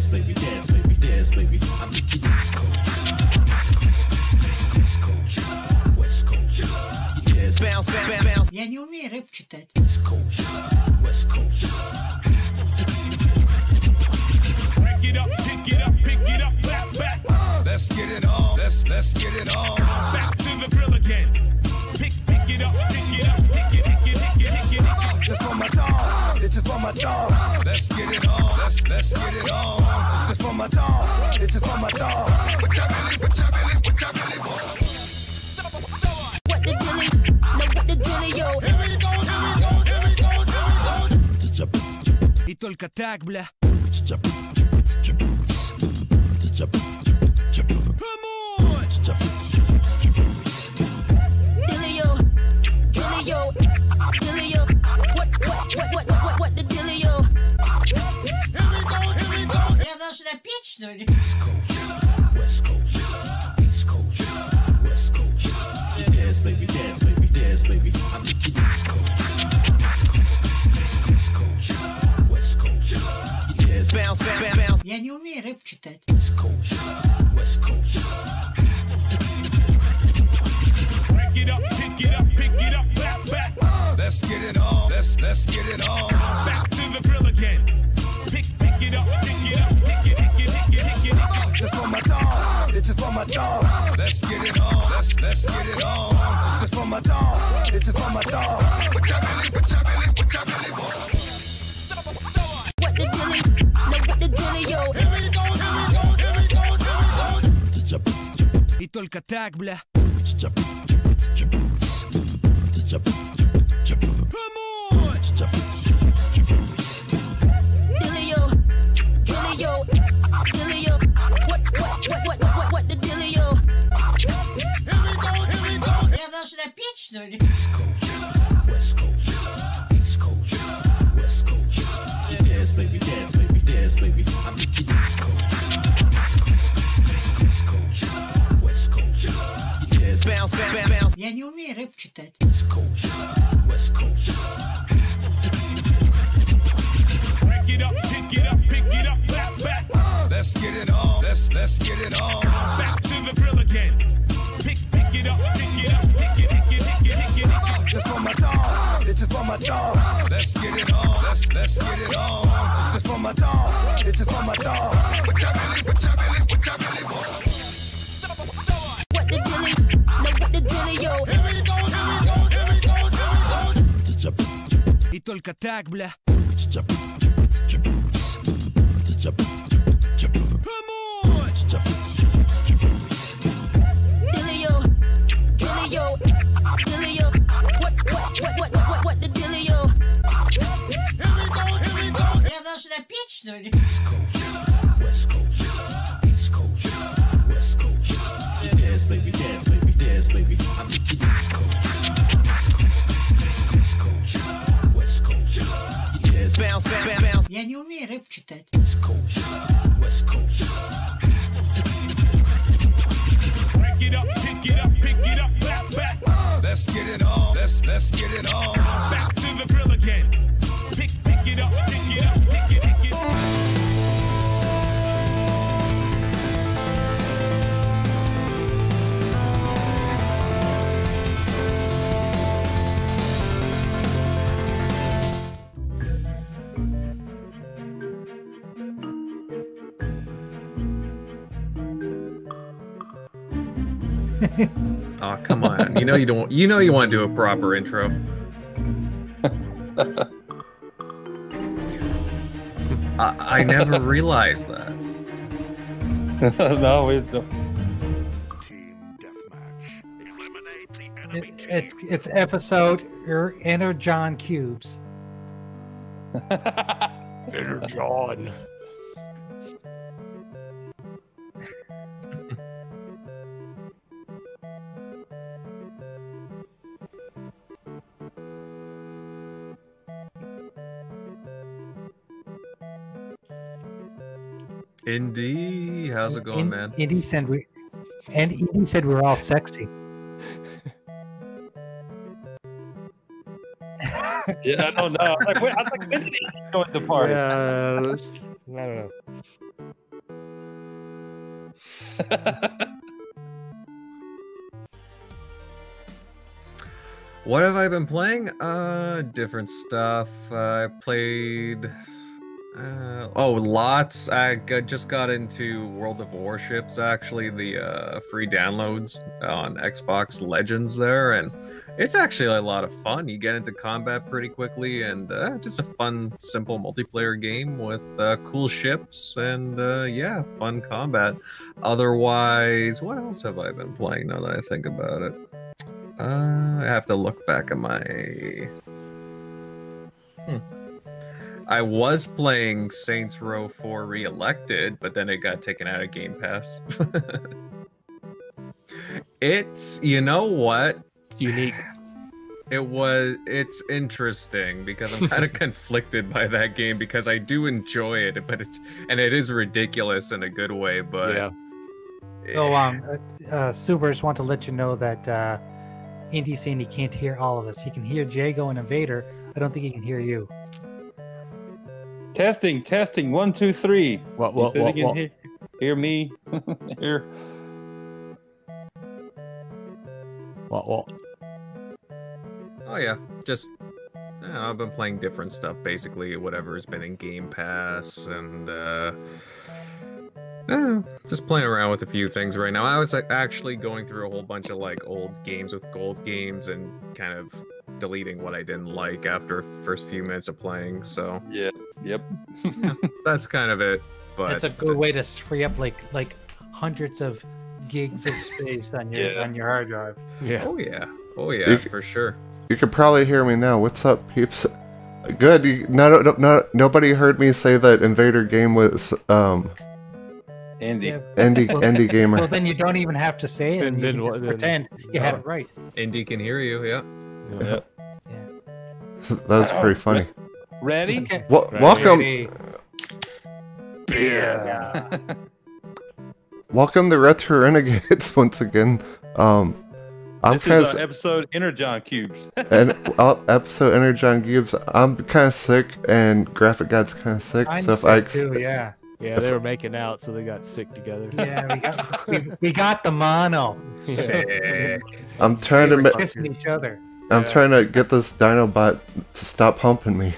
dance, baby, dance, baby, dance, baby. I'm the East Coast, East Coast, West Coast. Yes, bounce, bounce, bounce. Я не умею рэп читать. East Coast, West Coast. Pick it up, pick it up, pick it up, back, back. Let's get it on, let's get it on. Back to the grill again. Pick it up, pick it up, pick it, pick it, pick it, pick it. This is for my dog, this is for my dog. Let's get it on, let's get it on. This is for my dog, this is for my dog. What your belly, what your belly, what your belly want? What the dilly? No, what the dilly, yo? Here we go, here we go, here we go, here we go. И только так, бля. Dillio, Dillio, Dillio. What the Dillio? Here we go, here we go. Я должна петь, что ли? East Coast, West Coast, East Coast, West Coast. Dance, baby, dance, baby, dance, baby. I'm the East Coast, East Coast, West Coast. Dance, bounce, bounce, bounce. Я не умею рэп читать. East Coast, West Coast. Pick it up, pick it up, pick it up, back, back. Let's get it on, let's get it on. Back to the grill again. Pick it up, pick it up, pick it, pick it, pick it, pick it. This is for my dog, this is for my dog. Let's get it on, let's get it on. This is for my dog, this is for my dog. What your belly, what your belly, what your belly want? What the dilly? No, what the dilly, yo? Here we go, here we go, here we go, here we go. И только так, бля. Dillio, Dillio, Dillio. What the Dillio? Here we go, here we go. Я должна петь, что ли? East Coast, West Coast, East Coast, West Coast. Dance, baby, dance, baby, dance, baby. I'm the East Coast, East Coast, West Coast. Dance, bounce, bounce, bounce. Я не умею рэп читать. East Coast, West Coast. Pick it up, pick it up, pick it up, back, back. Let's get it on, let's get it on. Back to the grill again. Pick it up, pick it up, pick it, pick it, pick it, pick it. This is for my dog, this is for my dog. Let's get it on, let's get it on. This is for my dog, this is for my dog. What your belly, what your belly, what your belly want? What the dilly? No, what the dilly, yo? Here we go, here we go, here we go, here we go. И только так, бля. Dillio, Dillio, Dillio. What the Dillio? Here we go, here we go. Я должна петь, что ли? East Coast, West Coast, East Coast, West Coast. Dance, baby, dance, baby, dance, baby. I'm the East Coast, East Coast, West Coast. Dance, bounce, bounce, bounce. Я не умею рэп читать. East Coast, West Coast. Pick it up, pick it up, pick it up, back, back. Let's get it on, let's get it on. Back to the grill again. Pick it up, pick it up, pick it, pick it. Oh, come on. You don't. You know you want to do a proper intro. I never realized that. No, we don't. It's episode Energon cubes. Energon. Indy, how's it going, man? Indy said we're all sexy. Yeah, I don't know. I was like, when did he join the party? I don't know. What have I been playing? Different stuff. I played. Lots. Just got into World of Warships, actually, the free downloads on Xbox Legends there, and it's actually a lot of fun. You get into combat pretty quickly, and just a fun, simple multiplayer game with cool ships and, yeah, fun combat. Otherwise, what else have I been playing now that I think about it? I have to look back at my... I was playing Saints Row 4 Re-elected, but then it got taken out of Game Pass. It's, you know what? Unique. It's interesting because I'm kind of conflicted by that game because I do enjoy it, but it is ridiculous in a good way, but... Yeah. So, Super, just want to let you know that Indy's saying he can't hear all of us. He can hear Jago and Invader. I don't think he can hear you. Testing. 1, 2, 3. What? Hear me. Hear. What? Oh yeah, just I don't know, I've been playing different stuff, basically whatever's been in Game Pass, and just playing around with a few things right now. I was actually going through a whole bunch of like old games with gold games and kind of deleting what I didn't like after first few minutes of playing. So Yeah. Yep. that's kind of it. But That's a good way to free up like hundreds of gigs of space on your hard drive. Yeah. Oh yeah, for sure. You could probably hear me now. What's up, peeps? Good. Nobody heard me say that Invader game was Andy. Yeah. indie gamer. Well, then you don't even have to say it, and you Then can what- just then- pretend you had it right. Indy can hear you, yeah. Yep. That was pretty funny. Ready? Okay. Welcome, Ready. Yeah. welcome to Retro Renegades once again. I'm This kind is of episode Energon Cubes. episode Energon Gibbs. I'm kind of sick, and Graphic God's kind of sick. I'm So if sick I too, yeah. Yeah, they were making out, so they got sick together. Yeah, we got the mono. Sick. I'm trying They to were ma- kissing each other. I'm trying to get this Dinobot to stop humping me.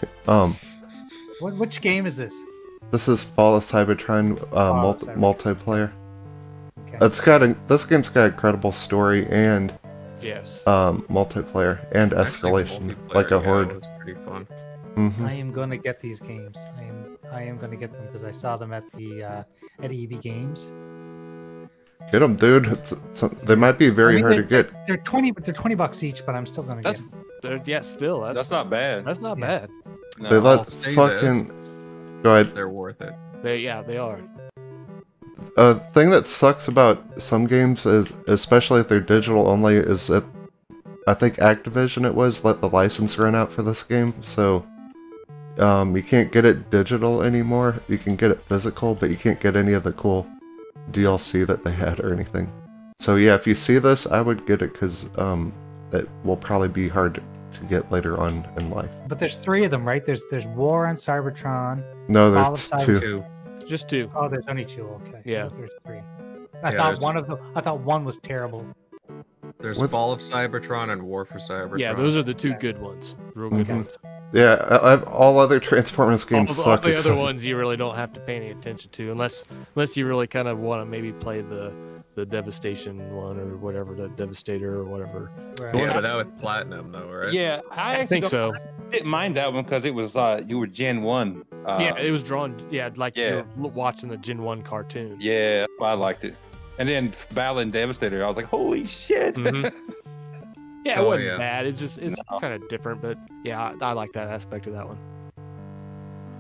Which game is this? This is Fall of Cybertron Cybertron. multiplayer. Okay. This game's got incredible story and Yes. multiplayer and Actually, escalation, multiplayer, like a yeah, horde. it was pretty fun. Hmm I am gonna get these games. I am gonna get them because I saw them at the at EB Games. Get them, dude. They might be very I mean, hard to get. They're $20 each, but I'm still gonna That's get them. That's not bad. That's not Yeah. bad. No. They I'll let say fucking. Go ahead. They're worth it. They are. A thing that sucks about some games is, especially if they're digital only, is that I think Activision let the license run out for this game, so you can't get it digital anymore. You can get it physical, but you can't get any of the cool DLC that they had or anything. So yeah, if you see this, I would get it because it will probably be hard to get later on in life. But there's 3 of them, right? There's War on Cybertron. No, Fall of there's Cybertron. 2. Two. Just 2. Oh, there's only 2. Okay. Yeah. There's 3. Yeah, I thought there's- I thought one was terrible. There's What- Fall of Cybertron and War for Cybertron. Yeah, those are the 2 good ones. Real good Mhm. ones. Yeah, all other Transformers games All suck. the other except- ones you really don't have to pay any attention to, unless you really kind of want to maybe play the Devastation one or whatever, the Devastator or whatever. Right. Yeah, but that was Platinum though, right? Yeah, I actually think so. didn't mind that one because it was you were Gen 1. Yeah, it was drawn. Yeah, like yeah. you're watching the Gen 1 cartoon. Yeah, that's why I liked it. And then Battle and Devastator, I was like, holy shit. Mhm. Yeah, it Oh, wasn't yeah. bad. It's No. kind of different, but yeah, I like that aspect of that one.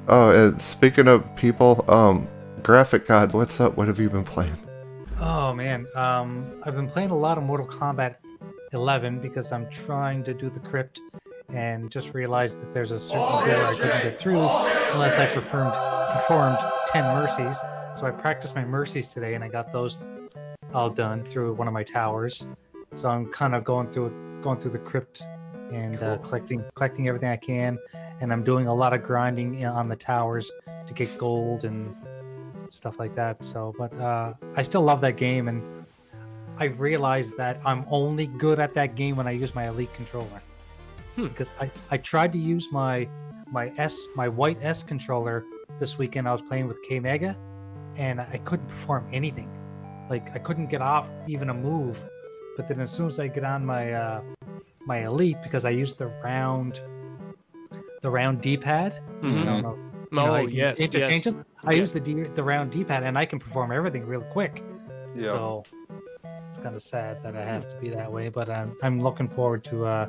Oh, and speaking of people, Graphic God, what's up? What have you been playing? Oh man, I've been playing a lot of Mortal Kombat 11 because I'm trying to do the crypt, and just realized that there's a certain door I couldn't get through unless I performed 10 mercies. So I practiced my mercies today, and I got those all done through one of my towers. So I'm kind of going through the crypt and collecting everything I can, and I'm doing a lot of grinding on the towers to get gold and stuff like that. So, but I still love that game, and I've realized that I'm only good at that game when I use my Elite controller. Because I tried to use my white S controller this weekend. I was playing with K Mega, and I couldn't perform anything. Like I couldn't get off even a move. But then as soon as I get on my my Elite, because I use the round D-pad. I don't know. Yes. Interchangeable. I use the round D-pad, and I can perform everything real quick. Yeah. So it's kind of sad that it has to be that way. But I'm looking forward to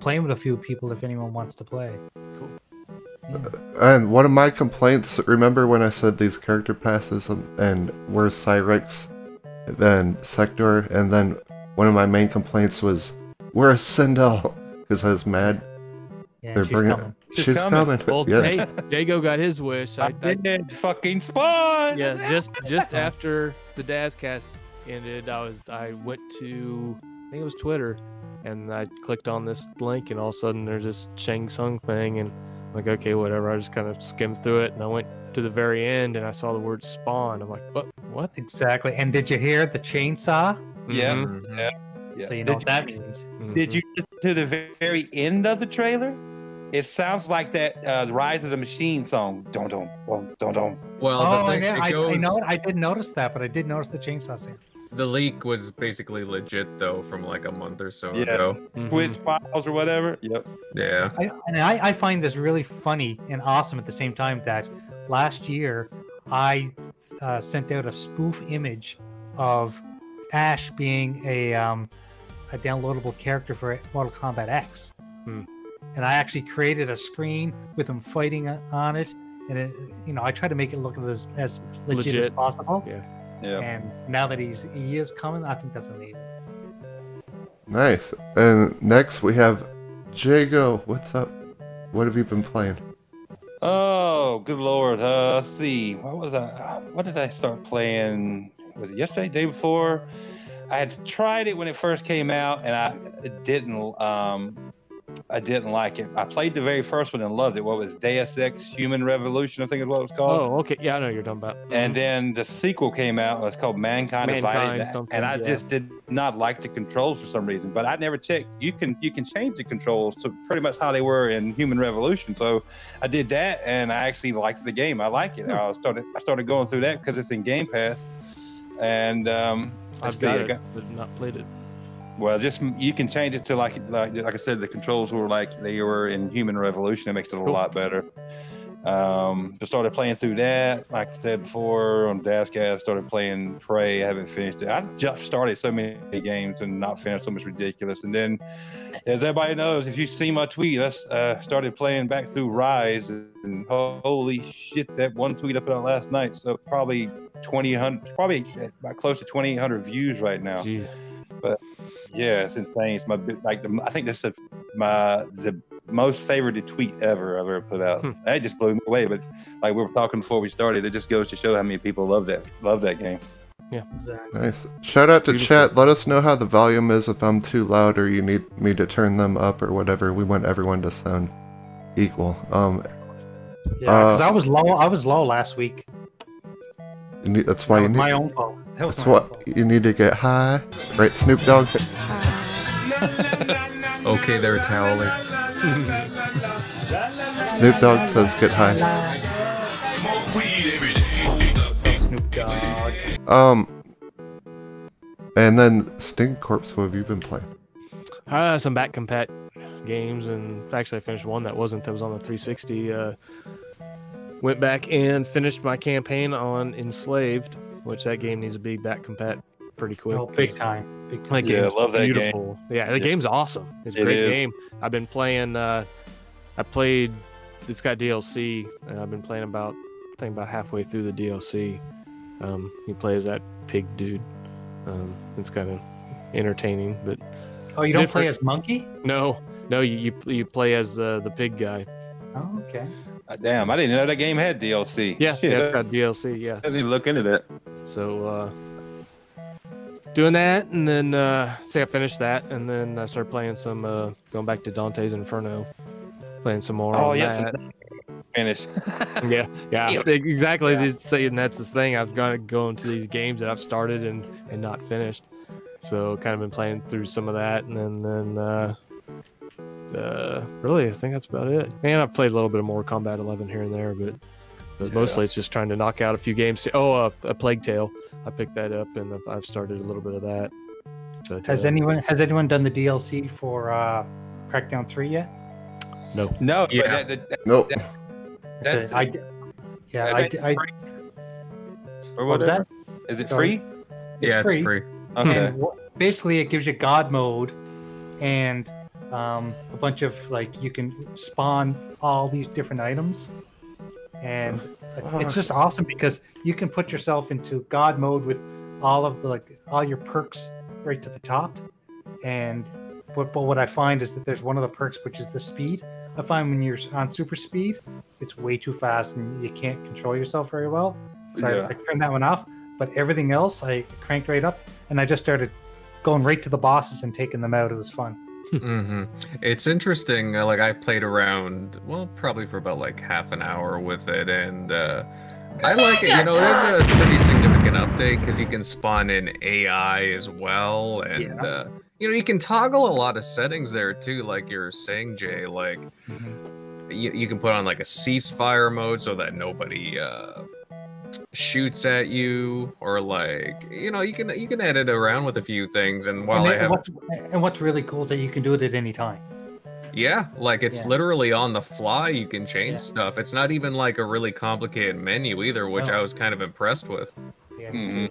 playing with a few people if anyone wants to play. Cool. And one of my complaints, remember when I said these character passes and were Cyrex, then Sector, and then one of my main complaints was, where's Sindel? Because I was mad. Yeah, They're bringing. coming. She's coming. Well, Yeah. hey, Jago got his wish. I did fucking spawn. Yeah, just after the Dazcast ended, I went to, I think it was Twitter, and I clicked on this link, and all of a sudden there's this Shang Tsung thing, and I'm like, okay, whatever. I just kind of skimmed through it, and I went to the very end, and I saw the word spawn. I'm like, what? Exactly. And did you hear the chainsaw? Yeah. Mhm. Yeah. So you know what that means. Did you get to the very end of the trailer? It sounds like that the Rise of the Machine song. Don't. Well, Oh, the thing, I it know. goes, I did notice that, but I did notice the chainsaw sound. the leak was basically legit though from like a month or so Yeah. ago. Twitch files or whatever. Yep. Yeah. I find this really funny and awesome at the same time that last year I sent out a spoof image of Ash being a downloadable character for Mortal Kombat X. And I actually created a screen with him fighting on it, and it, I try to make it look as legit as possible. Yeah. Yeah. And now that he is coming, I think that's amazing. Nice. And next we have Jago. What's up? What have you been playing? Oh, good lord. Let's see. What did I start playing? Was it yesterday, day before? I had tried it when it first came out, and I didn't like it. I played the very first one and loved it. What was Deus Ex Human Revolution, I think is what it was called. Oh, okay. Yeah, I know what you're talking about. And then the sequel came out, and it's called Mankind Divided. And I just did not like the controls for some reason. But I never checked. You can change the controls to pretty much how they were in Human Revolution. So I did that, and I actually liked the game. I like it. I started going through that because it's in Game Pass. And I've got it, but not played it. Well, just you can change it to like I said, the controls were like they were in Human Revolution. It makes it a lot better. Just started playing through that. Like I said before on Dazcast, started playing Prey. I haven't finished it. I've just started so many games and not finished them. It's ridiculous. And then, as everybody knows, if you see my tweet, I started playing back through Rise. And holy shit, that one tweet I put out last night. So probably probably about close to 2,800 views right now. Jeez. But yeah, it's insane. It's I think this is the most favorited tweet ever I've ever put out. That just blew me away. But like we were talking before we started, it just goes to show how many people love that game. Yeah, exactly. Nice. Shout out to chat. Let us know how the volume is, if I'm too loud or you need me to turn them up or whatever. We want everyone to sound equal. Because I was low last week. That's why you need. My own fault. That's what you need to get high, right, Snoop Dogg? Okay, there, Towley. Snoop Dogg says get high. Smoke weed every day. Snoop Dogg. And then Sting Corpse. What have you been playing? Some back compat games, and actually I finished one that was on the 360. Went back and finished my campaign on Enslaved, which that game needs to be back compat pretty quick. Oh, big time. That Yeah, I game's love that beautiful. Yeah, the game's awesome. It's a It great is. game. I've been playing. It's got DLC, and I've been playing about halfway through the DLC. You play as that pig dude. It's kind of entertaining, but Oh, you don't play as Monkey? no, you play as the pig guy. Oh, okay. Damn, I didn't know that game had DLC. Yeah, Shit, it's got DLC. Yeah. I didn't even look into that. So doing that, and then I finished that, and then I started playing some going back to Dante's Inferno, playing some more. Oh on yes, that. finish. Yeah, Damn. exactly. Yeah. Saying that's the thing. I've got to go into these games that I've started and not finished. So kind of been playing through some of that, and then really I think that's about it. And I've played a little bit of Mortal Kombat 11 here and there, but mostly it's just trying to knock out a few games. Oh, a Plague Tale. I picked that up and I've started a little bit of that. But, Has anyone done the DLC for Crackdown 3 yet? No. No, Yeah. but Nope. that's Okay, or what was that? Is it Sorry. free? Yeah, it's free. Okay. And basically, it gives you God mode and a bunch of you can spawn all these different items, and it's just awesome because you can put yourself into God mode with all of the all your perks right to the top. And what I find is that there's one of the perks which is the speed. I find when you're on super speed, it's way too fast and you can't control yourself very well. So Yeah. I turned that one off. But everything else, I cranked right up, and I just started going right to the bosses and taking them out. It was fun. It's interesting. Like I played around, well, probably for about like half an hour with it, and I like it. You know, it is a pretty significant update because you can spawn in AI as well, and you know, you can toggle a lot of settings there too. Like you're saying, Jay, like you can put on like a ceasefire mode so that nobody shoots at you, or like you know, you can edit around with a few things. And while what's really cool is that you can do it at any time. Yeah, like it's literally on the fly. You can change Yeah. stuff. It's not even like a really complicated menu either, which I was kind of impressed with. Yeah.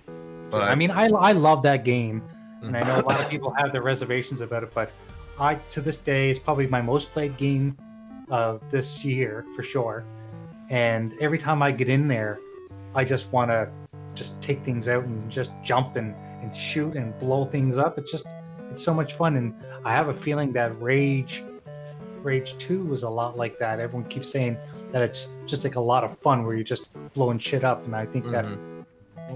But I mean, I love that game, and I know a lot of people have their reservations about it, but I, to this day, is probably my most played game of this year for sure. And every time I get in there, I just want to just take things out and just jump and shoot and blow things up. It's so much fun, and I have a feeling that Rage 2 was a lot like that. Everyone keeps saying that it's just like a lot of fun where you're just blowing shit up, and I think that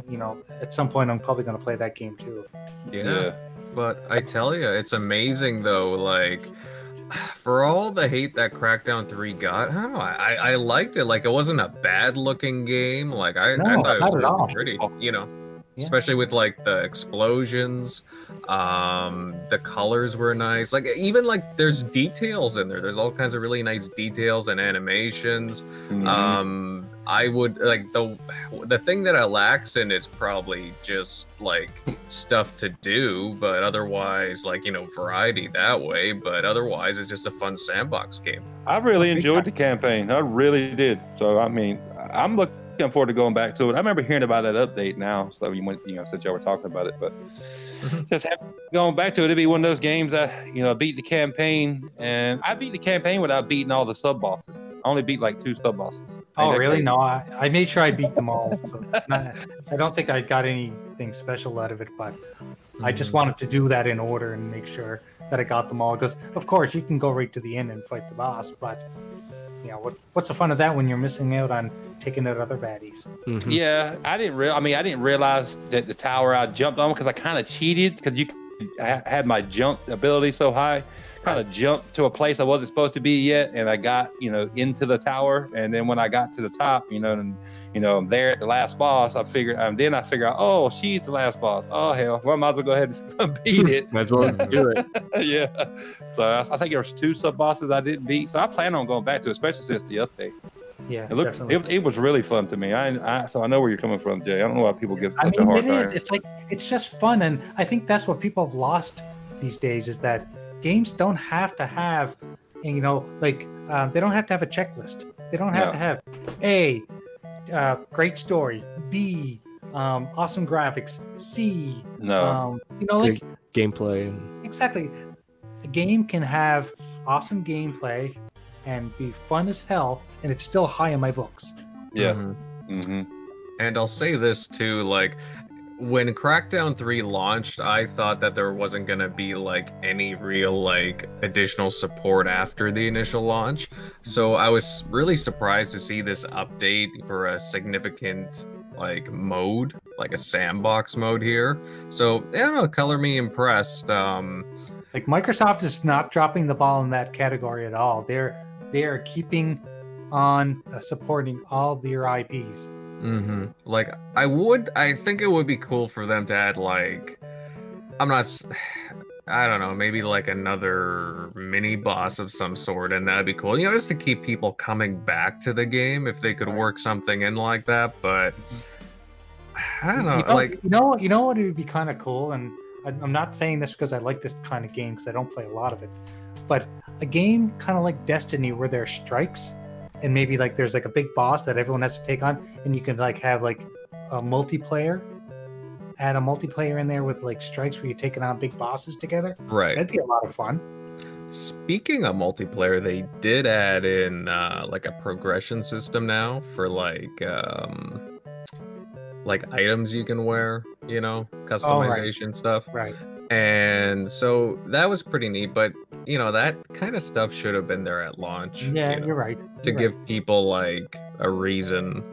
you know, at some point I'm probably going to play that game too. Yeah. But I tell you, it's amazing though. Like, for all the hate that Crackdown 3 got, I don't know. I liked it. Like, it wasn't a bad looking game. Like, I thought it was really pretty. You know, especially with like the explosions. The colors were nice. Like, even like there's details in there. There's all kinds of really nice details and animations. I would like the thing that it lacks in is probably just like stuff to do, but otherwise, like, you know, variety that way. But otherwise, it's just a fun sandbox game. I really enjoyed the campaign. I really did. So I mean, I'm looking forward to going back to it. I remember hearing about that update now. So you went, you know, since y'all were talking about it, but just going back to it, it'd be one of those games I beat the campaign, and I beat the campaign without beating all the sub bosses. I only beat like 2 sub bosses. Oh, really? No, I made sure I beat them all. So I don't think I got anything special out of it, but I just wanted to do that in order and make sure that I got them all. Because, of course, you can go right to the end and fight the boss, but you know, what's the fun of that when you're missing out on taking out other baddies? Yeah, I didn't realize that the tower I jumped on, because I kind of cheated, because I had my jump ability so high. Kind of jumped to a place I wasn't supposed to be yet, and I got, you know, into the tower. And then when I got to the top, you know, and you know, I'm there at the last boss, I figure out, oh, she's the last boss. Oh hell, well, I might as well go ahead and beat it. Might as well do it. Yeah. So I think there was 2 sub bosses I didn't beat. So I plan on going back to it, especially since the update. Yeah, it was really fun to me. So I know where you're coming from, Jay. I don't know why people give such a hard time. It's like, it's just fun, and I think that's what people have lost these days, is that games don't have to have, you know, like they don't have to have a checklist. They don't have to have A, great story, B, awesome graphics, C, you know, like gameplay. Exactly. A game can have awesome gameplay and be fun as hell, and it's still high in my books. Yeah. And I'll say this too, like, when Crackdown 3 launched, I thought that there wasn't going to be like any real like additional support after the initial launch. So I was really surprised to see this update for a significant like mode, like a sandbox mode here. So I don't know, color me impressed. Like, Microsoft is not dropping the ball in that category at all. They are keeping on supporting all your IPs. Like, I think it would be cool for them to add, like, I don't know, maybe like another mini boss of some sort, and that'd be cool. You know, just to keep people coming back to the game if they could work something in like that. But I don't know, like, you know what would be kind of cool, and I'm not saying this because I like this kind of game because I don't play a lot of it, but a game kind of like Destiny where there are strikes, and maybe like there's like a big boss that everyone has to take on, and you can like have like a multiplayer. Add a multiplayer in there with like strikes where you're taking on big bosses together. right. That'd be a lot of fun. Speaking of multiplayer, they did add in like a progression system now for like items you can wear, you know, customization stuff. Right. And so that was pretty neat, but you know, that kind of stuff should have been there at launch. Yeah, you know, you're right. to You're give right. people like a reason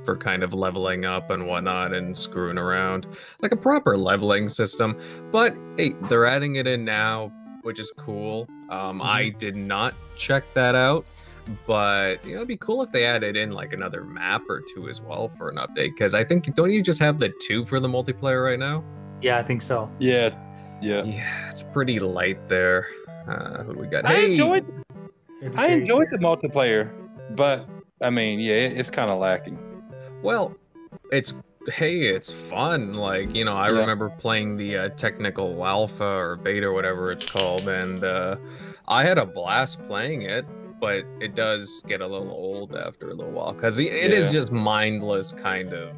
for kind of leveling up and whatnot and screwing around, like a proper leveling system. But hey, they're adding it in now, which is cool. I did not check that out, but you know, it'd be cool if they added in like another map or two as well for an update, because I think, don't you just have the 2 for the multiplayer right now? Yeah, I think so. Yeah. Yeah, it's pretty light there. Who do we got? I Hey, enjoyed the multiplayer, but I mean, yeah, it's kind of lacking. well, it's fun. Like, you know, I Yeah. remember playing the technical alpha or beta or whatever it's called, and I had a blast playing it, but it does get a little old after a little while, because it is Yeah. just mindless kind of,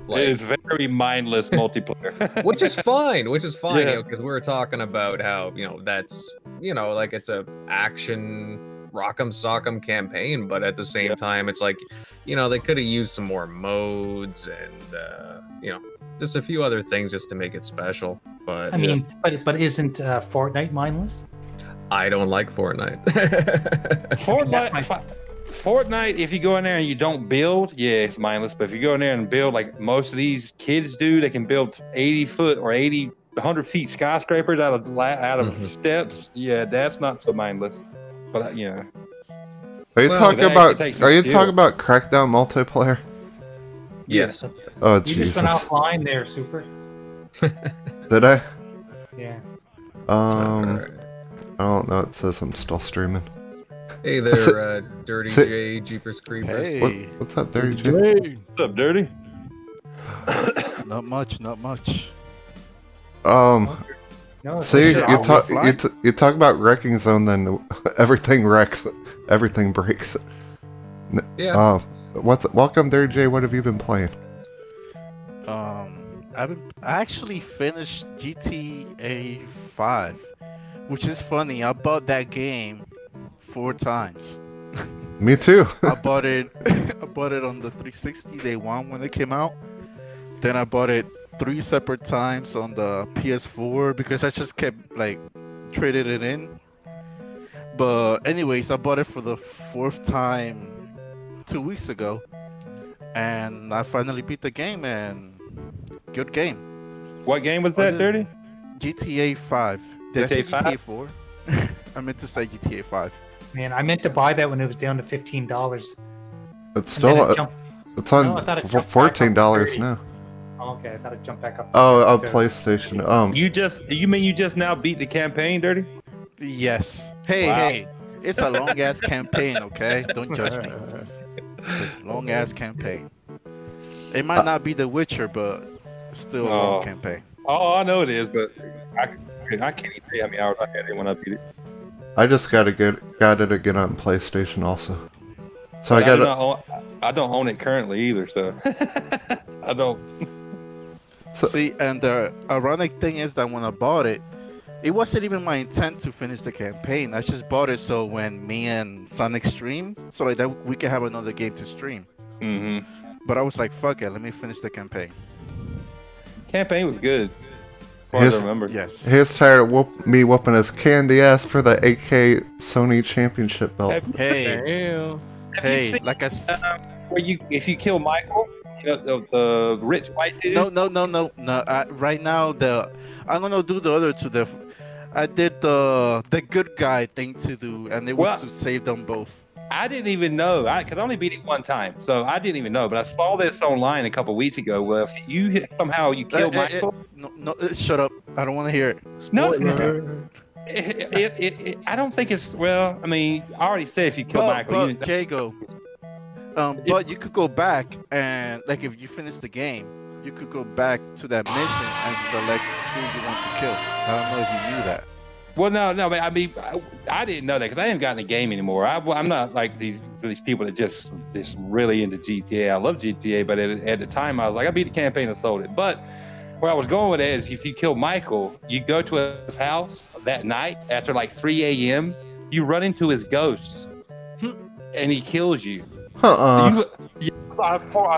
like, It's very mindless multiplayer. which is fine, Yeah. you know, because we were talking about how, you know, that's, you know, like it's a action rock'em sock'em campaign, but at the same Yeah. time, it's like, you know, they could have used some more modes and you know, just a few other things just to make it special. But I mean, but isn't Fortnite mindless? I don't like Fortnite. Fortnite, if you go in there and you don't build, yeah, it's mindless. But if you go in there and build like most of these kids do, they can build 80-foot or 100 feet skyscrapers out of steps. Yeah, that's not so mindless. But yeah. Are you Well, talking that about? actually takes some Are you skill. talking about Crackdown multiplayer? Yes. Oh You just went Jesus! offline there, Super. Did I? Yeah. Alright. I don't know. It says I'm still streaming. Hey there, Dirty Sit- J, Jeepers Creepers. Hey, What's up, Dirty J? What's up, Dirty? not much, not much. No, See, it's you just- talk you talk about wrecking zone, then everything wrecks, everything breaks. Yeah. Welcome, Dirty J. What have you been playing? I actually finished GTA 5, which is funny. I bought that game 4 times. Me too. I bought it on the 360 day one when it came out. Then I bought it 3 separate times on the PS4 because I just kept like traded it in. But anyways, I bought it for the 4th time 2 weeks ago, and I finally beat the game. And good game. What game was that, Dirty? GTA 5. Did I say GTA GTA 4? I meant to say GTA 5. Man, I meant to buy that when it was down to $15. It's And then still it jumped- it's on No, I thought it for jumped back up to $14 30. now. Oh, okay, I thought it jumped back up. Oh, to- PlayStation. You mean you just now beat the campaign, Dirty? Yes. Hey, Wow. hey. It's a long ass campaign, okay? Don't judge me. It's a long ass campaign. It might not be The Witcher, but it's still a long Oh. campaign. Oh, I know it is, but I can't even tell you how many hours I had in when I beat it. I just got it again on PlayStation also. So But I got I don't own it currently either, so I don't. See, and the ironic thing is that when I bought it, it wasn't even my intent to finish the campaign. I just bought it so when me and Sonic stream, so like that we can have another game to stream. Mm-hmm. But I was like, fuck it, let me finish the campaign. Campaign was good. As far as I remember. Yes. He was tired of me whooping his candy ass for the AK Sony Championship belt. Hey, Damn. Have hey, you seen, like I s- where if you kill Michael, you know, the rich white dude. No. Right now, I'm gonna do the other two. I did the good guy thing to do, and it was Well- to save them both. I didn't even know, because I only beat it one time, so I didn't even know. But I saw this online a couple weeks ago. Well, if you somehow you kill Michael, no, shut up! I don't want to hear it. no, Spoiler. I don't think it's well. I mean, I already said if you kill Michael, But Jago, but you could go back and like if you finish the game, you could go back to that mission and select who you want to kill. I don't know if you knew that. Well, no, but I mean, I didn't know that because I haven't gotten the game anymore. I'm not like these people that just really into GTA. I love GTA, but at the time I was like, I beat the campaign and sold it. But where I was going with it is, if you kill Michael, you go to his house that night after like 3 a.m. You run into his ghost, and he kills you. I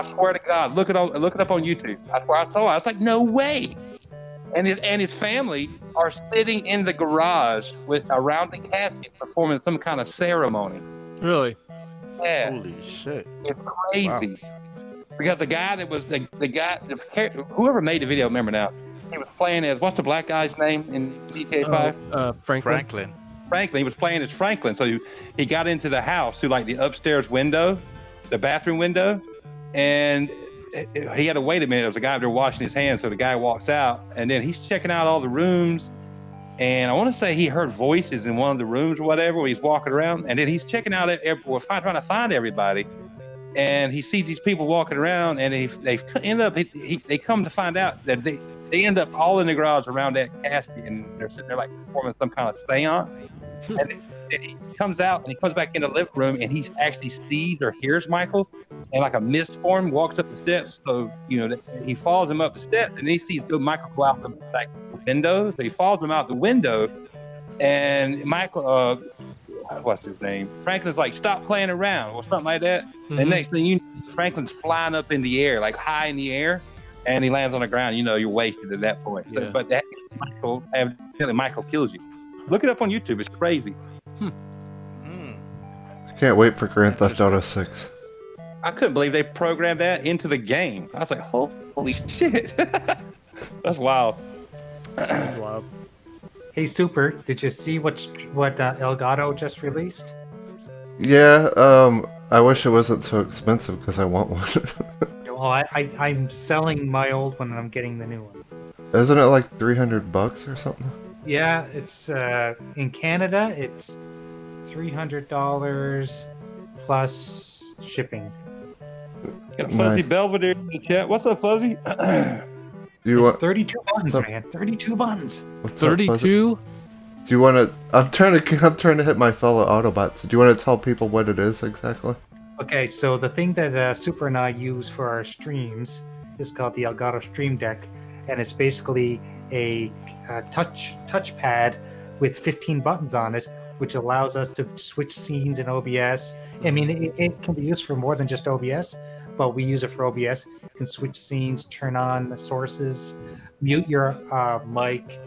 swear to God, look it up on YouTube. That's where I saw it. I was like, no way. And his family are sitting in the garage around the casket performing some kind of ceremony. Really? Yeah. Holy shit! It's crazy. Wow. Because the guy that was the guy, whoever made the video, remember now, he was playing as, what's the black guy's name in GTA 5? Franklin. Franklin. He was playing as Franklin. So he got into the house through like the upstairs window, the bathroom window, and he had to wait a minute. There was a guy there washing his hands, so the guy walks out, and then he's checking out all the rooms, and I want to say he heard voices in one of the rooms or whatever where he's walking around, and then he's checking out trying to find everybody, and he sees these people walking around, and they come to find out that they end up all in the garage around that casket, and they're sitting there like performing some kind of seance, and then he comes out and he comes back in the living room and he actually sees or hears Michael, and like a mist form walks up the steps. So he follows him up the steps, and he sees Michael go out the back window. So he follows him out the window, and Michael, what's his name? Franklin's like, stop playing around or something like that. Mm-hmm. And next thing you know, Franklin's flying up in the air, like high in the air, and he lands on the ground. You're wasted at that point. So, Yeah. but that Michael kills you. Look it up on YouTube. It's crazy. I can't wait for Grand Theft Auto 6. I couldn't believe they programmed that into the game. I was like, holy shit. That's wild. Wow. Hey, Super, did you see what Elgato just released? Yeah, I wish it wasn't so expensive because I want one. Well, I'm selling my old one and I'm getting the new one. Isn't it like $300 or something? Yeah, it's in Canada. It's $300 plus shipping. Got Fuzzy Belvedere in the chat. What's up, Fuzzy? It's 32 buttons, man. 32 buttons. 32? Do you want to? I'm trying to hit my fellow Autobots. Do you want to tell people what it is exactly? Okay, so the thing that Super and I use for our streams is called the Elgato Stream Deck, and it's basically a touchpad with 15 buttons on it, which allows us to switch scenes in OBS. I mean, it can be used for more than just OBS, but we use it for OBS. You can switch scenes, turn on sources, mute your mic,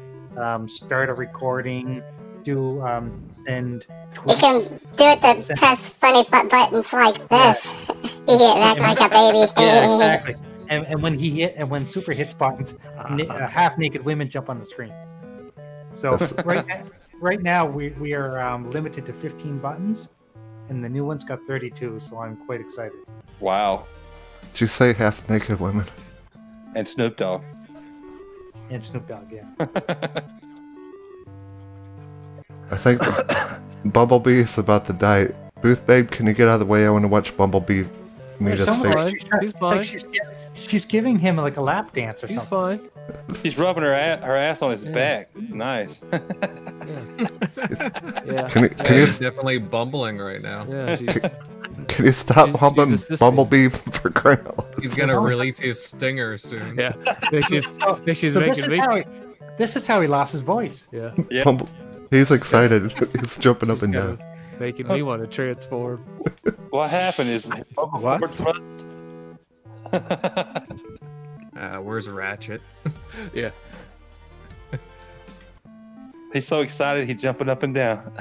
start a recording, send tweets. You can do it to press funny buttons like this. You get back like a baby. Yeah, exactly. And when Super hits buttons, half-naked women jump on the screen. So right now we are limited to 15 buttons, and the new one's got 32. So I'm quite excited. Wow. Did you say half-naked women? And Snoop Dogg. And Snoop Dogg, yeah. I think Bumblebee is about to die. Booth Babe, can you get out of the way? I want to watch Bumblebee meet his fate. He's fine. She's giving him like a lap dance or He's something. fine. She's rubbing her ass on his back. Nice. Yeah. He's definitely bumbling right now. Yeah. Can you stop humping assisting. Bumblebee for crying out loud? He's gonna release his stinger soon. Yeah. She's So making me. this is how he lost his voice. Yeah. He's excited. He's jumping up and kinda down. Making me want to transform. What happened is What? Where's Ratchet? Yeah. He's so excited he's jumping up and down.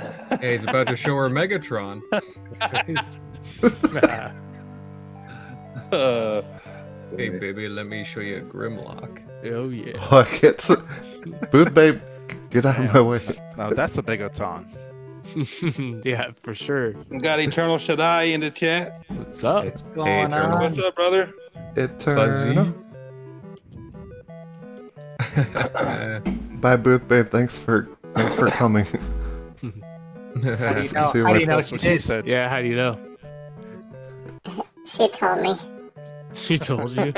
Yeah, he's about to show her Megatron. Hey baby, let me show you a Grimlock. Oh yeah. Oh, I can't. Booth Babe, get out of my way. Now that's a Megaton. Yeah, for sure. We got Eternal Shaddai in the chat. What's up? What's going Eternal. on? What's up, brother? Eternal. Bye, Booth Babe. Thanks for coming. How do you See know, you how do you later. know That's she what she did? said. Yeah, how do you know? She told me. She told you.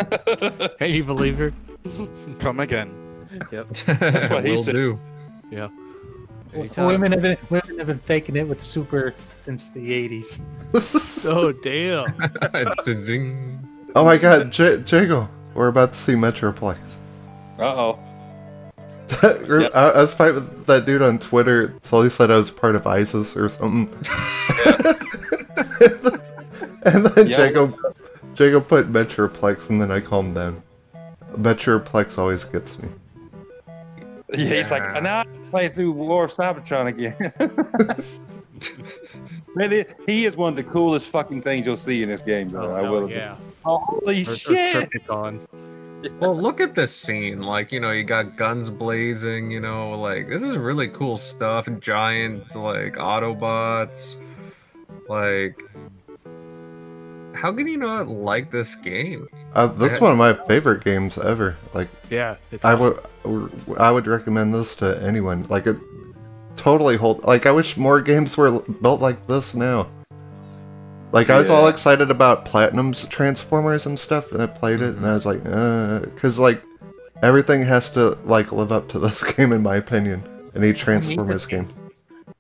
Hey, you believe her? Come again. Yep. That's what he Will said. do. Yeah. Women have been faking it with Super since the 80s. Oh, damn. Zing. Oh my god, Jago, we're about to see Metroplex. Uh-oh. I was fighting with that dude on Twitter, so he said I was part of ISIS or something. And then Yeah. Jago put Metroplex, and then I calmed down. Metroplex always gets me. Yeah, he's like, and now I play through War of Cybertron again. Man, he is one of the coolest fucking things you'll see in this game, though. I will. Yeah. Holy shit! Tripticon. Well, look at this scene. Like, you know, you got guns blazing, you know, like, this is really cool stuff. Giant, like, Autobots. Like, how can you not like this game? This is one of my favorite games ever. Like, Yeah. It's I awesome. would recommend this to anyone. Like, it totally Like, I wish more games were built like this now. Like, I was all excited about Platinum's Transformers and stuff, and I played it, and I was like, because, like, everything has to, like, live up to this game, in my opinion, in each Transformers game.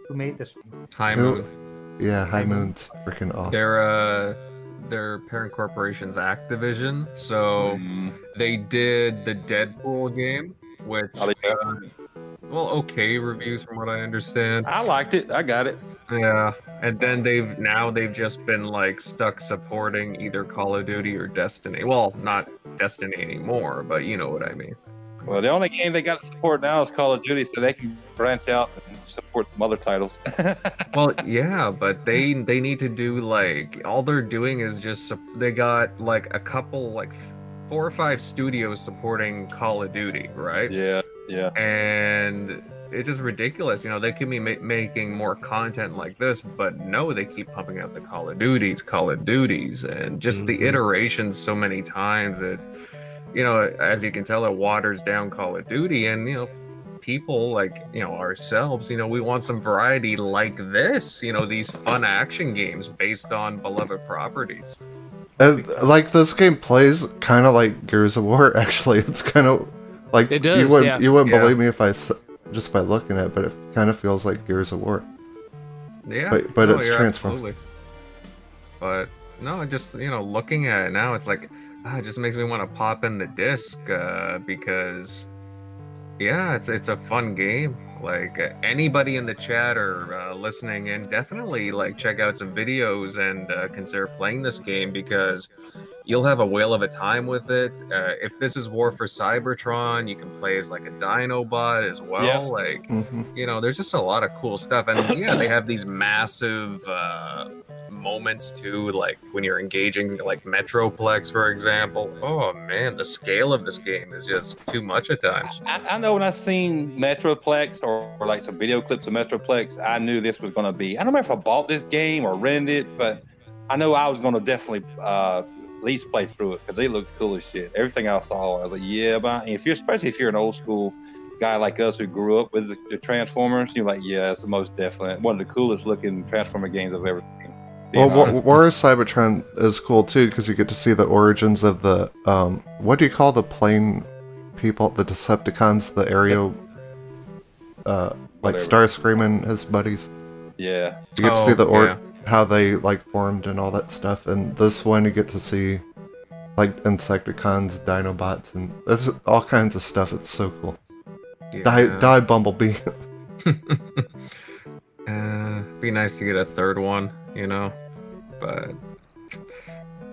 Who made this one? High Moon. Yeah, High Moon's freaking awesome. Their parent corporation's Activision, so they did the Deadpool game, which, well, okay reviews from what I understand. I liked it. I got it. Yeah, and then they've just been like stuck supporting either Call of Duty or Destiny. Well, not Destiny anymore, but you know what I mean. Well, the only game they got to support now is Call of Duty, so they can branch out and support some other titles. Well, yeah, but they need to do like all they're doing is just they got like a couple like 4 or 5 studios supporting Call of Duty, right? Yeah. And it's just ridiculous. You know, they could be making more content like this, but no, they keep pumping out the Call of Duties, and just the iterations so many times that, you know, as you can tell, it waters down Call of Duty. And, you know, people like, you know, ourselves, you know, we want some variety like this, you know, these fun action games based on beloved properties. Like, this game plays kind of like Gears of War, actually. It's kind of like, it does, you wouldn't believe me if I just by looking at it, but it kind of feels like Gears of War. Yeah, but no, it's you're transformed. absolutely. But no, just, you know, looking at it now, it's like, it just makes me want to pop in the disc because, yeah, it's a fun game. Like, anybody in the chat or listening in, definitely like check out some videos and consider playing this game, because you'll have a whale of a time with it. If this is War for Cybertron, you can play as like a Dinobot as well. Yeah. Like, you know, there's just a lot of cool stuff. And yeah, they have these massive moments too, like when you're engaging like Metroplex, for example. Oh man, the scale of this game is just too much at times. I know when I seen Metroplex or like some video clips of Metroplex, I knew this was going to be. I don't know if I bought this game or rented it, but I know I was going to definitely at least play through it because they look cool as shit. Everything I saw, I was like, yeah, but especially if you're an old school guy like us who grew up with the Transformers, you're like, yeah, it's the most definite, one of the coolest looking Transformer games I've ever seen. Well, War of Cybertron is cool too, because you get to see the origins of the what do you call the plane people, the Decepticons, the Aereo, like Starscream and his buddies. Yeah, you get to see the how they like formed and all that stuff. And this one you get to see like Insecticons, Dinobots, and there's all kinds of stuff. It's so cool. Yeah. Die Bumblebee. Be nice to get a third one, you know, but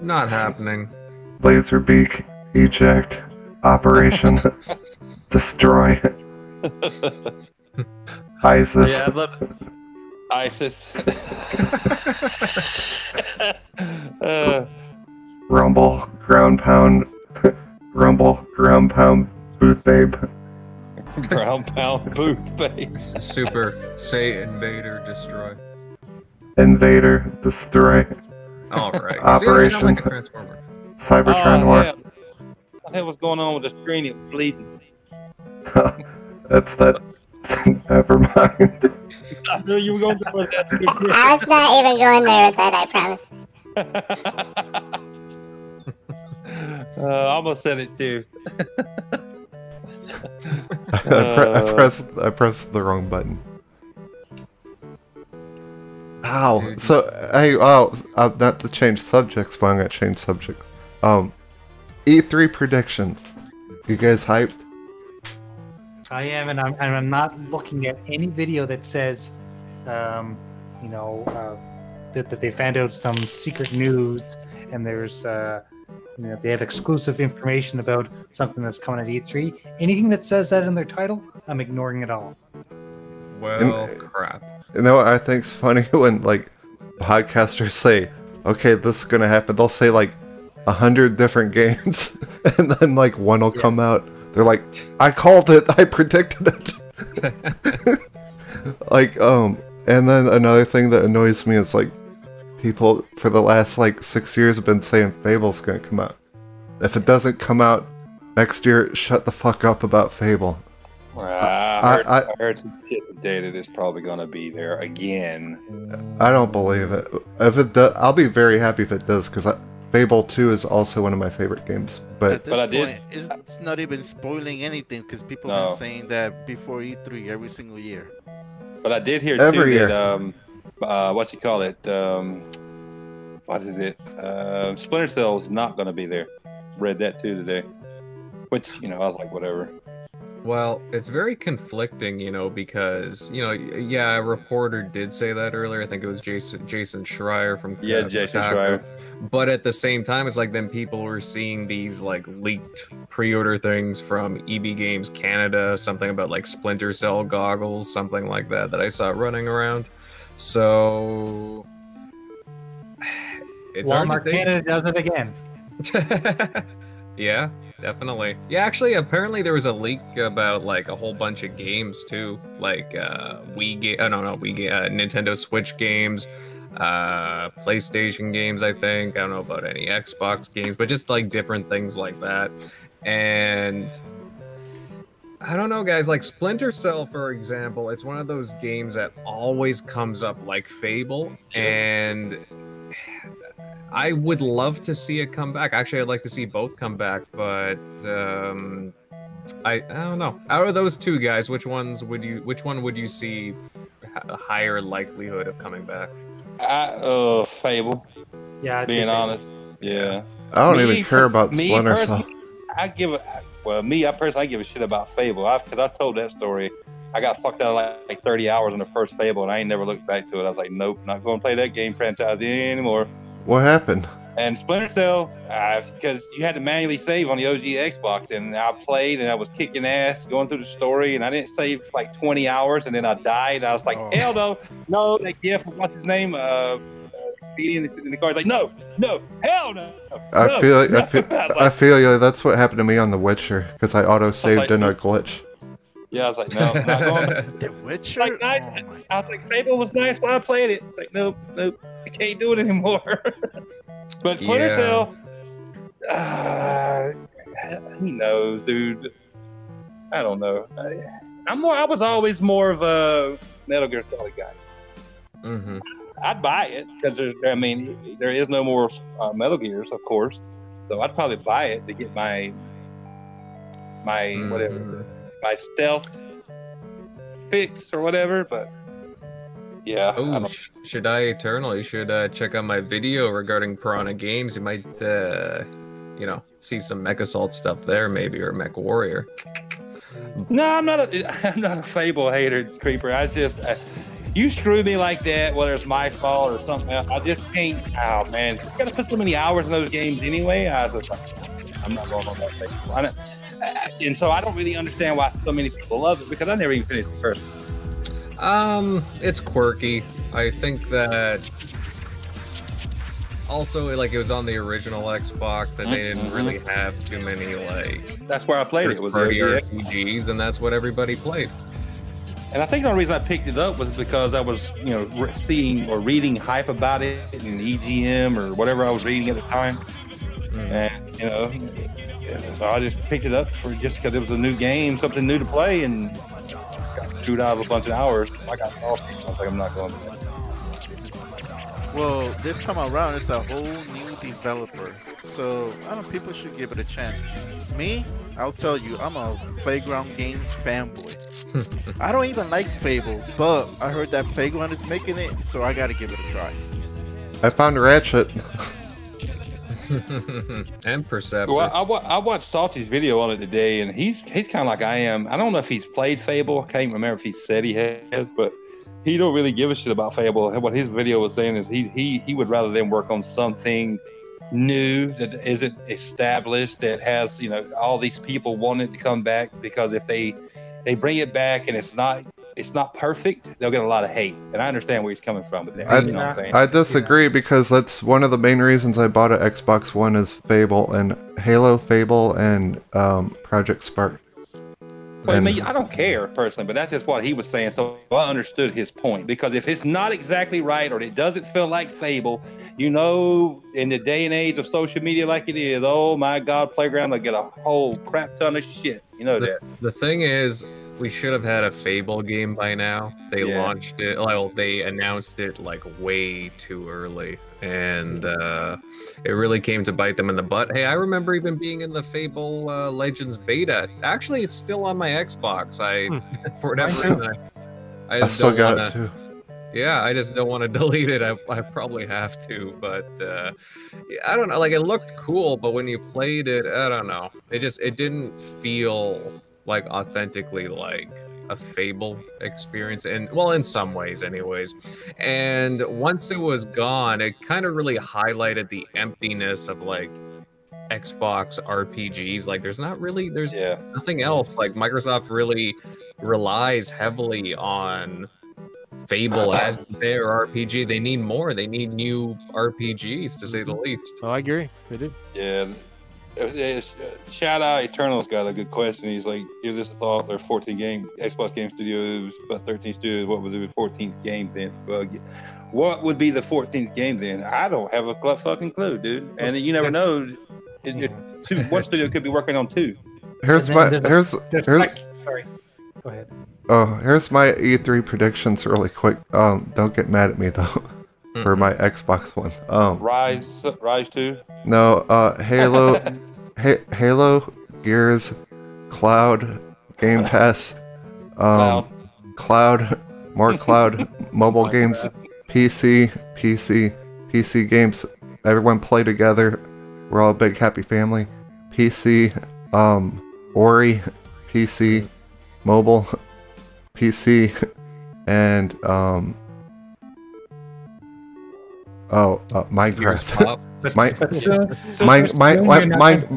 not happening. Laserbeak, eject, operation, destroy, ISIS. Yeah, I love it. ISIS. Rumble, ground pound, rumble, ground pound, booth babe. Brown pound booth base. Super say invader destroy. Invader, destroy. All right. Operation Like a transformer. Cybertron Oh, War. hell. What the hell was going on with the screen? It was bleeding. That's that. Never mind. I knew you were going to go with that. I was not even going there with that, I promise. I almost said it too. I pressed the wrong button. Ow. Dude. So, hey, not to change subjects, but I'm gonna change subjects. E3 predictions. You guys hyped? I am, and I'm not looking at any video that says, that they found out some secret news, and there's, they have exclusive information about something that's coming at E3. Anything that says that in their title, I'm ignoring it all. Well, crap. You know what I think's funny when like podcasters say, "Okay, this is gonna happen." They'll say like 100 different games, and then like one will come out. They're like, "I called it. I predicted it." And then another thing that annoys me is like people for the last like 6 years have been saying Fable's gonna come out. If it doesn't come out next year, shut the fuck up about Fable. I heard some shit today that it's probably going to be there again. I don't believe it. If it does, I'll be very happy if it does, because Fable 2 is also one of my favorite games. At this point, it's not even spoiling anything, because people have been saying that before E3 every single year. But I did hear every too year. That what you call it? What is it? Splinter Cell is not going to be there. Read that too today. Which I was like, whatever. Well, it's very conflicting, because, a reporter did say that earlier. I think it was Jason Schreier from Jason Kotaku. Schreier. But at the same time, it's like then people were seeing these like leaked pre-order things from EB Games Canada, something about like Splinter Cell goggles, something like that I saw running around. So it's Walmart Canada does it again. Yeah. Definitely. Yeah, actually, apparently there was a leak about like a whole bunch of games too, like Nintendo Switch games, PlayStation games. I think I don't know about any Xbox games, but just like different things like that. And I don't know, guys. Like Splinter Cell, for example, it's one of those games that always comes up like Fable, and I would love to see it come back. Actually, I'd like to see both come back, but I don't know. Out of those two guys, which one would you see a higher likelihood of coming back? Fable. Yeah, being honest. Yeah. I don't even care about Splinter Cell. I give a shit about Fable. Because I told that story. I got fucked out of like 30 hours on the first Fable, and I ain't never looked back to it. I was like, nope, not going to play that game franchise anymore. What happened? And Splinter Cell, because you had to manually save on the OG Xbox, and I played, and I was kicking ass, going through the story, and I didn't save for like 20 hours, and then I died. I was like, hell no, that gift, what's his name? Being in the car, like, no, hell no. I feel you. That's what happened to me on The Witcher, because I auto-saved in a glitch. Yeah, I was like, no, I'm not going. The Witcher? Like, nice. I was like, Fable was nice while I played it. Like, nope, I can't do it anymore. But Splinter Cell, who knows, dude? I don't know. I was always more of a Metal Gear Solid guy. Mm-hmm. I'd buy it because there is no more Metal Gears, of course. So I'd probably buy it to get my whatever, my stealth fix or whatever. But yeah. Oh, Shaddai Eternal, you should check out my video regarding Piranha Games. You might, see some Mech Assault stuff there, maybe, or Mech Warrior. No, I'm not a Fable hater, Creeper. I just you screw me like that, whether it's my fault or something else. I just can't. Oh man, you gotta put so many hours in those games anyway. I was just like, I'm not going on that Fable. And so I don't really understand why so many people love it, because I never even finished the first one. It's quirky. I think that also, like, it was on the original Xbox, and they didn't really have too many, like... That's where I played it. Was party the RPGs, and that's what everybody played. And I think the only reason I picked it up was because I was, seeing or reading hype about it in EGM or whatever I was reading at the time. And, so I just picked it up just because it was a new game, something new to play, and got chewed out of a bunch of hours. I got lost. I was like, I'm not going to. Well, this time around, it's a whole new developer. So, I don't know, people should give it a chance. Me, I'll tell you, I'm a Playground Games fanboy. I don't even like Fable, but I heard that Playground is making it, so I gotta give it a try. I found Ratchet. And Perceptor. Well, I watched Salty's video on it today, and he's kind of like I am. I don't know if he's played Fable. I can't remember if he said he has, but he don't really give a shit about Fable. What his video was saying is he would rather them work on something new that isn't established, that has all these people wanting to come back, because if they bring it back and it's not perfect, they'll get a lot of hate. And I understand where he's coming from with that. I disagree, because that's one of the main reasons I bought an Xbox One is Fable and Halo, Fable, and Project Spark. Well, I mean, I don't care personally, but that's just what he was saying. So I understood his point, because if it's not exactly right or it doesn't feel like Fable, in the day and age of social media like it is, oh my God, Playground will get a whole crap ton of shit. That. The thing is, we should have had a Fable game by now. They launched it, they announced it like way too early, and it really came to bite them in the butt. Hey, I remember even being in the Fable Legends beta. Actually, it's still on my Xbox. For whatever reason, I still got it too. Yeah, I just don't want to delete it. I probably have to, but I don't know. Like, it looked cool, but when you played it, I don't know. It didn't feel like authentically like a Fable experience, and well, in some ways anyways. And once it was gone, it kind of really highlighted the emptiness of like Xbox RPGs. Like there's nothing else. Like Microsoft really relies heavily on Fable as their RPG. They need more. They need new RPGs, to say the least. Oh, I agree. They do. Yeah. Shout out Eternal's got a good question. He's like, give this a thought. There are 14 Xbox Game Studios, about 13 studios. What would be the 14th game then? Well, what would be the 14th game then? I don't have a fucking clue, dude. And you never know. One studio could be working on two. Here's sorry. Go ahead. Oh, here's my E3 predictions really quick. Don't get mad at me though. For my Xbox One. Rise 2? No, Halo, Halo, Gears, Cloud, Game Pass, Cloud, more Cloud, mobile games, PC games. Everyone play together. We're all a big happy family. PC, Ori, PC, mobile, PC, and Minecraft.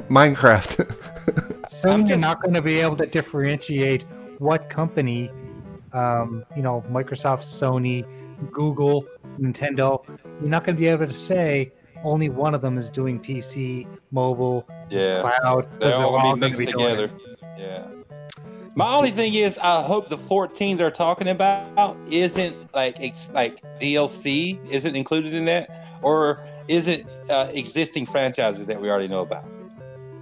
Minecraft. Soon you're not going to be able to differentiate what company, Microsoft, Sony, Google, Nintendo. You're not going to be able to say only one of them is doing PC, mobile, cloud. They're all going to be mixed together. Yeah. My only thing is, I hope the 14 they're talking about isn't like DLC isn't included in that, or is it existing franchises that we already know about?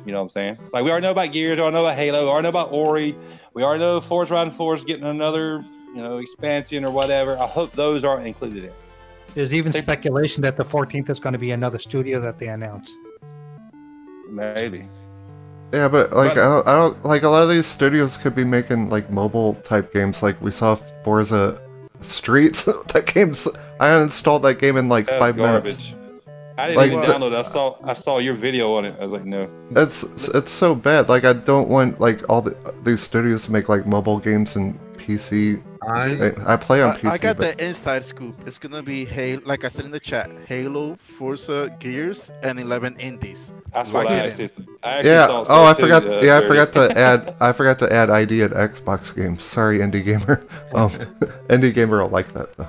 You know what I'm saying? Like we already know about Gears, we already know about Halo, we already know about Ori, we already know Forza Horizon 4 is getting another, expansion or whatever. I hope those aren't included in. There's even speculation that the 14th is going to be another studio that they announce. Maybe. Yeah, but I don't like a lot of these studios could be making like mobile type games. Like we saw Forza Streets. That game's I uninstalled that game in like 5 minutes. I didn't even download it. I saw your video on it. I was like, no. It's so bad. Like I don't want like these studios to make like mobile games and PC. I play on PC. I got the inside scoop. It's gonna be like I said in the chat, Halo, Forza, Gears, and 11 indies. That's what I actually I forgot. I forgot to add. I forgot to add ID at Xbox games. Sorry, Indie Gamer. Indie Gamer will like that though.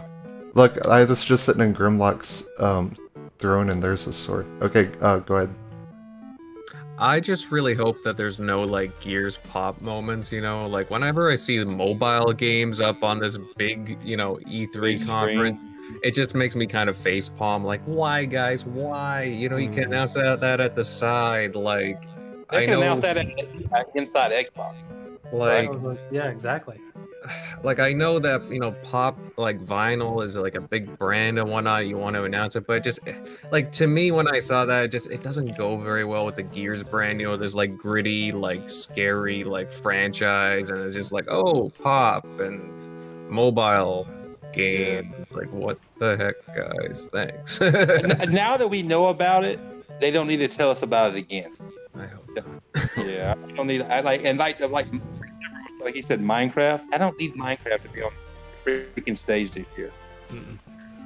Look, I was just sitting in Grimlock's throne and there's a sword. Okay, go ahead. I just really hope that there's no like Gears pop moments, you know, like whenever I see mobile games up on this big, you know, E3 Big conference, screen. it just makes me kind of face palm, like, why guys, why? You know, you can announce that at the side, like They I can know announce that inside Xbox. like Yeah, exactly. like I know that, you know, pop like vinyl is like a big brand and whatnot, you want to announce it, but just like to me when I saw that, it doesn't go very well with the Gears brand. You know, there's like gritty, like scary, like franchise, and it's just like, oh, pop and mobile games. Like, what the heck, guys? Thanks. Now that we know about it, they don't need to tell us about it again. I hope Yeah, I don't need. I like he said, Minecraft. I don't need Minecraft to be on the freaking stage this year.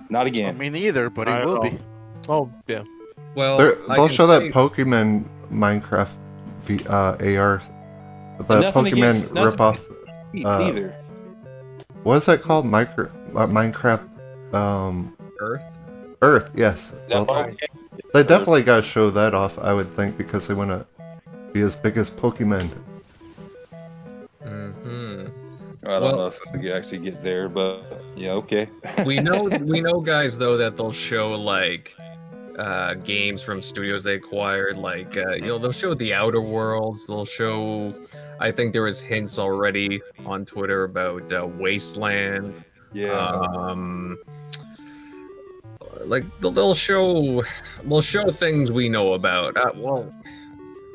Not again. I mean, either, but Not it at will all. be. Oh yeah. Well, They'll show that Pokemon Minecraft AR, the Nothing Pokemon against- nothing ripoff. Either. What is that called? Minecraft. Earth. Earth. Yes. That Well, Pokemon- they definitely gotta show that off, I would think, because they wanna be as big as Pokemon. I don't know if we actually get there, but yeah, okay. we know guys though that they'll show like games from studios they acquired, like you know, they'll show the Outer Worlds, they'll show, I think there was hints already on Twitter about Wasteland. Yeah. Like they'll show things we know about. Well,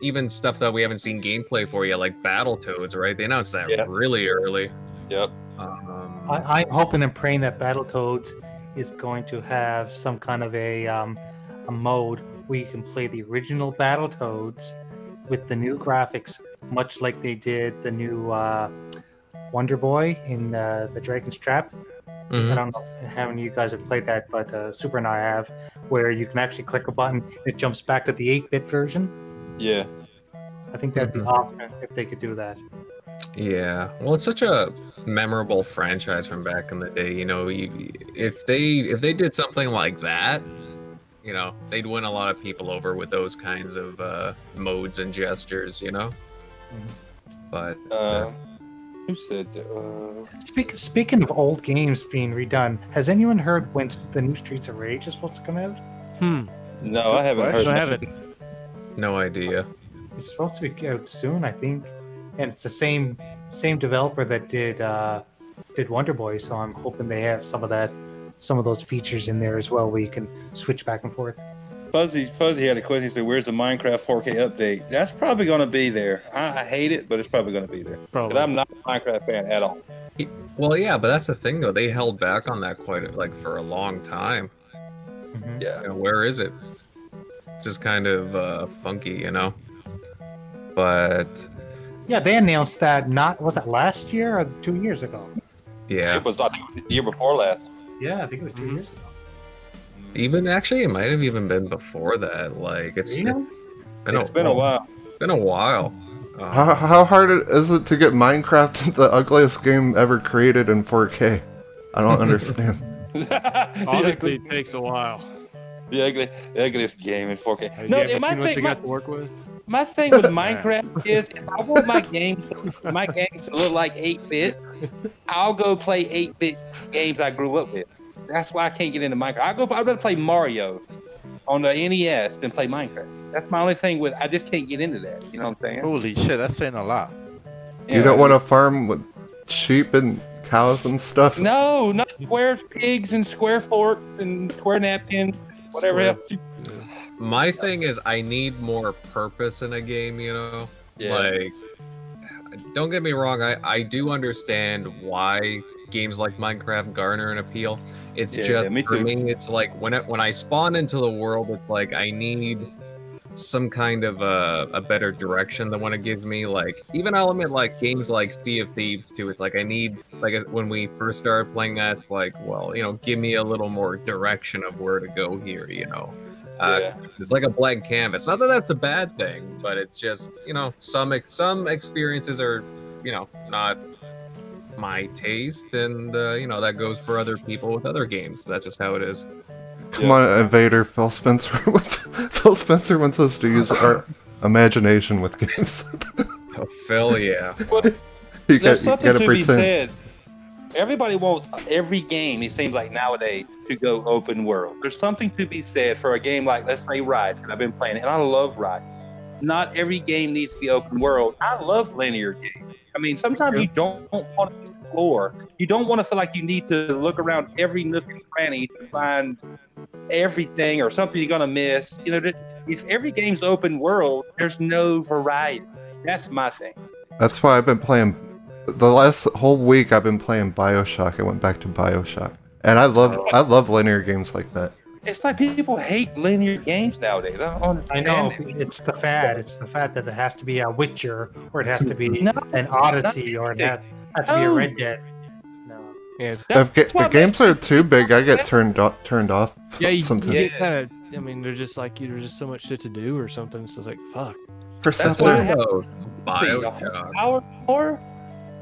even stuff that we haven't seen gameplay for yet, like Battletoads, right? They announced that really early. Yep. I'm hoping and praying that Battletoads is going to have some kind of a mode where you can play the original Battletoads with the new graphics, much like they did the new Wonder Boy in the Dragon's Trap. I don't know how many of you guys have played that, but Super and I have, where you can actually click a button, it jumps back to the 8-bit version. Yeah. I think that'd be awesome if they could do that. Yeah, well, it's such a memorable franchise from back in the day. You know, if they did something like that, you know, they'd win a lot of people over with those kinds of modes and gestures. You know, but who said that? Speaking of old games being redone, has anyone heard when the new Streets of Rage is supposed to come out? No, I haven't heard. I haven't. No idea. It's supposed to be out soon, I think, and it's the same developer that did Wonder Boy. So I'm hoping they have some of those features in there as well, where you can switch back and forth. Fuzzy had a question. He said, "Where's the Minecraft 4K update?" That's probably going to be there. I hate it, but it's probably going to be there. Probably. But I'm not a Minecraft fan at all. Well, yeah, but that's the thing though. They held back on that for a long time. Yeah. You know, where is it? Just kind of funky, you know. But yeah, they announced that was it last year or 2 years ago? Yeah. It was, I think, the year before last. Yeah, I think it was 2 years ago. Even actually, it might have even been before that. Like it's been a while. Been a while. How hard is it to get Minecraft, the ugliest game ever created, in 4K? I don't understand. Honestly, it takes a while. The ugliest game in 4K. No, my thing, what they got to work with. My thing with Minecraft is, if I want my games to look like 8-bit, I'll go play 8-bit games I grew up with. That's why I can't get into Minecraft. I'd rather play Mario on the NES than play Minecraft. That's my only thing with. I just can't get into that. You know what I'm saying? Holy shit, that's saying a lot. You don't want to farm with sheep and cows and stuff? No, not square pigs and square forks and square napkins, whatever else. My thing is, I need more purpose in a game, you know? Yeah. Like, don't get me wrong, I do understand why games like Minecraft garner an appeal. It's just, for me, it's like, when I spawn into the world, it's like, I need some kind of a better direction than what it gives me. Like, even I'll admit, like, games like Sea of Thieves, too, it's like, I need, like, when we first started playing that, it's like, well, you know, give me a little more direction of where to go here, you know? It's like a blank canvas. Not that that's a bad thing, but it's just, you know, some experiences are, you know, not my taste, and you know, that goes for other people with other games. That's just how it is. Come on, Invader. Phil Spencer. Phil Spencer wants us to use our imagination with games. Oh, Phil, yeah. There's something gotta to be pretend. said. Everybody wants every game, it seems like nowadays, to go open world. There's something to be said for a game like, let's say, Rise, because I've been playing it, and I love Rise. Not every game needs to be open world. I love linear games. I mean, sometimes you don't want to explore. You don't want to feel like you need to look around every nook and cranny to find everything or something you're going to miss. You know, if every game's open world, there's no variety. That's my thing. That's why I've been playing. The last whole week I've been playing BioShock. I went back to BioShock, and I love linear games like that. It's like people hate linear games nowadays. I don't understand. I know, it's the fad. It's the fad that it has to be a Witcher, or it has to be an Odyssey, or it has to be a Red Dead. No. Yeah, If games are too big, I get turned off. yeah, you sometimes. get kind of. I mean, there's just like there's just so much shit to do or something. It's just like fuck. That's why I have BioShock. hour more.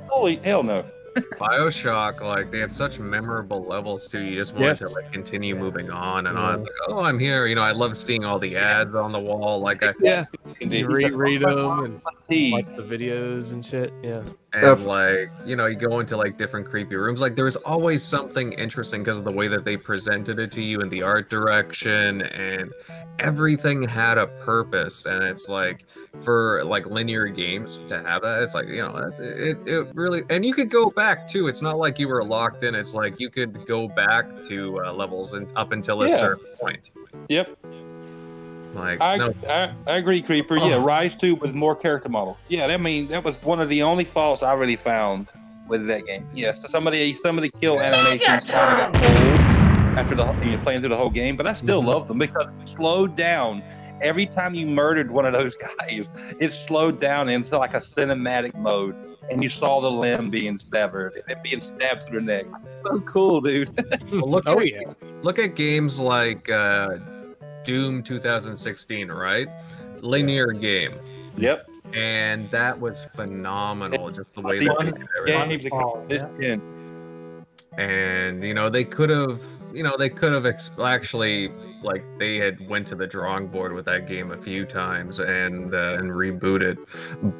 Holy hell no. BioShock, like they have such memorable levels too. You just want to like continue moving on and on. It's like, oh, I'm here. You know, I love seeing all the ads on the wall. Like I you read them and like the videos and shit. Yeah. And like, you know, you go into like different creepy rooms. Like there was always something interesting because of the way that they presented it to you and the art direction, and everything had a purpose. And it's like for like linear games to have that, it's like, you know, it really, and you could go back too. It's not like you were locked in. It's like you could go back to levels and up until a certain point. Yep. Like I agree, Creeper. Yeah, Rise 2 with more character models. Yeah, I mean that was one of the only faults I really found with that game. Yes, yeah, so some of the kill animations kind of got old after playing through the whole game, but I still love them because it slowed down. Every time you murdered one of those guys, it slowed down into like a cinematic mode, and you saw the limb being severed and it being stabbed through the neck. So cool, dude. Well, look at games like Doom 2016, right? Linear game. Yep. And that was phenomenal, just the way that they did everything. And you know, they could have actually, like, they had went to the drawing board with that game a few times and rebooted,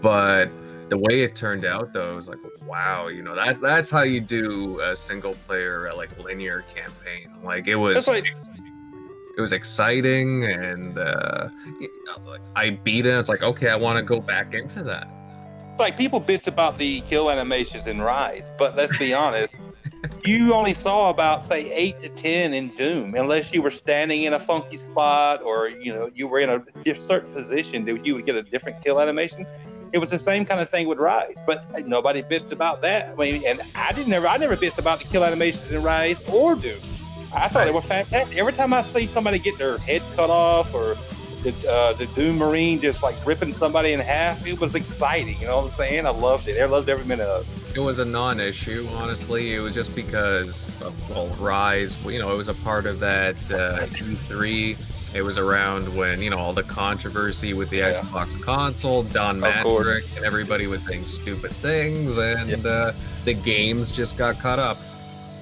but the way it turned out though was like, wow, you know, that's how you do a single player like linear campaign. Like it was exciting, and I beat it. It's like, okay, I want to go back into that. It's like people bitched about the kill animations in Rise, but let's be honest, you only saw about say 8 to 10 in Doom, unless you were standing in a funky spot or you were in a certain position that you would get a different kill animation. It was the same kind of thing with Rise, but nobody bitched about that. I mean, and I never bitched about the kill animations in Rise or Doom. I thought they were fantastic. Every time I see somebody get their head cut off, or the Doom Marine just like ripping somebody in half, it was exciting. You know what I'm saying? I loved it. I loved every minute of it. It was a non-issue, honestly. It was just because of Rise. You know, it was a part of that E3. It was around when, all the controversy with the Xbox console, Don Matrick, and everybody was saying stupid things, and the games just got caught up.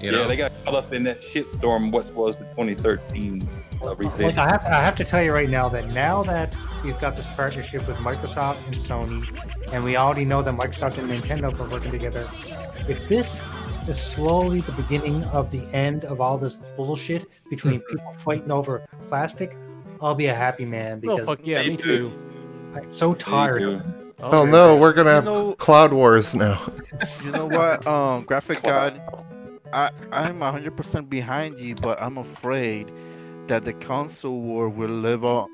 You know? They got caught up in that shitstorm. What was the 2013 Like, I have to tell you right now that we've got this partnership with Microsoft and Sony, and we already know that Microsoft and Nintendo are working together. If this is slowly the beginning of the end of all this bullshit between people fighting over plastic, I'll be a happy man. Because fuck yeah, me too. I'm so tired. Oh no, we're gonna have Cloud Wars now. You know what, Graphic God, I'm 100% behind you, but I'm afraid that the console war will live on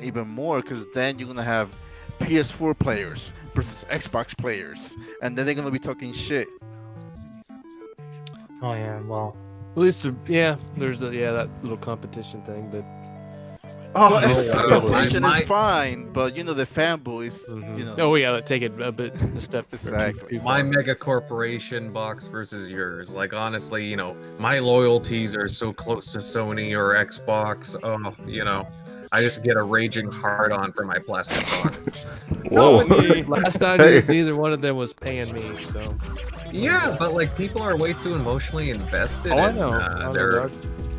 even more, because then you're gonna have PS4 players versus Xbox players, and then they're gonna be talking shit. Oh yeah, well, at least there's that little competition thing, but competition is fine, but the fanboys, Oh yeah, take it a step. Exactly. My mega corporation box versus yours. Like honestly, my loyalties are so close to Sony or Xbox. I just get a raging hard on for my plastic box. Whoa. Last time neither one of them was paying me, so. Yeah, but like people are way too emotionally invested. Oh, I know.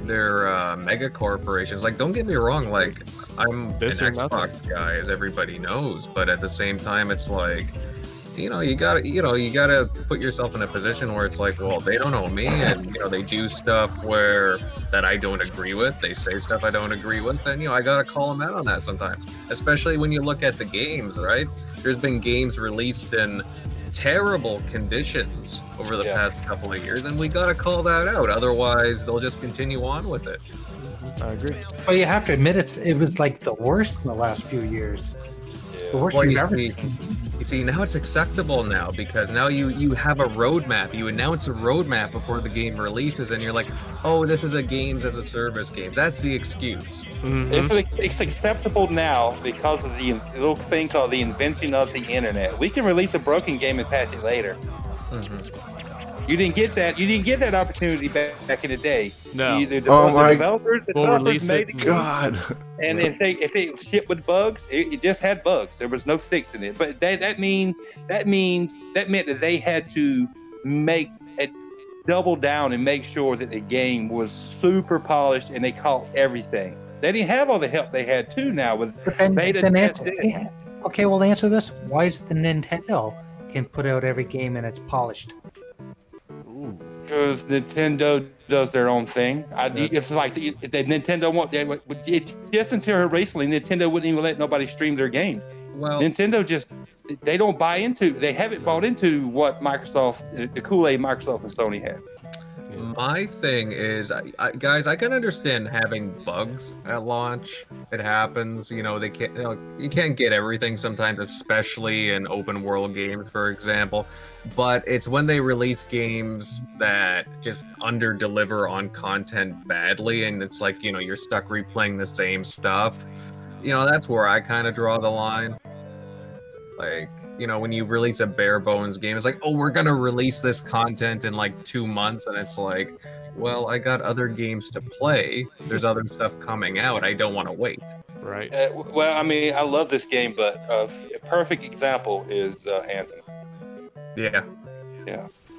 they're mega corporations. Like, don't get me wrong, like I'm an This or Xbox guy, as everybody knows, but at the same time, it's like, you gotta put yourself in a position where it's like, well, they don't know me, and they do stuff that I don't agree with. They say stuff I don't agree with, and I gotta call them out on that sometimes. Especially when you look at the games, right? There's been games released in terrible conditions over the past couple of years, and we gotta call that out. Otherwise, they'll just continue on with it. I agree. Well, you have to admit it was like the worst in the last few years. The worst Well, we've you ever see- seen. You see, now it's acceptable now because now you have a roadmap. You announce a roadmap before the game releases, and you're like, oh, this is a games as a service game. That's the excuse. It's acceptable now because of the little thing called the invention of the internet. We can release a broken game and patch it later. You didn't get that. You didn't get that opportunity back in the day. No. The my developers release made it. the game, God. and if it shipped with bugs, it just had bugs. There was no fixing it. But that meant that they had to make a double down and make sure that the game was super polished and they caught everything. They didn't have all the help they had too now with beta testing. Okay, well, answer this: why is the Nintendo can put out every game and it's polished? Because Nintendo does their own thing. It's like the Nintendo just until recently, Nintendo wouldn't even let nobody stream their games. Well, Nintendo they don't buy into. They haven't bought into what Microsoft, the Kool-Aid Microsoft and Sony had. my thing is, guys, I can understand having bugs at launch. It happens. They can't. You can't get everything sometimes, especially in open world games, for example. But it's when they release games that just under-deliver on content badly, and it's like, you're stuck replaying the same stuff. That's where I kind of draw the line. Like, when you release a bare bones game, it's like, oh, we're gonna release this content in like 2 months, and it's like, well, I got other games to play. There's other stuff coming out. I don't want to wait. Right. Well, I mean, I love this game, but a perfect example is Anthem. Yeah.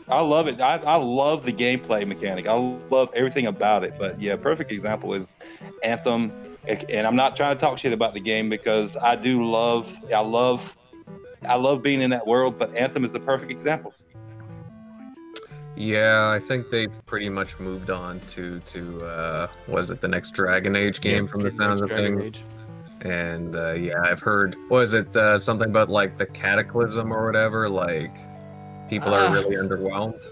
I love it. I love the gameplay mechanic. I love everything about it. But yeah, perfect example is Anthem. And I'm not trying to talk shit about the game because I love being in that world. But Anthem is the perfect example. Yeah, I think they pretty much moved on to was it the next Dragon Age game from the sounds of things? And yeah, I've heard, was it something about like the Cataclysm or whatever? Like, people are really underwhelmed.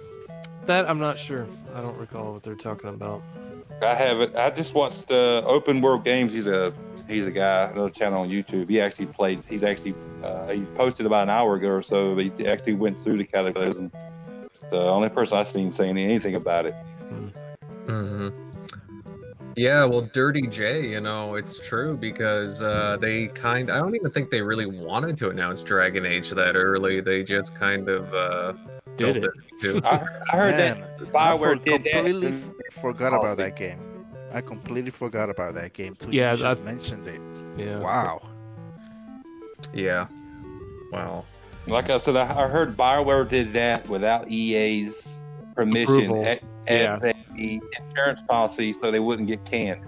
That I'm not sure. I don't recall what they're talking about. I haven't. I just watched Open World Games. He's a guy, another channel on YouTube. He actually played. He posted about an hour ago or so. But he actually went through the Cataclysm. The only person I've seen saying anything about it. Yeah, well, Dirty J, it's true because I don't even think they really wanted to announce Dragon Age that early. They just kind of did it. I heard that BioWare did that. Completely forgot about that game. I completely forgot about that game too. Yeah, you just mentioned it. Yeah. Wow. Yeah. Wow. Like I said, I heard BioWare did that without EA's permission Approval. as the insurance policy, so they wouldn't get canned.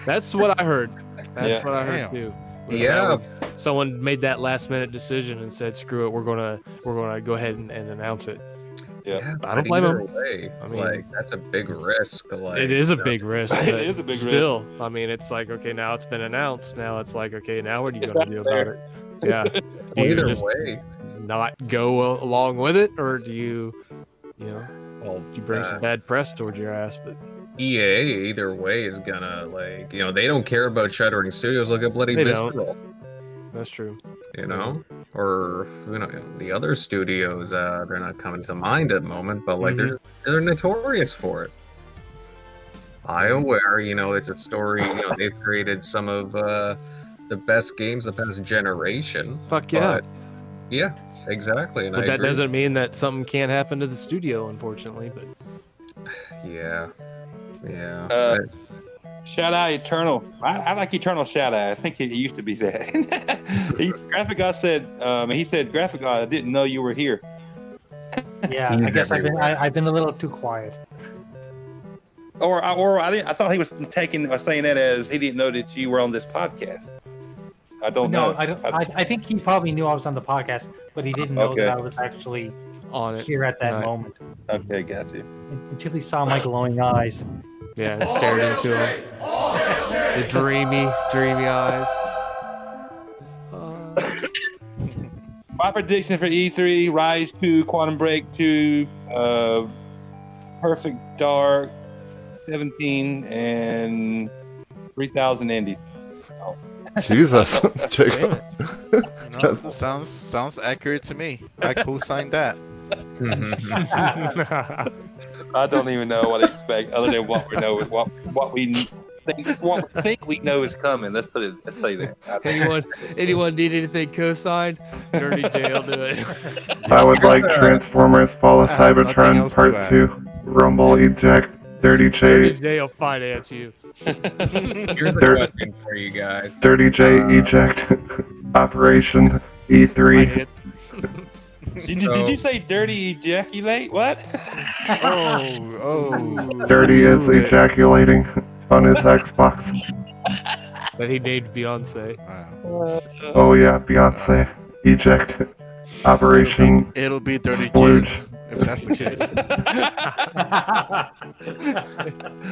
That's what I heard. That's Yeah. what I heard too. Yeah. Someone made that last minute decision and said, "Screw it, we're gonna go ahead and announce it." Yeah, I don't but blame either them. way, I mean, like, that's a big risk. Like, it is a big risk. It but is a big still, I mean, it's like, okay, now it's been announced. Now it's like, okay, now what are you It's going to not do about fair. it? Yeah. Do you Either just way, not go along with it, or do you well, you bring some bad press towards your ass? But EA either way is gonna, like, they don't care about shuttering studios. Look at bloody They Visceral. don't. That's true. Or the other studios. They're not coming to mind at the moment, but like they're notorious for it. BioWare, it's a story. They've created some of the best games of the past generation. Fuck yeah. But, yeah, exactly. And But I that agree. doesn't mean that something can't happen to the studio, unfortunately. But Yeah. Shout out Eternal. I like Eternal Shout Out. I think it used to be that. Graphic God said, he said, Graphic God, I didn't know you were here. Yeah, I guess I've been a little too quiet. Or I didn't. I thought he was saying that as he didn't know that you were on this podcast. I don't know. I don't. I think he probably knew I was on the podcast, but he didn't know Okay. that I was actually On it. here at that Right. moment Okay, got you. until he saw my glowing eyes. Yeah, and stared into him. The dreamy eyes. My prediction for E3: Rise 2, Quantum Break 2, Perfect Dark 17, and 3000 Indies. Jesus, Jacob. Sounds accurate to me. I co-signed that. I don't even know what to expect other than what we know. What we think we know is coming. Let's say that. Anyone need anything co-signed? Dirty J will do it. I would like Transformers Fall of I have nothing Cybertron else to Part add. 2, Rumble Eject, Dirty Dirty J, J will finance you. Here's the Third- question for you guys. Dirty J Eject, Operation I E3. hit. Did you say dirty ejaculate? What? Oh. Dirty is ejaculating on his Xbox. That he named Beyonce. Wow. Oh yeah, Beyonce. Eject. Operation It'll be Dirty Splooge. J's, if that's the case.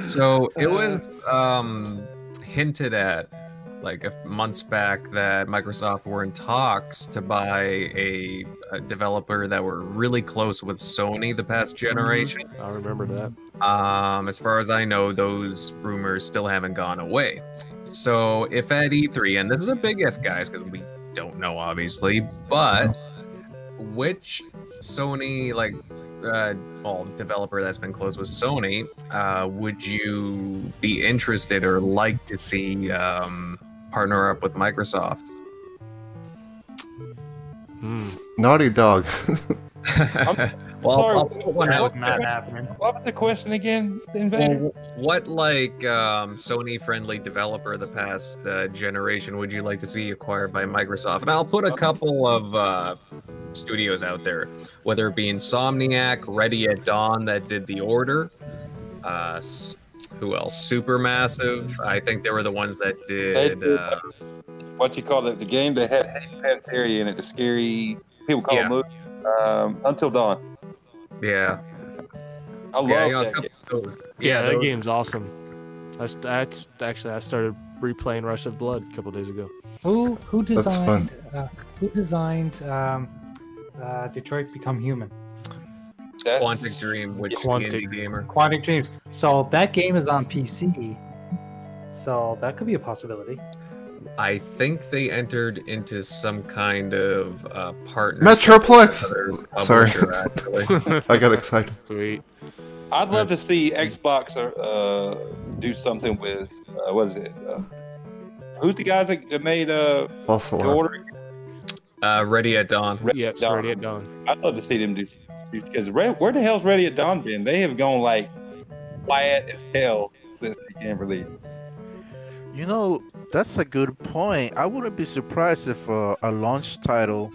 So it was hinted at like months back that Microsoft were in talks to buy a developer that were really close with Sony the past generation. I remember that. As far as I know, those rumors still haven't gone away. So if at E3, and this is a big if, guys, because we don't know obviously, but which Sony developer that's been close with Sony would you be interested or like to see partner up with Microsoft? Naughty Dog. Well, Sorry, I'll put one That out was not there. happening. What was the question again, Invader? Well, what Sony-friendly developer the past generation would you like to see acquired by Microsoft? And I'll put a couple of studios out there, whether it be Insomniac, Ready at Dawn that did The Order, who else? Supermassive. I think they were the ones that did. What you call it? The game that had Pantera in it. The scary people call it movie. Until Dawn. Yeah. I love that game. Those. Yeah, that those- game's awesome. I started replaying Rush of Blood a couple days ago. Who That's designed Detroit Become Human? Quantic Dream, which indie gamer. Quantic Dreams. So that game is on PC. So that could be a possibility. I think they entered into some kind of partnership. Metroplex! with another Sorry. publisher, actually. I got excited. Sweet. I'd love to see Xbox do something with what is it? Who's the guys that made False The alarm. Order? Ready at Dawn. Yeah, it's Ready at Dawn. I'd love to see them do because where the hell's Ready at Dawn been? They have gone like quiet as hell since they came released. You know, that's a good point. I wouldn't be surprised if a launch title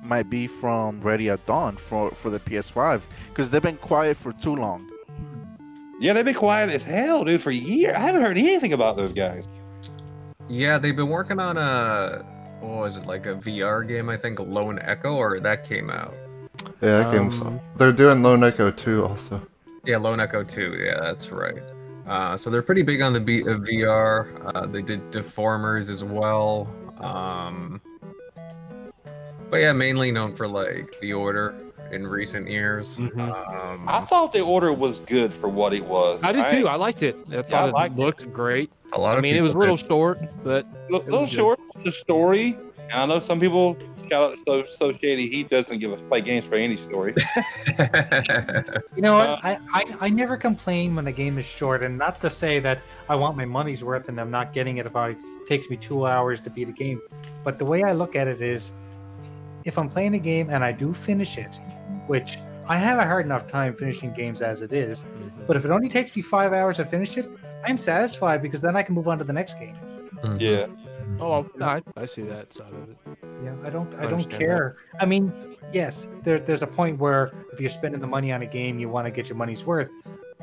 might be from Ready at Dawn for the PS5 because they've been quiet for too long. Yeah, they've been quiet as hell, dude, for years. I haven't heard anything about those guys. Yeah, they've been working on what was it, like a VR game, I think, Lone Echo, or that came out. Yeah, that game's. They're doing Lone Echo 2 also. Yeah, Lone Echo 2, yeah, that's right. So they're pretty big on the VR. They did Deformers as well. But yeah, mainly known for like The Order in recent years. I thought The Order was good for what it was. I did too. I liked it. I thought it looked great. A lot I of mean, it was a people little did. short, but A little short. The story. And I know some people shout out so shady. He doesn't play games for any story. You know what? I never complain when a game is short, and not to say that I want my money's worth and I'm not getting it if it takes me 2 hours to beat a game. But the way I look at it is, if I'm playing a game and I do finish it, which I have a hard enough time finishing games as it is, but if it only takes me 5 hours to finish it, I'm satisfied because then I can move on to the next game. Yeah. oh, I see that side of it. Yeah, I don't understand care. I mean, yes, there's a point where if you're spending the money on a game, you want to get your money's worth.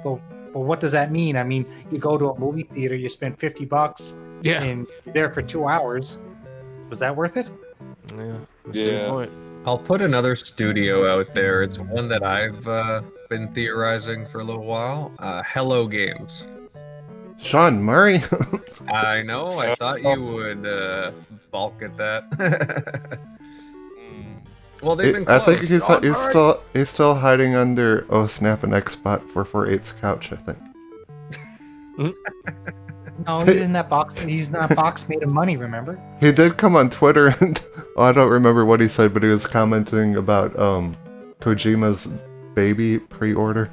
But But what does that mean? I mean, you go to a movie theater, you spend $50, Yeah. and you're there for 2 hours. Was that worth it? Yeah. Yeah. I'll put another studio out there. It's one that I've been theorizing for a little while. Hello Games. Sean Murray. I know. I thought you would balk at that. Well, they've been I close. think he's still hiding under Snap and Xbot 448's couch. I think. No, he's in that box. He's in that box made of money. Remember? He did come on Twitter, and I don't remember what he said, but he was commenting about Kojima's baby pre-order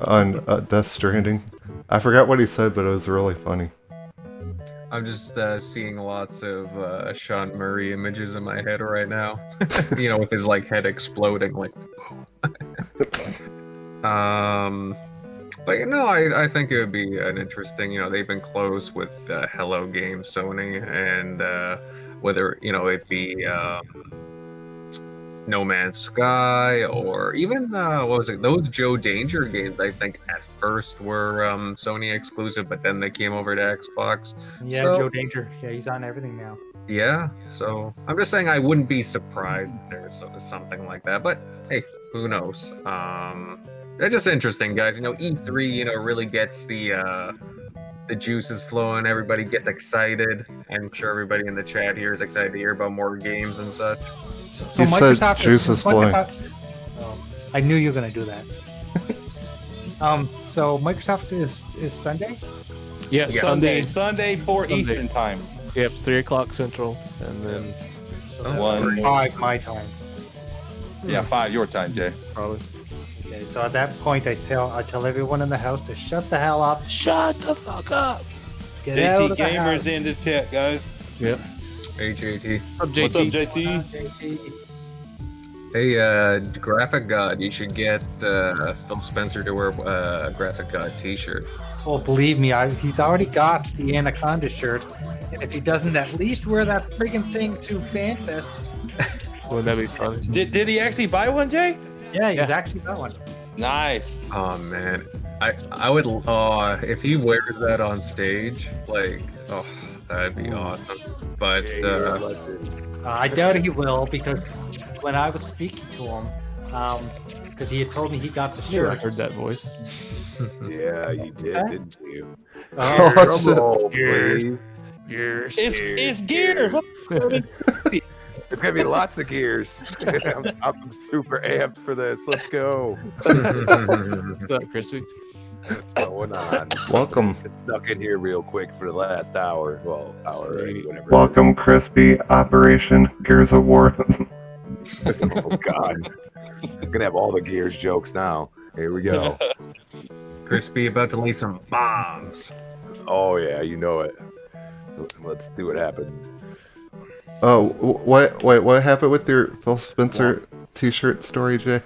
on Death Stranding. I forgot what he said, but it was really funny. I'm just seeing lots of Sean Murray images in my head right now. You know, with his like head exploding, like. But you know, I think it would be an interesting. You know, they've been close with Hello Games, Sony, and whether it be No Man's Sky or even what was it? Those Joe Danger games. I think at first were Sony exclusive, but then they came over to Xbox. Yeah, So- Joe Danger. Yeah, he's on everything now. Yeah, so I'm just saying I wouldn't be surprised if there's something like that. But hey, who knows? It's just interesting, guys. You know, E3, really gets the juices flowing. Everybody gets excited. I'm sure everybody in the chat here is excited to hear about more games and such. So He said Microsoft juice is flowing. I knew you were going to do that. So Microsoft is Sunday. Yeah, Sunday. Sunday 4 Sunday. Eastern time. Yep, 3 o'clock Central, and then 1. My time. Yeah, 5 your time, Jay. probably. Okay, so at that point, I tell everyone in the house to shut the hell up. Shut the fuck up. Get out JT of the Gamers house. in the chat, guys. Yep. HAT. What's up, What's up, JT? JT? Hey, Graphic God, you should get Phil Spencer to wear a Graphic God t-shirt. Well, believe me, he's already got the Anaconda shirt, and if he doesn't at least wear that friggin' thing to FanFest, Wouldn't that be funny? Did he actually buy one, Jay? yeah, he's actually got one. Nice. Oh man, I would if he wears that on stage, like, oh, that'd be awesome. But I doubt he will, because when I was speaking to him, because he had told me he got the Sure, I shirt. heard that voice. Yeah, you did, Huh? didn't you? Oh, Drum roll, Gears. please. Gears. It's Gears. What It's gonna be lots of gears. I'm super amped for this. Let's go. What's up, Crispy? What's going on? Welcome. Get stuck in here real quick for the last hour. Well, hour or whatever. Welcome, Crispy. Operation Gears of War. Oh God, I'm gonna have all the gears jokes now. Here we go. Crispy about to lay some bombs. Oh yeah, you know it. Let's see what happens. Oh, what happened with your Phil Spencer t-shirt story, Jay?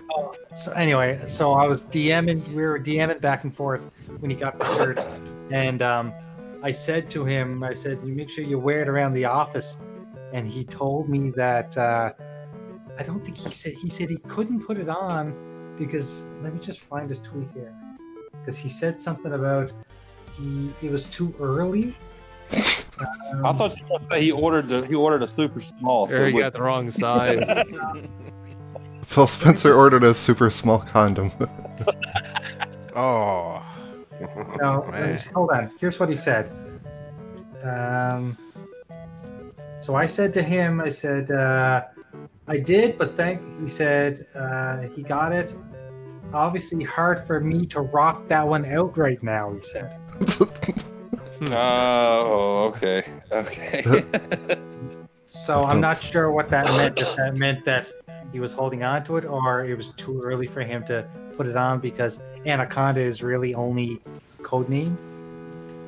So anyway, so I was DMing, we were DMing back and forth when he got the shirt, and I said to him, you make sure you wear it around the office, and he told me that I don't think he said he couldn't put it on because, let me just find his tweet here, because he said something about it was too early. I thought you were gonna say he ordered a super small. Sure, you got the wrong size. Phil Spencer ordered a super small condom. Oh. No, Man. hold on. Here's what he said. So I said to him, I did, but he said he got it. Obviously hard for me to rock that one out right now, he said. Oh, okay. So I'm not sure what that meant. If that meant that he was holding on to it, or it was too early for him to put it on because Anaconda is really only code name.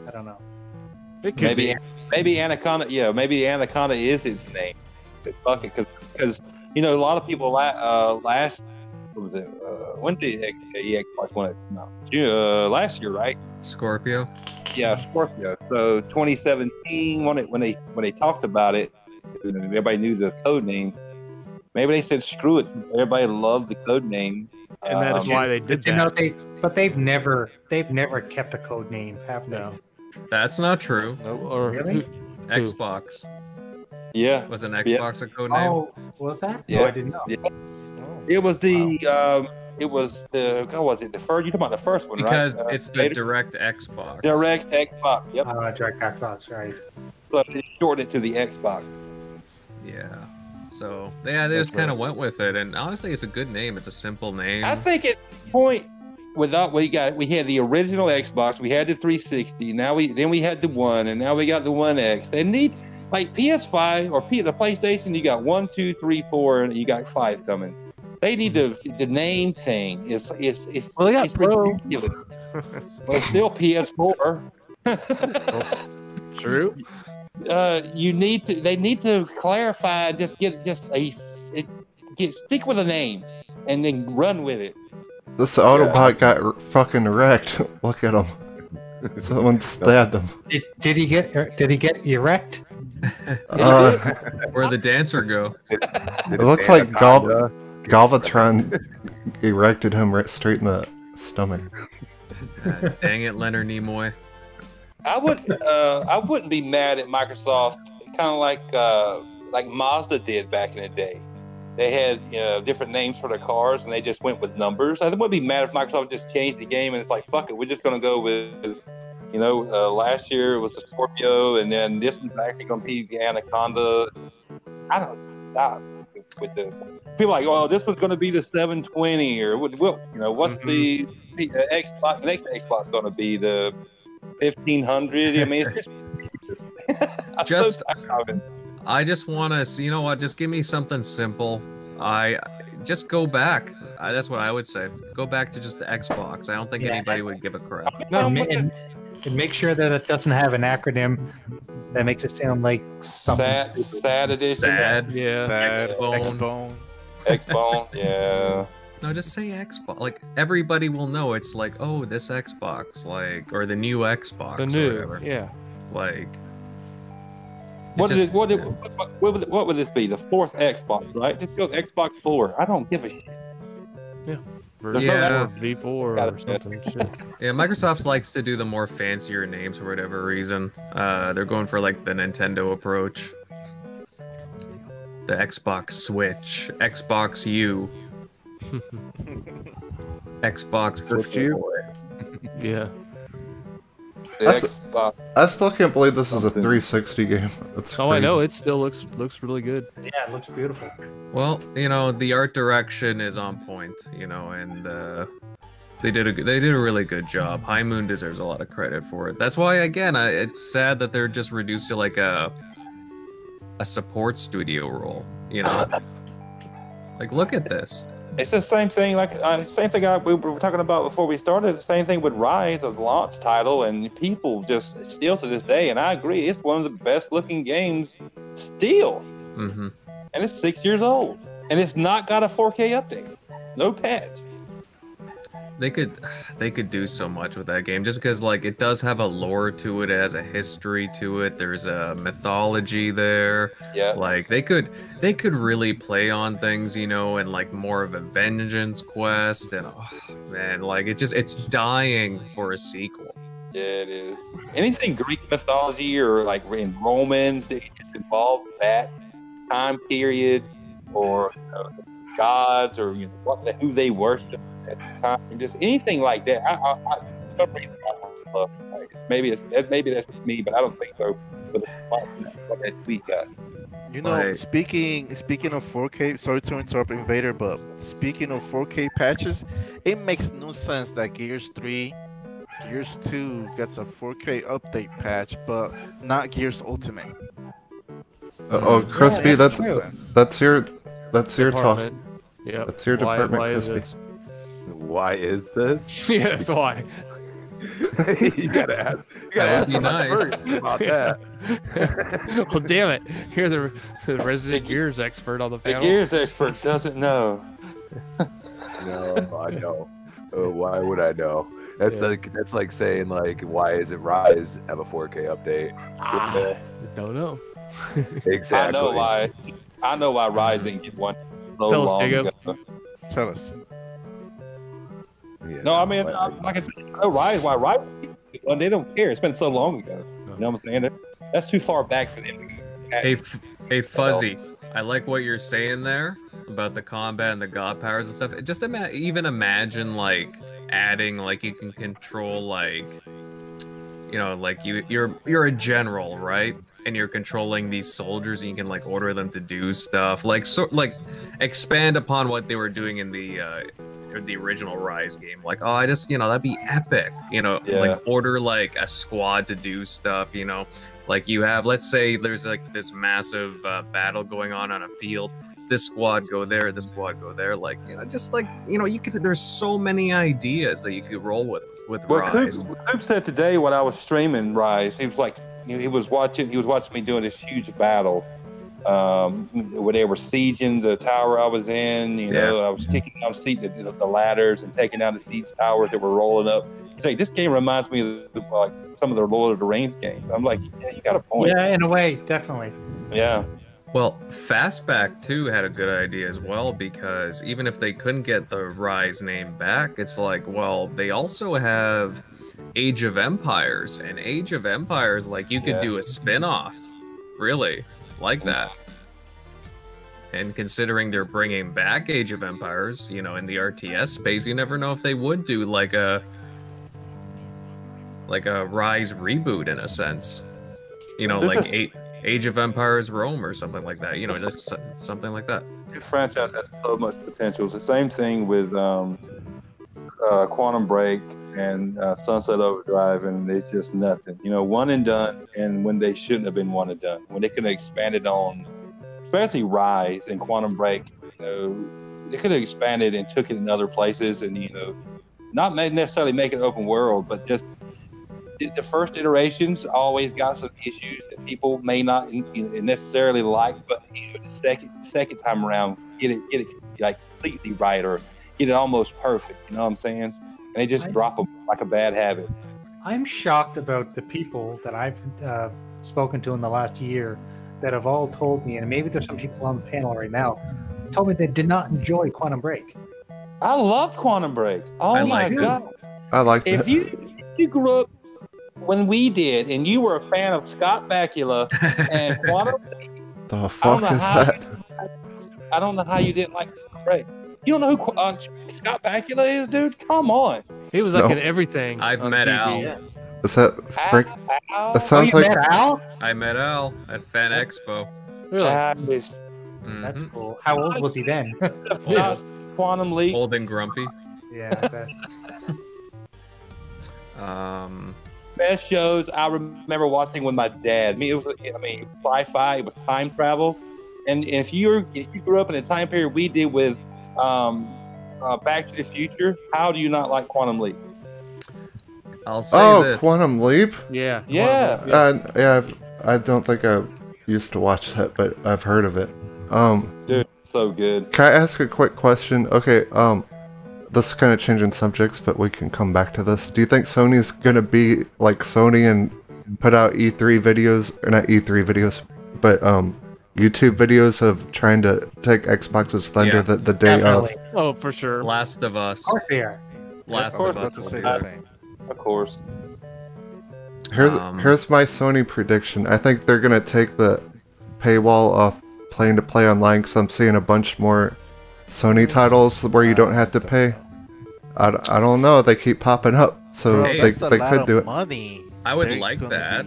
I don't know. Maybe Anaconda. Yeah, maybe Anaconda is its name. Fuck it, because a lot of people last. What was it? When did Xbox One come out? Last year, right? Scorpio. Yeah, Scorpio. So 2017, when they talked about it, everybody knew the code name. Maybe they said screw it. Everybody loved the code name, And that's why they did You know, that. they've never kept a code name, have they? No. That's not true. No, or Really? Xbox. Yeah. Was an Xbox a code name? Oh, was that? Yeah. No, I didn't know. Yeah. It was the how was it? The first, you're talking about the first one, Because right? it's the Direct Xbox. Direct Xbox. Yep. Direct Xbox, right? But it shortened it to the Xbox. Yeah. So yeah, they just kind of went with it, and honestly, it's a good name. It's a simple name. I think at the point we had the original Xbox, we had the 360, then we had the One, and now we got the One X. They need like PS5 or the PlayStation. You got 1, 2, 3, 4, and you got 5 coming. They need the name thing. It's well, they got Pro. ridiculous. But still PS4. True. They need to clarify. Stick with a name, and then run with it. This Autobot got fucking wrecked. Look at him. Someone stabbed him. Did he get erect? Where'd the dancer go? It looks like Galvatron erected him right straight in the stomach. Dang it, Leonard Nimoy. I wouldn't be mad at Microsoft, kind of like Mazda did back in the day. They had different names for their cars, and they just went with numbers. I wouldn't be mad if Microsoft just changed the game and it's like, fuck it, we're just gonna go with, last year it was the Scorpio, and then this one's actually gonna be the Anaconda. I don't stop with the people like, oh, this was gonna be the 720, or what's the Xbox? The next Xbox gonna be the 1500. I mean, it's just I just want to see, you know what, just give me something simple. I just go back. That's what I would say. Go back to just the Xbox. I don't think anybody would give a crap. No, and make sure that it doesn't have an acronym that makes it sound like something sad edition. Sad, yeah. Xbone. Xbone, yeah. No, just say Xbox. Like, everybody will know it's like, oh, this Xbox, like, or the new Xbox. The new, or whatever. yeah. Like, what would this be? The 4th Xbox, right? Just go Xbox 4. I don't give a shit. Yeah. V4 or something. Shit. Yeah, Microsoft likes to do the more fancier names for whatever reason. They're going for like the Nintendo approach. The Xbox Switch, Xbox U, Xbox Switch U. Yeah. I still can't believe this is a 360 game. That's I know, it still looks really good. Yeah, it looks beautiful. Well, the art direction is on point, and they did a really good job. High Moon deserves a lot of credit for it. That's why, again, it's sad that they're just reduced to like a support studio role. Like, look at this. It's the same thing, we were talking about before we started. The same thing with Rise, a launch title, and people just still to this day, and I agree, it's one of the best looking games still. Mm-hmm. And it's 6 years old, and it's not got a 4K update, no patch. They could do so much with that game, just because like it does have a lore to it, it has a history to it, there's a mythology there. Yeah. Like they could really play on things, and like more of a vengeance quest, and man, like it's dying for a sequel. Yeah, it is. Anything Greek mythology or like in Romans that involve that time period, or gods, or who they worship at the time, just anything like that. For some reason, I love it. Maybe that's me, but I don't think so. But what that tweet got. Speaking of 4K, sorry to interrupt, Invader, but speaking of 4K patches, it makes no sense that Gears 3, Gears 2 gets a 4K update patch, but not Gears Ultimate. Crispy, that's your talk. Yeah, that's your department, Crispy. Why is this? Yes, why? you gotta ask me first about that. Well, damn it! You're the resident Gears expert on the panel. The Gears expert doesn't know. No, I know. Why would I know? That's like saying like, why is it Rise have a 4K update? Don't know. Exactly. I know why Rise didn't get one. so Tell us, long Diego. ago. Tell us. Yeah, No, I mean, like I said, no, Rise, why Rise? Well, they don't care. It's been so long ago. You know what I'm saying? That's too far back for them. Hey, Fuzzy, I like what you're saying there about the combat and the god powers and stuff. Just even imagine like adding like you can control like, you know, like you're a general, right? And you're controlling these soldiers, and you can like order them to do stuff, like expand upon what they were doing in the original Rise game. Like, oh, I just, you know, that'd be epic. You know, like order like a squad to do stuff. You know, like you have, let's say there's like this massive battle going on a field. This squad go there, this squad go there. Like, you know, just like, you know, you could. There's so many ideas that you could roll with Rise. Coop said today when I was streaming Rise, he was like, he was watching me doing this huge battle, where they were sieging the tower I was in. You know, I was kicking down the ladders and taking down the siege towers that were rolling up. He's like, this game reminds me of like some of the Lord of the Rings games. I'm like, yeah, you got a point. Yeah, in a way, definitely. Yeah. Well, Fastback too had a good idea as well, because even if they couldn't get the Rise name back, it's like, well, they also have Age of Empires, and Age of Empires, like, you could do a spin-off, really, like that. And considering they're bringing back Age of Empires, you know, in the RTS space, you never know if they would do like a Rise reboot in a sense. You know, like Age of Empires Rome or something like that. You know, just something like that. This franchise has so much potential. It's the same thing with Quantum Break and Sunset Overdrive, and it's just nothing. You know, one and done, and when they shouldn't have been one and done. When they could have expanded on, especially Rise and Quantum Break, you know, they could have expanded and took it in other places, and, you know, not necessarily make it open world, but just the first iterations always got some issues that people may not necessarily like, but, you know, the second time around, get it like completely right, or get it almost perfect. You know what I'm saying? And they just drop them like a bad habit. I'm shocked about the people that I've spoken to in the last year that have all told me, and maybe there's some people on the panel right now, told me they did not enjoy Quantum Break. I love Quantum Break. Oh my God. I like if you grew up when we did, and you were a fan of Scott Bakula and Quantum Break, the fuck is that? I don't know how you didn't like Quantum Break. You don't know who Scott Bakula is, dude? Come on. He was like in everything. I've met Al. Is that Frank? That sounds like Al? I met Al at Fan Expo. Really? That's cool. How old was he then? Quantum Leap. Old and grumpy. Yeah. I bet. Best shows I remember watching with my dad. It was sci-fi. It was time travel, and if you grew up in a time period we did with Back to the Future, how do you not like Quantum Leap? I'll say this. Quantum Leap? Yeah. Yeah. I don't think I used to watch that, but I've heard of it. Dude, so good. Can I ask a quick question? Okay, this is kind of changing subjects, but we can come back to this. Do you think Sony's gonna be like Sony and put out E3 videos, or not E3 videos, but YouTube videos of trying to take Xbox's thunder the day of? Oh, for sure. Last of Us. Of course they are. Last I was of about Us. to say the same. Of course. Here's my Sony prediction. I think they're gonna take the paywall off Playing to Play Online, because I'm seeing a bunch more Sony titles where you don't have to pay. I don't know. They keep popping up, so they could do it. Money. I would like that.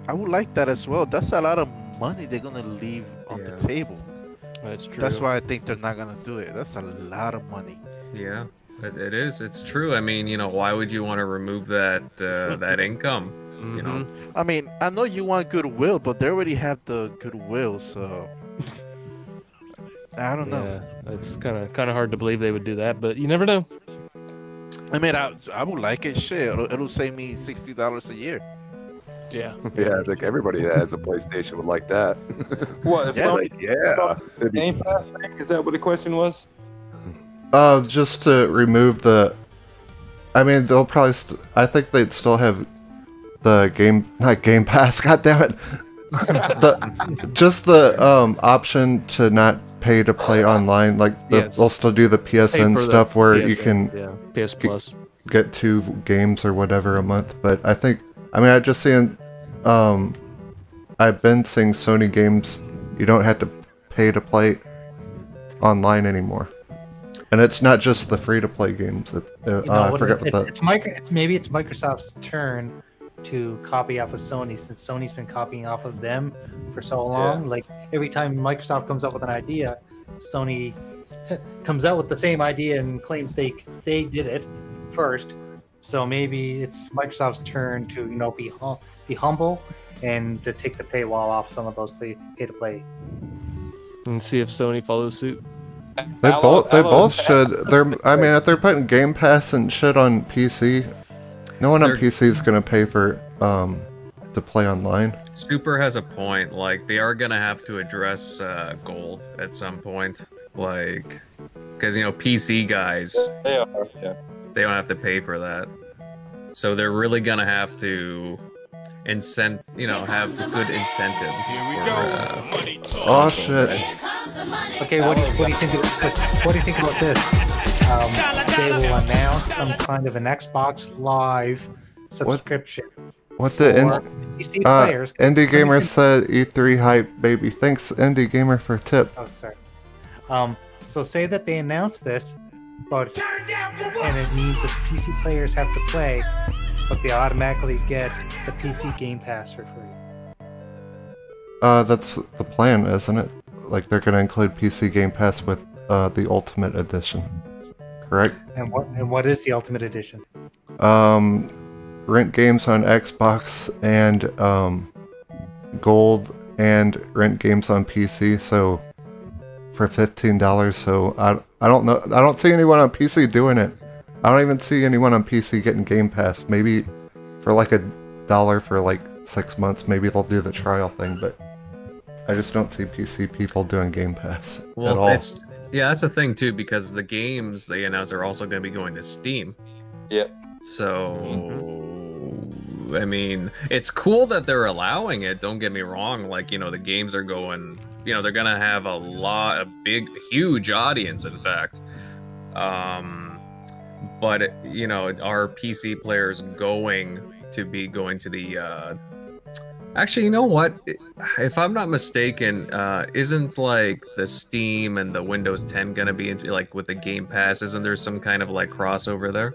I would like that as well. That's a lot of money they're gonna leave on the table. That's true. That's why I think they're not gonna do it. That's a lot of money. Yeah, it is. It's true. I mean, you know, why would you want to remove that that income? You know. I mean, I know you want goodwill, but they already have the goodwill, so I don't know. Yeah, it's kind of hard to believe they would do that, but you never know. I mean, I would like it. Shit, it'll save me $60 a year. Yeah. Yeah, I think everybody that has a PlayStation would like that. What? Yeah. Game Pass? Is that what the question was? Just to remove the. I mean, they'll probably. I think they'd still have the not Game Pass. God damn it. Just the option to not pay to play online. Like they'll still do the PSN stuff where you can PS Plus get 2 games or whatever a month. But I think, I mean, I've been seeing Sony games you don't have to pay to play online anymore. And it's not just the free-to-play games. I forget what that. Maybe it's Microsoft's turn to copy off of Sony, since Sony's been copying off of them for so long. Yeah. Like every time Microsoft comes up with an idea, Sony comes out with the same idea and claims they did it first. So maybe it's Microsoft's turn to be humble and to take the paywall off some of those pay-to-play. And see if Sony follows suit. They both should. I mean, if they're putting Game Pass and shit on PC, no one on PC is gonna pay for to play online. Super has a point. Like, they are gonna have to address gold at some point. Like, because PC guys, they are. Yeah. They don't have to pay for that. So they're really gonna have to have good incentives. Oh shit. Okay, what do you think? What do you think about this? They will announce some kind of an Xbox Live subscription. What the PC players? Indie Gamer said E3 hype, baby. Thanks, Indie Gamer, for a tip. Oh, sorry. So say that they announce this, and it means that PC players have to play, but they automatically get the PC Game Pass for free. That's the plan, isn't it? Like, they're gonna include PC Game Pass with the Ultimate Edition, correct? And what is the Ultimate Edition? Rent games on Xbox and Gold, and rent games on PC. So for $15. So I don't know. I don't see anyone on PC doing it. I don't even see anyone on PC getting Game Pass. Maybe for like $1 for like 6 months. Maybe they'll do the trial thing, but I just don't see PC people doing Game Pass at all. That's the thing too, because the games they announce are also going to be going to Steam. Yep. So, I mean, it's cool that they're allowing it. Don't get me wrong. Like, the games are going. They're gonna have a huge audience. In fact, but are PC players going to be going to the? Actually, you know what? If I'm not mistaken, isn't like the Steam and the Windows 10 gonna be into, like, with the Game Pass? Isn't there some kind of like crossover there?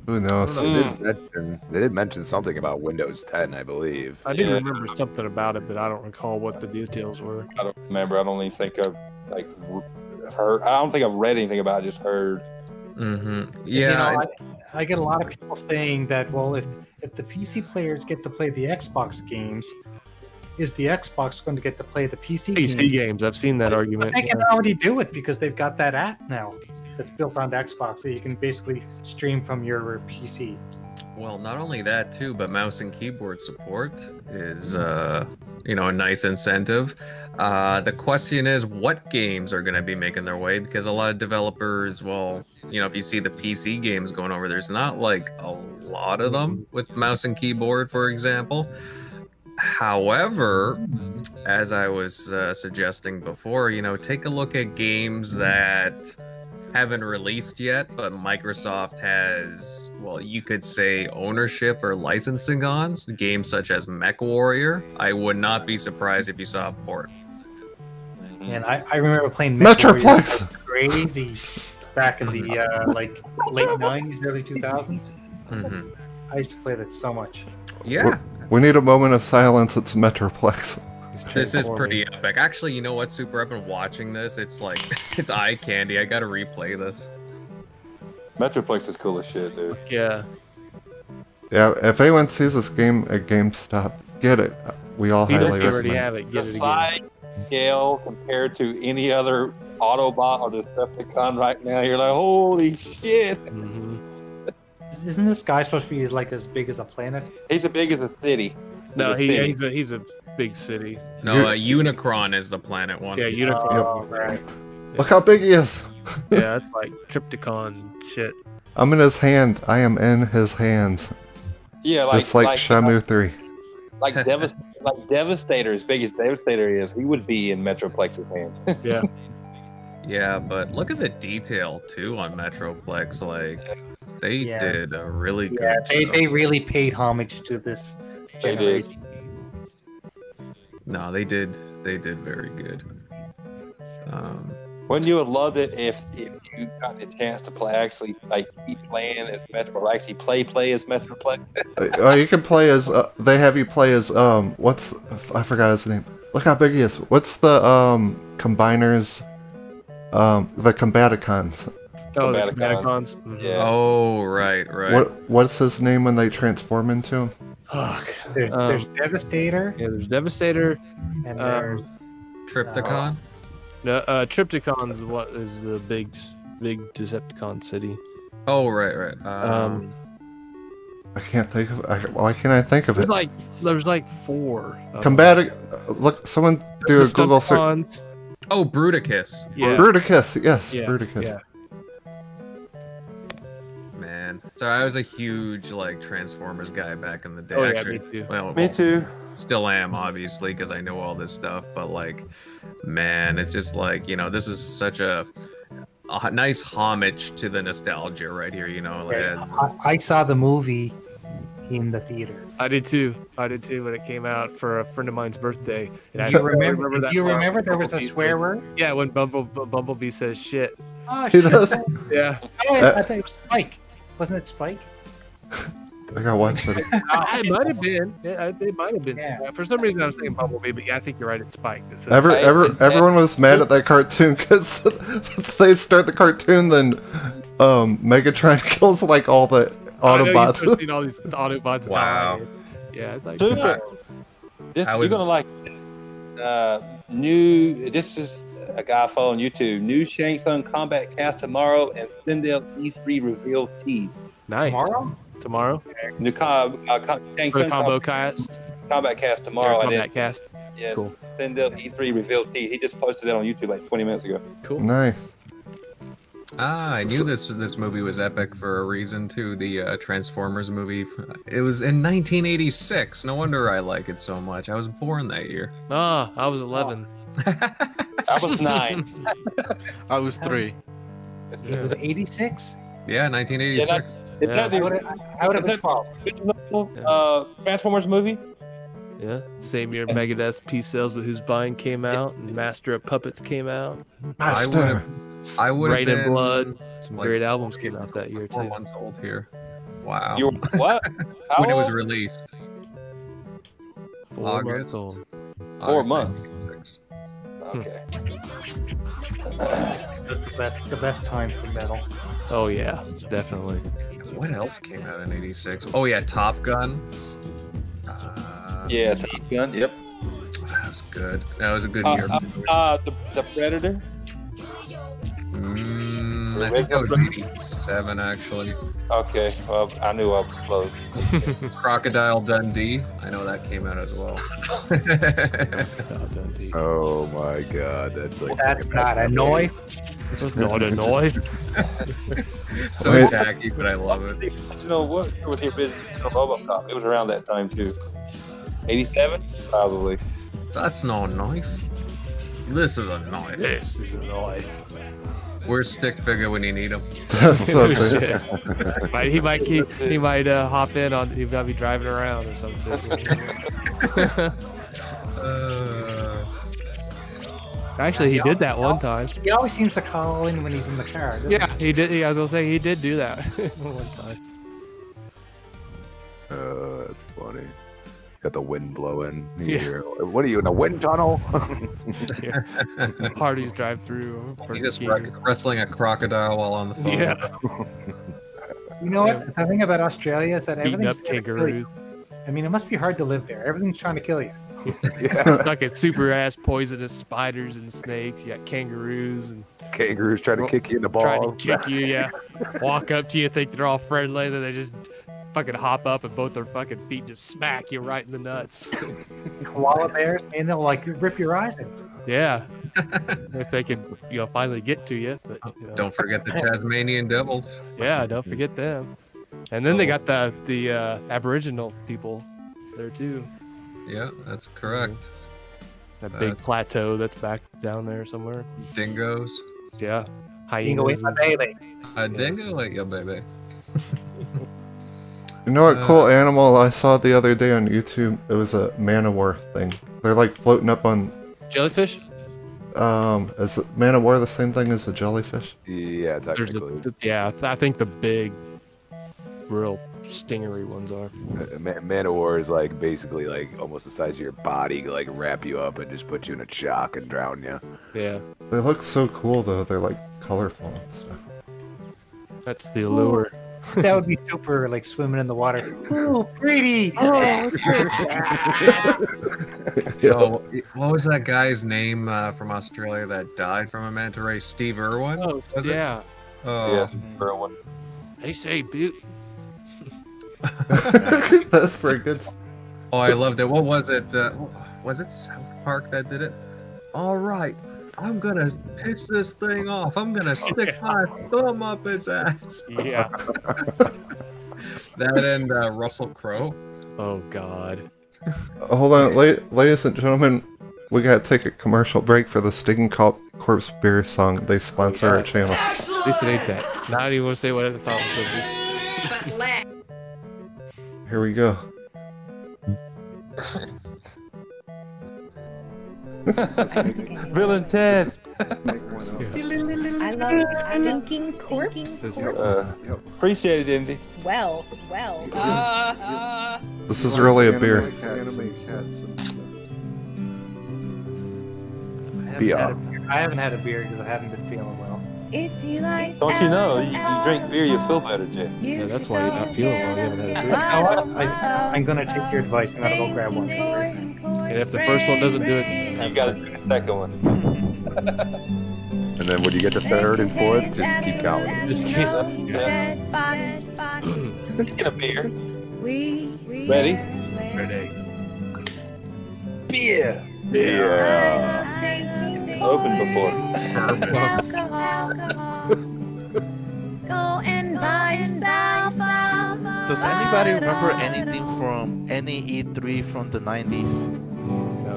Who knows? They did mention something about Windows 10, I believe. I do remember something about it, but I don't recall what the details were. I don't remember. I don't even think I've heard. I don't think I've read anything about it. Just heard. Mm-hmm. Yeah. I get a lot of people saying that, well, if the PC players get to play the Xbox games, is the Xbox going to get to play the PC games? I've seen that argument. They can already do it because they've got that app now that's built onto Xbox, so you can basically stream from your PC. Well, not only that too, but mouse and keyboard support is a nice incentive. The question is, what games are going to be making their way? Because a lot of developers, if you see the PC games going over, there's not like a lot of them with mouse and keyboard, for example. However, as I was suggesting before, take a look at games that haven't released yet, but Microsoft has, you could say ownership or licensing on. Games such as MechWarrior. I would not be surprised if you saw a port. And I remember playing Metroplex crazy back in the late 90s, early 2000s. Mm-hmm. I used to play that so much. Yeah. We need a moment of silence. It's Metroplex. This is pretty epic. Actually, you know what, Super? I've been watching this. It's like, it's eye candy. I gotta replay this. Metroplex is cool as shit, dude. Yeah. Yeah, if anyone sees this game at GameStop, get it. We all highly recommend. already have it. Get it again. Scale compared to any other Autobot or Decepticon right now, you're like, holy shit. Mm-hmm. Isn't this guy supposed to be like as big as a planet? He's as big as a city. No, he's a big city. No, Unicron is the planet one. Yeah, Unicron. Oh, right. Look how big he is. Yeah, it's like Triptychon shit. I'm in his hand. I am in his hands. Yeah, just like Shamu 3. like Devastator, as big as Devastator is, he would be in Metroplex's hands. Yeah. Yeah, but look at the detail too on Metroplex. Like they did a really good job. They really paid homage to this They did. generation. No, they did very good. Wouldn't you have loved it if you got the chance to actually keep playing as Metro, or actually play as Metroplex? You can play as. They have you play as. I forgot his name. Look how big he is. What's the combiners? The Combaticons. Oh, the Combaticons. Yeah. Oh, right. What's his name when they transform into him? There's Devastator. Yeah, there's Devastator. And there's Triptychon. No, Triptychon is what is the big Decepticon city. Oh, right. I can't think of. Why can't I think of it? There's like 4. Look, someone do a Google search. Oh, Bruticus. Yeah. Bruticus, yes, Bruticus. Yeah. Man, so I was a huge Transformers guy back in the day. Oh, yeah, actually, me too. Me too. Still am, obviously, because I know all this stuff. But man, it's just this is such a nice homage to the nostalgia right here. I saw the movie in the theater. I did too when it came out for a friend of mine's birthday. Do you remember there was a swear word? Yeah, when Bumblebee says shit. Oh, shit. Yeah. I thought it was Spike. Wasn't it Spike? I got one second. It might have been. It might have been. Yeah. For some reason, I was thinking Bumblebee, but yeah, I think you're right. It's Spike. Everyone was mad at that cartoon because they start the cartoon, then Megatron kills all the Autobots. You've seen all these Autobots. Wow. Die. Yeah, it's like Super. You're gonna like new. This is a guy following YouTube. New Shang Tsung Combat Cast tomorrow and Sindel E3 reveal tease. Nice. Tomorrow. New Shang Tsung combo cast. Combat Cast tomorrow. Combat cast. Yes. Cool. Sindel E3 reveal tease. He just posted that on YouTube like 20 minutes ago. Cool. Nice. I knew this movie was epic for a reason too. The Transformers movie. It was in 1986. No wonder I like it so much. I was born that year. Ah, I was 11. I was 9. I was 3. It was 86. Yeah, 1986. I would have been 12. Transformers movie. Yeah, same year Megadeth's Peace Sells But Who's Buying came out, and Master of Puppets came out. I would have Rain been and Blood. Some great albums came out that year 4 too. months old here. Wow. You were what? When it was released. 4 months old. 4 months. 1986. Okay. The best time for metal. Oh yeah, definitely. What else came out in '86? Oh yeah, Top Gun. Yeah, Top Gun. Yep. That was good. That was a good year. The Predator. I think that was '87 actually. Okay, well, I knew I was close. Crocodile Dundee. I know that came out as well. Oh my god, that's That's not a noise. That's not a noise. So tacky, but I love it. You know what? It was here busy. RoboCop. It was around that time too. 87, probably. That's no knife. This is a knife. This is a knife. Where's Stick Figure when you need him? That's what I'm saying. He might hop in on. He might be driving around or some shit. Actually, he did that one time. He always seems to call in when he's in the car. Yeah, he did. I was gonna say he did do that one time. That's funny. Got the wind blowing. What are you in a wind tunnel? Yeah. Parties drive through. He's just wrestling a crocodile while on the phone. Yeah. You know what? The thing about Australia is that Beating everything's up kangaroos. I mean, it must be hard to live there. Everything's trying to kill you. Like a super ass poisonous spiders and snakes. You got kangaroos and kangaroos trying to kick you in the balls. Trying to kick you, yeah. Walk up to you, think they're all friendly, then they just fucking hop up and both their fucking feet just smack you right in the nuts. Koala bears, man, they'll like rip your eyes out. Yeah. If they can, finally get to you. But don't forget the Tasmanian devils. Yeah, don't forget them. And then they got the Aboriginal people there too. Yeah, that's correct. That big plateau that's back down there somewhere. Dingoes. Yeah. Dingo ate my baby. A dingo ate your baby. You know what cool animal I saw the other day on YouTube? It was a man-o-war thing. They're like floating up on... Jellyfish? Is man-o-war the same thing as a jellyfish? Yeah, technically. I think the big, real stingery ones are. Man-o-war is like basically like almost the size of your body, like wrap you up and just put you in a shock and drown you. Yeah. They look so cool though. They're like colorful and stuff. That's the allure. That would be super, like swimming in the water. Ooh, pretty! Yo, what was that guy's name from Australia that died from a manta ray? Steve Irwin? Oh, yeah. Oh, Yeah, Irwin. They say beauty. That's pretty good. Oh, I loved it. What was it? Was it South Park that did it? All right, I'm gonna piss this thing off. I'm gonna stick my thumb up its ass. Yeah. That and Russell Crowe. Oh God. Hold on, ladies and gentlemen, we gotta take a commercial break for the Stinking Corpse Beer song. They sponsor our channel. At least it ain't that. Now I don't even want to say what I thought it was. Here we go. Villain Ted. I love Stinking Corpse. Appreciate it, Indy. Well. This is really a beer. I haven't had a beer because I haven't been feeling well. If you like. Don't you know? You drink beer, you feel better, Jay. Yeah, that's why you're not feeling well. You haven't had a You beer. know what? I'm gonna take your advice and I'm gonna go grab one. And if the first one doesn't do it, You gotta do the second one. And then when you get the third and fourth, just keep counting. just keep. Get a beer. Ready? Ready? Ready. Beer. Yeah. Open before. Go and buy yourself Does anybody remember anything from any E3 from the 90s?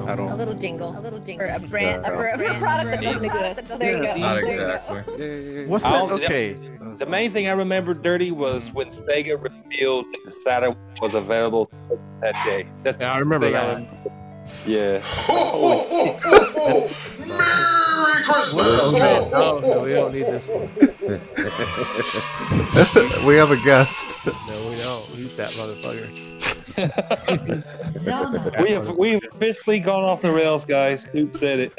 At all? a little jingle, or a brand, for a product that doesn't exist. There you go. Not exactly. What's I that? don't- Okay. The main thing I remember, Dirty, was when Sega revealed that the Saturn was available that day. That's Yeah, I remember the thing that. Yeah. Merry Christmas! No, we don't need this one. We have a guest. No, we don't. Who's that motherfucker? We've officially gone off the rails, guys. Coop said it.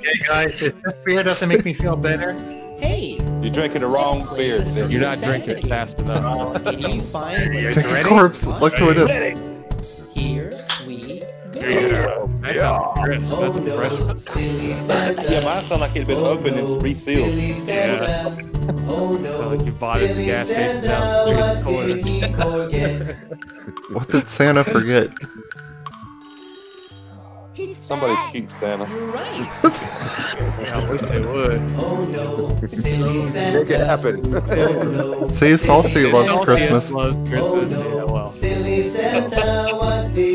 Hey guys, if this beer doesn't make me feel better, Hey, You're drinking the wrong beer. You're not drinking fast enough. can you find Stinking Corpse, look who it is. Here we That sounds crisp. That's impressive. Yeah, mine sounded like it had been opened and resealed. Yeah. Feel like you bought it at the gas station down the street corner. What did Santa forget? Somebody shoot Santa. Yeah, I wish they would. Make it happen. See, Salty loves Christmas. Loves Christmas. Yeah, well.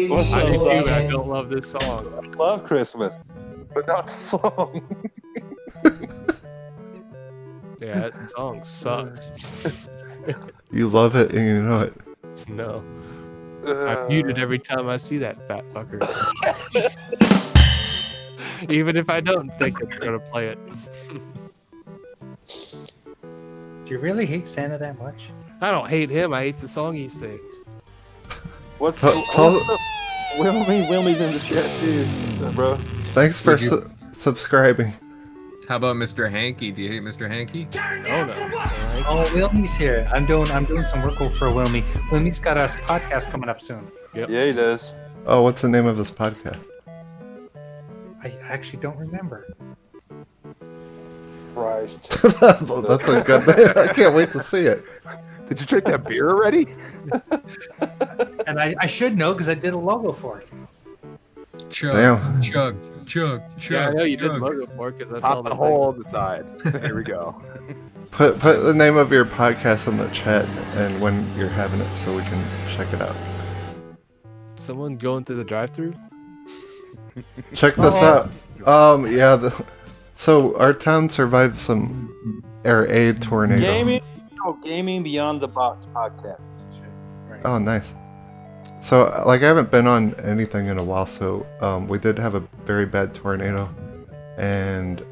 What's I up, do too, but I son? don't love this song. I love Christmas, but not the song. Yeah, that song sucks. You love it and you know it. No. I mute it every time I see that fat fucker. Even if I don't think I'm gonna play it. do you really hate Santa that much? I don't hate him, I hate the song he sings. What's Tell- up? Wilmy's in the chat too, bro. Thanks for subscribing. How about Mr. Hanky? Do you hate Mr. Hanky? Oh no. Oh, Wilmy's here. I'm doing some work for Wilmy. Wilmy's got a podcast coming up soon. Yep. Yeah, he does. Oh, what's the name of his podcast? I actually don't remember. Christ. That's a good name. I can't wait to see it. Did you drink that beer already? And I should know because I did a logo for it. Chug, Damn. chug, chug, chug. Yeah, I know you did the chug. logo for it because that's all Pop the the hole on the side. Here we go. Put the name of your podcast in the chat and when you're having it so we can check it out. someone going through the drive-through? Check this out. Yeah. So our town survived some air aid tornado. Gaming Beyond the Box podcast. Oh, nice. So, like, I haven't been on anything in a while, so we did have a very bad tornado, and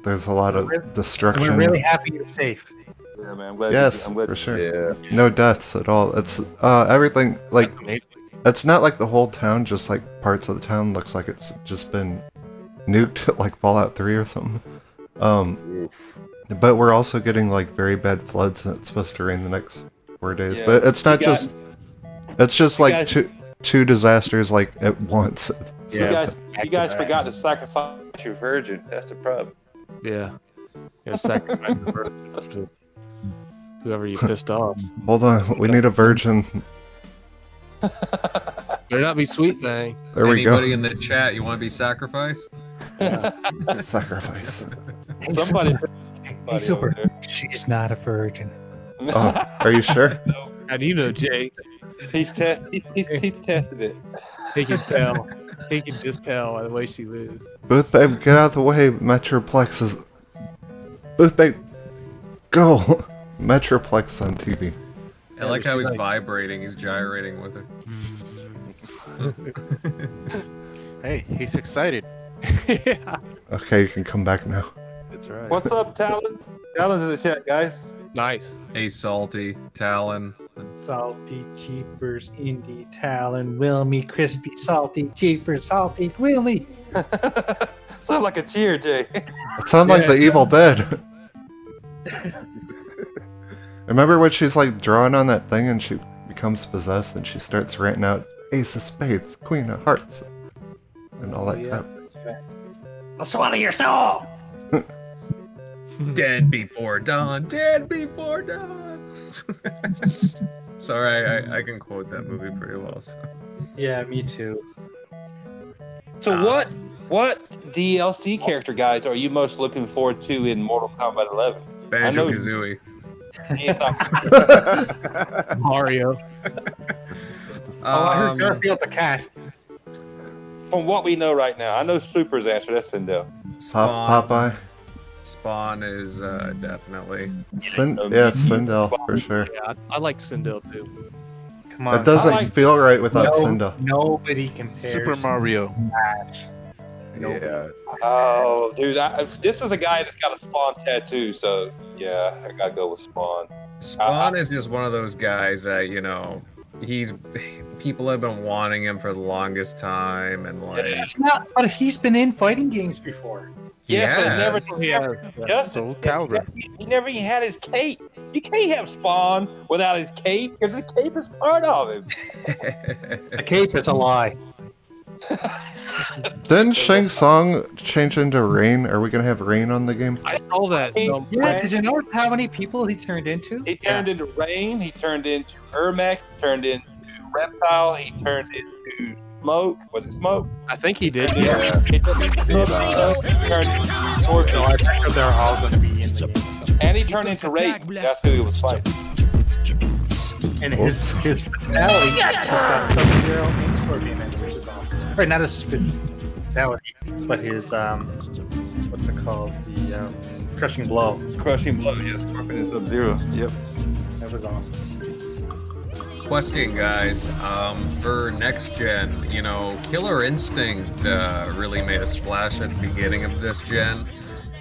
there's a lot of destruction. We're really happy you're safe. Yeah, man. I'm glad. Yes, I'm glad. for sure. Yeah. No deaths at all. It's everything, like, it's not like the whole town, just like parts of the town looks like it's just been nuked, like Fallout 3 or something. But we're also getting like very bad floods, and it's supposed to rain the next 4 days. Yeah. But it's not just. It's just like two disasters like at once. Yeah. You guys forgot to sacrifice your virgin. That's the problem. Yeah. You sacrifice the virgin to whoever you pissed off. Hold on, we need a virgin. Better not be sweet thing. There we go. Anybody in the chat, you want to be sacrificed? Sacrifice. Somebody. Hey, Super. She's not a virgin. Oh, are you sure? How do you know, Jay? He's tested it. He can tell. He can just tell by the way she moves. Booth babe, get out of the way. Metroplex is. Booth babe, go. Metroplex on TV. I like how he's vibrating. He's gyrating with her. Hey, he's excited. Yeah. Okay, you can come back now. That's right. What's up, Talon? Talon's in the chat, guys. Nice. Hey, Salty, Talon. Salty Jeepers, Indie Talon, Wilmy, crispy, salty Jeepers, salty Wilmy. Sounds like a cheer, Jay. It sounds like the Evil Dead. Remember when she's like drawing on that thing and she becomes possessed and she starts ranting out Ace of Spades, Queen of Hearts, and all that crap. I'll swallow your soul. Dead before dawn. Dead before dawn. Sorry, I can quote that movie pretty well. So. Yeah, me too. So what DLC character, guys, are you most looking forward to in Mortal Kombat 11? Banjo-Kazooie. Mario. I heard Garfield the cat. From what we know right now, I know Super's answer. That's Sindel. Popeye. Spawn is definitely. Sindel for sure. Yeah, I like Sindel too. Come on. It doesn't feel right without Sindel. Nobody compares. Super Mario. Yeah. Oh, dude, this is a guy that's got a Spawn tattoo, so yeah, I gotta go with Spawn. Spawn is just one of those guys that, you know, people have been wanting him for the longest time, and like It's not, but he's been in fighting games before. Yes, but Soul Calibur. he never even had his cape. You can't have Spawn without his cape, because the cape is part of him. The cape is a lie. Didn't Shang Tsung change into Rain? Are we gonna have Rain on the game? I saw that. Yeah, did you notice how many people he turned into? He turned into Rain, he turned into Ermac, he turned into Reptile, he turned into Smoke. Was it Smoke? I think he did. Yeah. He turned into Scorpion. I think they're all going to be in the game. And he turned into Raiden. That's who he was fighting. And his fatality just got Sub-Zero and Scorpion in it, which is awesome. Right, not his fatality, but his, what's it called? The Crushing Blow. Crushing Blow, yes. Scorpion and Sub-Zero. Yep. That was awesome. Question, guys. For next gen, you know, Killer Instinct really made a splash at the beginning of this gen,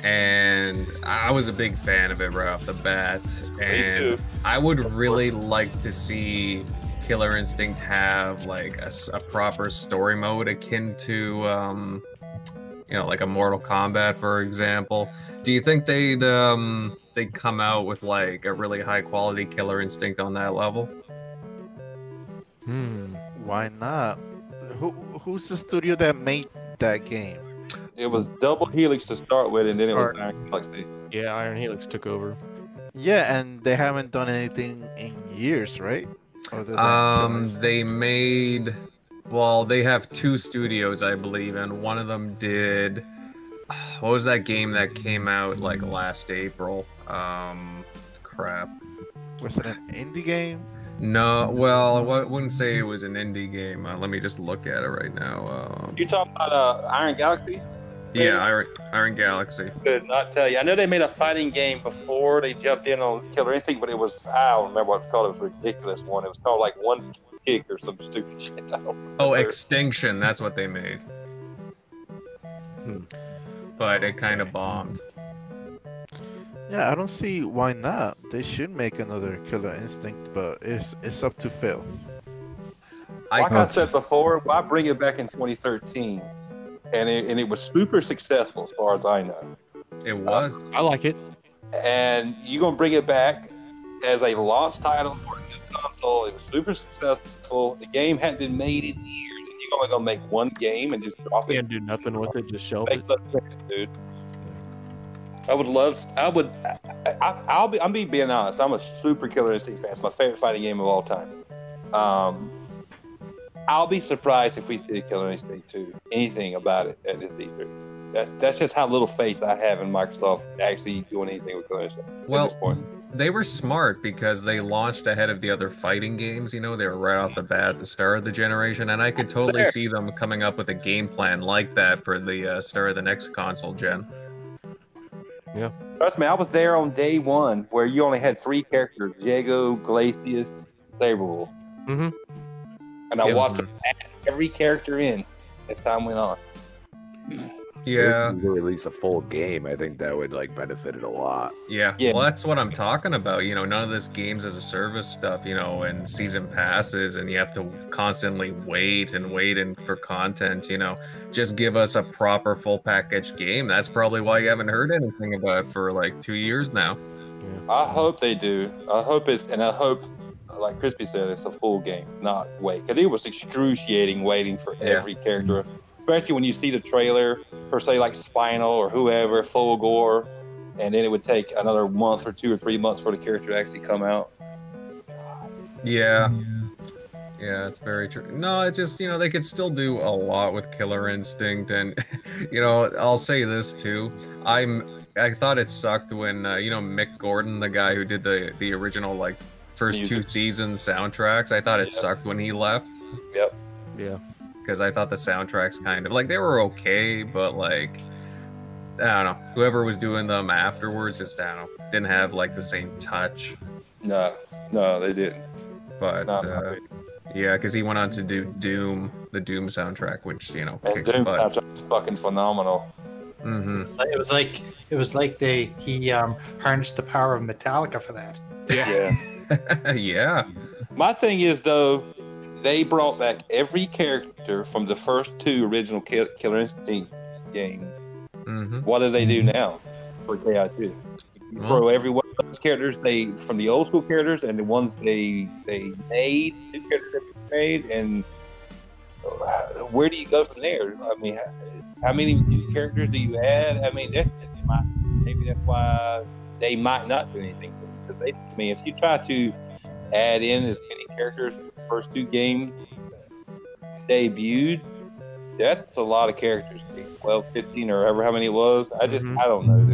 and I was a big fan of it right off the bat. And I would really like to see Killer Instinct have like a proper story mode akin to, you know, like a Mortal Kombat, for example. Do you think they'd come out with like a really high quality Killer Instinct on that level? Why not? Who's the studio that made that game? It was Double Helix to start with, and then it was Iron Helix. Yeah, Iron Helix took over. Yeah, and they haven't done anything in years, right? They made, well, they have two studios, I believe, and one of them did, what was that game that came out like last April? Crap. Was it an indie game? No, well, I wouldn't say it was an indie game. Let me just look at it right now. You talking about Iron Galaxy? Yeah, Iron Galaxy. Could not tell you. I know they made a fighting game before they jumped in on Killer Instinct, but it was, I don't remember what it's called. It was a ridiculous one. It was called like One Kick or some stupid shit. I don't remember. Oh, Extinction. That's what they made. But it kind of bombed. Yeah, I don't see why not. They should make another Killer Instinct, but it's up to Phil. Like I said before, I bring it back in 2013, and it was super successful as far as I know. It was. I like it. And you're gonna bring it back as a launch title for a new console. It was super successful. The game hadn't been made in years, and you're only gonna make one game and just drop it. Can't do nothing with it. Just shelve it. Dude. I'm being honest. I'm a super Killer Instinct fan. It's my favorite fighting game of all time. I'll be surprised if we see a Killer Instinct 2, anything about it at this E3. That's just how little faith I have in Microsoft actually doing anything with Killer Instinct at this point. They were smart because they launched ahead of the other fighting games. You know, they were right off the bat at the start of the generation, and I could totally see them coming up with a game plan like that for the start of the next console gen. Yeah. Trust me, I was there on day one where you only had 3 characters: Diego, Glacius, Saberwolf. Mm-hmm. And I watched them add every character in as time went on. Yeah. If you release a full game, I think that would like benefit it a lot. Yeah. Well, that's what I'm talking about. You know, none of this games as a service stuff, you know, and season passes, and you have to constantly wait for content, you know. Just give us a proper full package game. That's probably why you haven't heard anything about it for like 2 years now. Yeah. I hope they do. I hope, like Crispy said, it's a full game, not wait. Because it was excruciating waiting for every character. Especially when you see the trailer for, say, like Spinal or whoever, Full Gore, and then it would take another month or 2 or 3 months for the character to actually come out. Yeah. Yeah, it's very true. No, it's just, you know, they could still do a lot with Killer Instinct, and, you know, I'll say this too. I thought it sucked when, you know, Mick Gordon, the guy who did the original, like, first 2 season soundtracks, I thought it sucked when he left. Yep. Yeah. Because I thought the soundtracks kind of, like, they were okay, but, like, I don't know. Whoever was doing them afterwards just, I don't know, didn't have, like, the same touch. No, they didn't. But, yeah, because he went on to do the Doom soundtrack, which, you know, and kicks Doom butt. soundtrack is fucking phenomenal. Mm-hmm. It was like he harnessed the power of Metallica for that. Yeah. Yeah. My thing is, though, they brought back every character from the first 2 original Killer Instinct games. Mm-hmm. What do they do now for KI2? You throw every one of those characters from the old school characters and the ones they made, new characters that they made, and where do you go from there? I mean, how many new characters do you add? I mean, maybe that's why they might not do anything. Because if you try to add in as many characters as the first 2 games debuted, that's a lot of characters. 12, 15, or however how many it was. I don't know.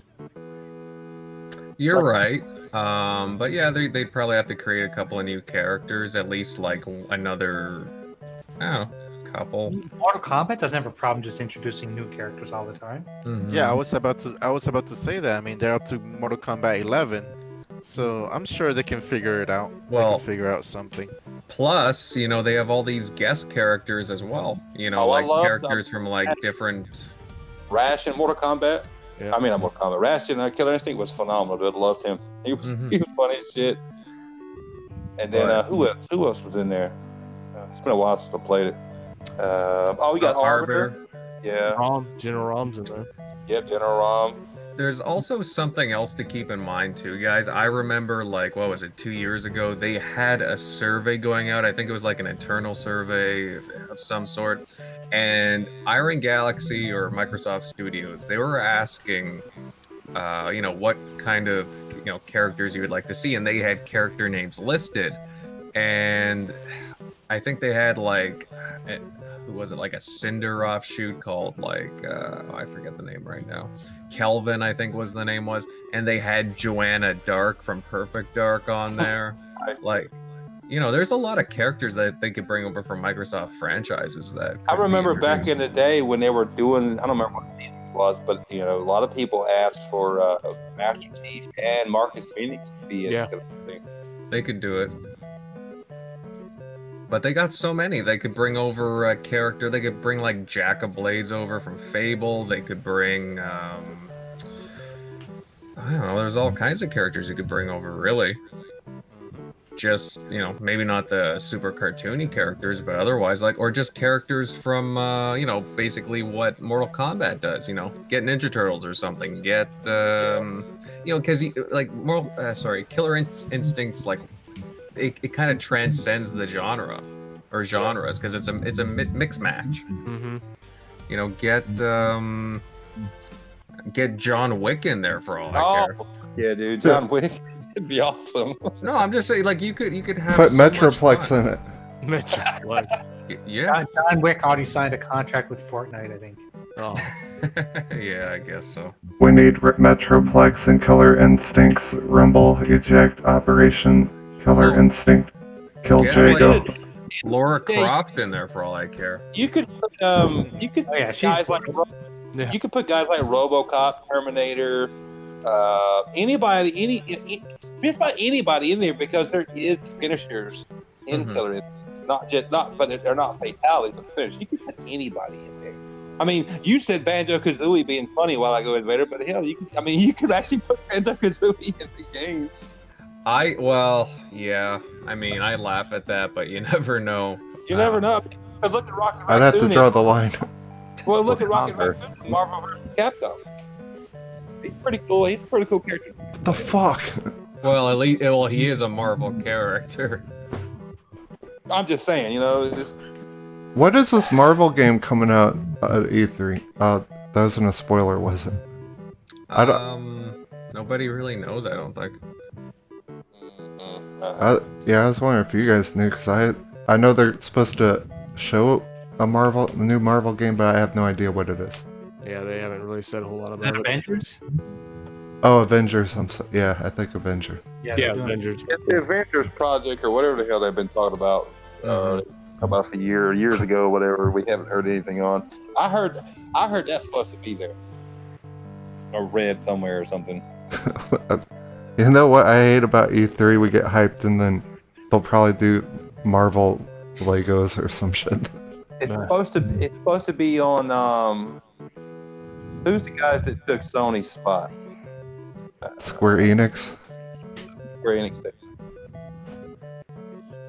You're right. But yeah, they'd probably have to create a couple of new characters, at least like another, I don't know, couple. Mortal Kombat doesn't have a problem just introducing new characters all the time. Mm-hmm. Yeah, I was about to say that. I mean, they're up to Mortal Kombat 11, so I'm sure they can figure it out. Well, they can figure out something. Plus, you know, they have all these guest characters as well. You know, like characters from like different. Rash in Mortal Kombat. Yeah. I mean, not Mortal Kombat. Rash in Killer Instinct was phenomenal. Dude, I loved him. He was funny as shit. And then who else was in there? It's been a while since I played it. We got Arbiter. Yeah. General Rom's in there. Yep, General Rom. There's also something else to keep in mind too, guys. I remember, like, what was it, 2 years ago, they had a survey going out. I think it was like an internal survey of some sort. And Iron Galaxy or Microsoft Studios, they were asking, you know, what kind of, you know, characters you would like to see. And they had character names listed. And I think they had, like, who was it, like a Cinder offshoot called, like, I forget the name right now. Kelvin, I think was the name was. And they had Joanna Dark from Perfect Dark on there. Like, You know, there's a lot of characters that they could bring over from Microsoft franchises that I could be remember back introduced. in the day when they were doing, I don't remember what it was, but you know, a lot of people asked for Master Chief and Marcus Phoenix to be in Yeah. Killer Instinct. They could do it. But they got so many. They could bring over a character. They could bring like Jack of Blades over from Fable. They could bring I don't know, there's all kinds of characters you could bring over, really. Just, you know, maybe not the super cartoony characters, but otherwise, like, or just characters from, you know, basically what Mortal Kombat does, you know, get Ninja Turtles or something, get, you know, because, like, Killer Instinct's, like, it kind of transcends the genre, or genres, because it's a mix match. Mm-hmm. You know, get John Wick in there for all I care. Yeah, dude, John Wick. It'd be awesome. No, I'm just saying, like, you could have Put so much Metroplex fun. in it. Metroplex. Yeah. John Wick already signed a contract with Fortnite, I think. Oh. Yeah, I guess so. We need Metroplex and Killer Instincts, Rumble, Eject, Operation, Killer Instinct, Kill Get, Jago. like, Laura Croft in there for all I care. You could put you could Oh, yeah, put she's guys like you could put guys like RoboCop, Terminator, anybody, just about anybody in there, because there is finishers in Killer Instinct. But they're not fatalities, but finishers. You could put anybody in there. I mean, you said Banjo Kazooie being funny while I go Invader, but hell, you could actually put Banjo Kazooie in the game. Yeah. I mean, I laugh at that, but you never know. You never know. But look at Rocket I'd have to draw the line. Well, look at Rocket Raccoon, Marvel vs. Capcom. He's pretty cool. He's a pretty cool character. What the fuck? Well, at least, he is a Marvel character. I'm just saying, you know. What is this Marvel game coming out at E3? That wasn't a spoiler, was it? I don't. Nobody really knows, I don't think. Yeah, I was wondering if you guys knew, because I know they're supposed to show a new Marvel game, but I have no idea what it is. Yeah, they haven't really said a whole lot Is about that it. Avengers? Oh, Avengers. Yeah, I think Avengers. Yeah, Avengers. It's the Avengers project or whatever the hell they've been talking about. About a years ago, whatever. We haven't heard anything on. I heard that's supposed to be there. Or read somewhere or something. You know what I hate about E3? We get hyped and then they'll probably do Marvel Legos or some shit. It's supposed to be on who's the guys that took Sony's spot? Square Enix. Square Enix did.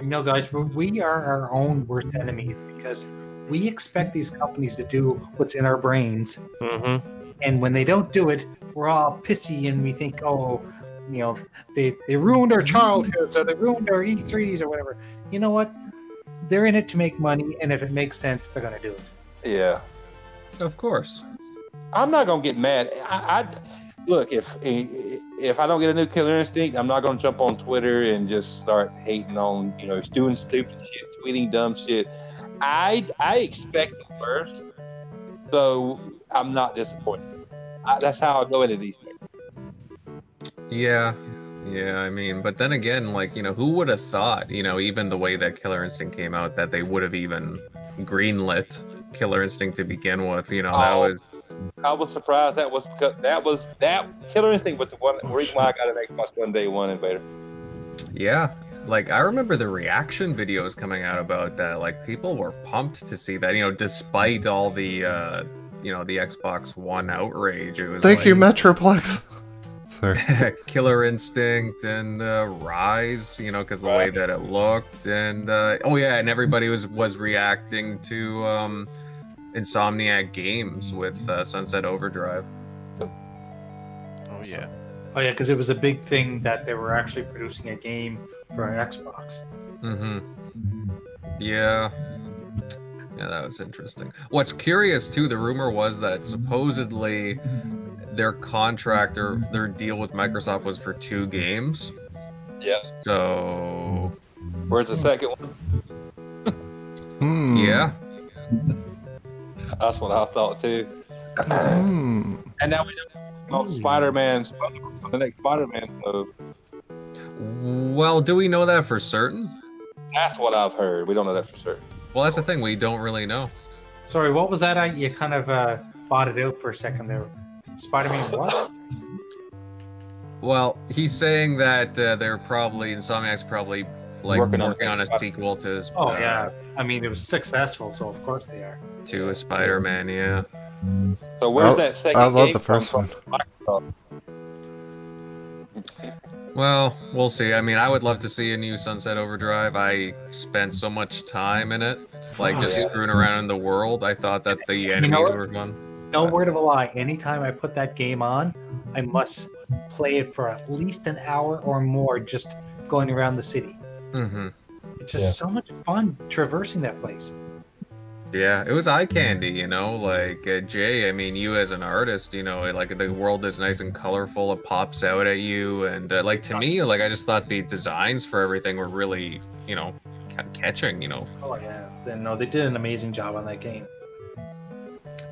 You know, guys, we are our own worst enemies because we expect these companies to do what's in our brains. Mm-hmm. And when they don't do it, we're all pissy and we think, oh, you know, they ruined our childhoods or they ruined our E3s or whatever. You know what? They're in it to make money, and if it makes sense, they're going to do it. Yeah. Of course. I'm not gonna get mad. I look, if I don't get a new Killer Instinct, I'm not gonna jump on Twitter and just start hating on, you know, doing stupid shit, tweeting dumb shit. I expect the worst, so I'm not disappointed. That's how I go into these things. Yeah, I mean, but then again, like, you know, who would have thought, you know, even the way that Killer Instinct came out, that they would have even greenlit Killer Instinct to begin with, you know, I was surprised that Killer Instinct was the reason why I got an Xbox One Day One Invader. Yeah, like, I remember the reaction videos coming out about that, like, people were pumped to see that, you know, despite all the, you know, the Xbox One outrage. It was Thank you, Metroplex. Sorry. Killer Instinct and Rise, you know, because the way that it looked, and and everybody was reacting to Insomniac Games with Sunset Overdrive. Oh yeah, because it was a big thing that they were actually producing a game for an Xbox. Yeah, that was interesting. What's curious too, the rumor was that supposedly their contract or their deal with Microsoft was for 2 games. Yeah. So where's the second one? Yeah. That's what I thought too. And now we know Spider-Man, the next Spider-Man. Well, do we know that for certain? That's what I've heard. We don't know that for sure. Well, that's the thing. We don't really know. Sorry, what was that? You kind of bought it out for a second there. Spider-Man what? Well, he's saying that they're probably Insomniac's probably like working on a sequel to his. Oh yeah, I mean it was successful, so of course they are. To a Spider-Man, yeah. So where's that second I love game the first from? one. Well, we'll see. I mean, I would love to see a new Sunset Overdrive. I spent so much time in it, like just screwing around in the world. I thought that the enemies were fun. No word of a lie. Anytime I put that game on, I must play it for at least an hour or more, just going around the city. Mm-hmm. It's just so much fun traversing that place. Yeah, it was eye candy, you know, like Jay, I mean, you as an artist, you know, like the world is nice and colorful, it pops out at you, and like to me, like I just thought the designs for everything were really, you know, catching, you know. Oh yeah, no, they did an amazing job on that game.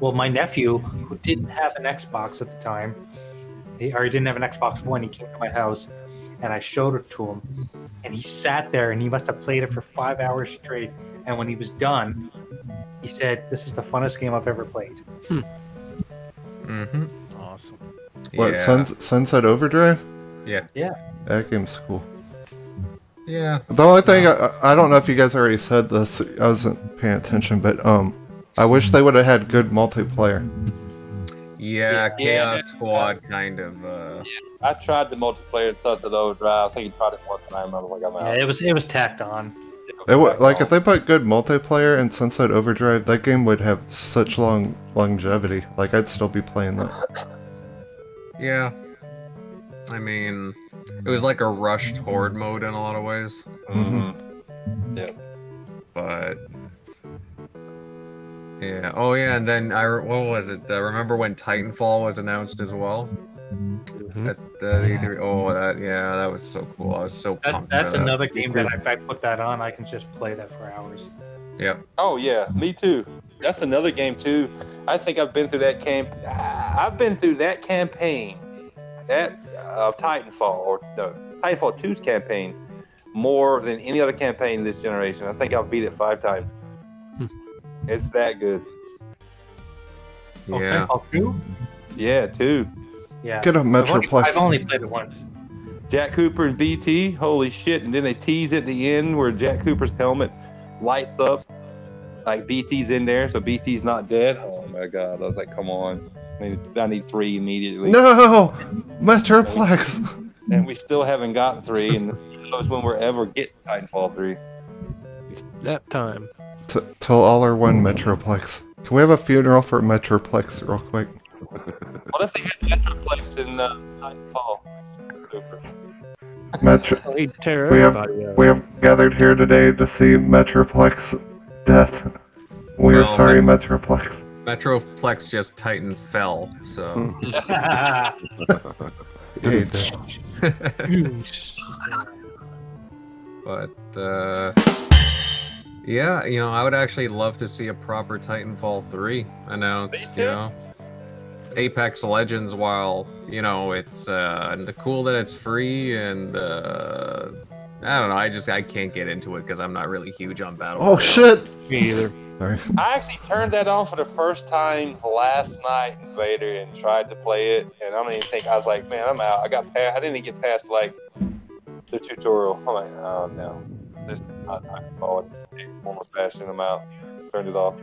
Well, my nephew, who didn't have an Xbox at the time, he didn't have an Xbox One, he came to my house, and I showed it to him, and he sat there, and he must have played it for 5 hours straight, and when he was done, he said, "This is the funnest game I've ever played." Mm-hmm. Awesome. What, Sunset Overdrive? Yeah. Yeah. That game's cool. Yeah. The only thing, I don't know if you guys already said this, I wasn't paying attention, but I wish they would have had good multiplayer. Yeah, Chaos Squad kind of. Yeah, I tried the multiplayer in Sunset Overdrive. I think he tried it one time. I was like, I'm out. Yeah, it was tacked on. Like if they put good multiplayer in Sunset Overdrive, that game would have such long longevity. Like I'd still be playing that. Yeah. I mean, it was like a rushed horde mode in a lot of ways. Mm-hmm. Yeah. But yeah. Oh yeah, and then what was it? Remember when Titanfall was announced as well? At the E3. Oh, that was so cool. I was so pumped. That's another game that if I put that on, I can just play that for hours. Yep. Oh yeah, me too. That's another game too. I think I've been through that I've been through that campaign, that of Titanfall, or no, Titanfall 2's campaign, more than any other campaign this generation. I think I've beat it 5 times. It's that good. Yeah. Titanfall 2? Yeah, 2. Yeah. Get a Metroplex. I've only played it once. Jack Cooper and BT, holy shit! And then they tease at the end where Jack Cooper's helmet lights up, like BT's in there, so BT's not dead. Oh my god! I was like, come on, I need 3 immediately. No, Metroplex. And we still haven't gotten 3, and who knows when we're ever getting Titanfall 3. It's that time. Till all are one Metroplex. Can we have a funeral for Metroplex real quick? What if they had Metroplex in Titanfall? We have gathered here today to see Metroplex death. We are sorry, Metroplex. Metroplex just Titan fell, so. But yeah, you know, I would actually love to see a proper Titanfall 3 announced, you know. Apex Legends, while, you know, it's cool that it's free, and I don't know, I can't get into it because I'm not really huge on Battle Royale. Oh shit! Me either. Sorry. I actually turned that on for the first time last night in Vader and tried to play it, and I don't even think, I was like, man, I'm out. I didn't even get past like the tutorial. I'm like, oh no, this is not Titanfall. It's almost fashion. I'm out. Turned it off.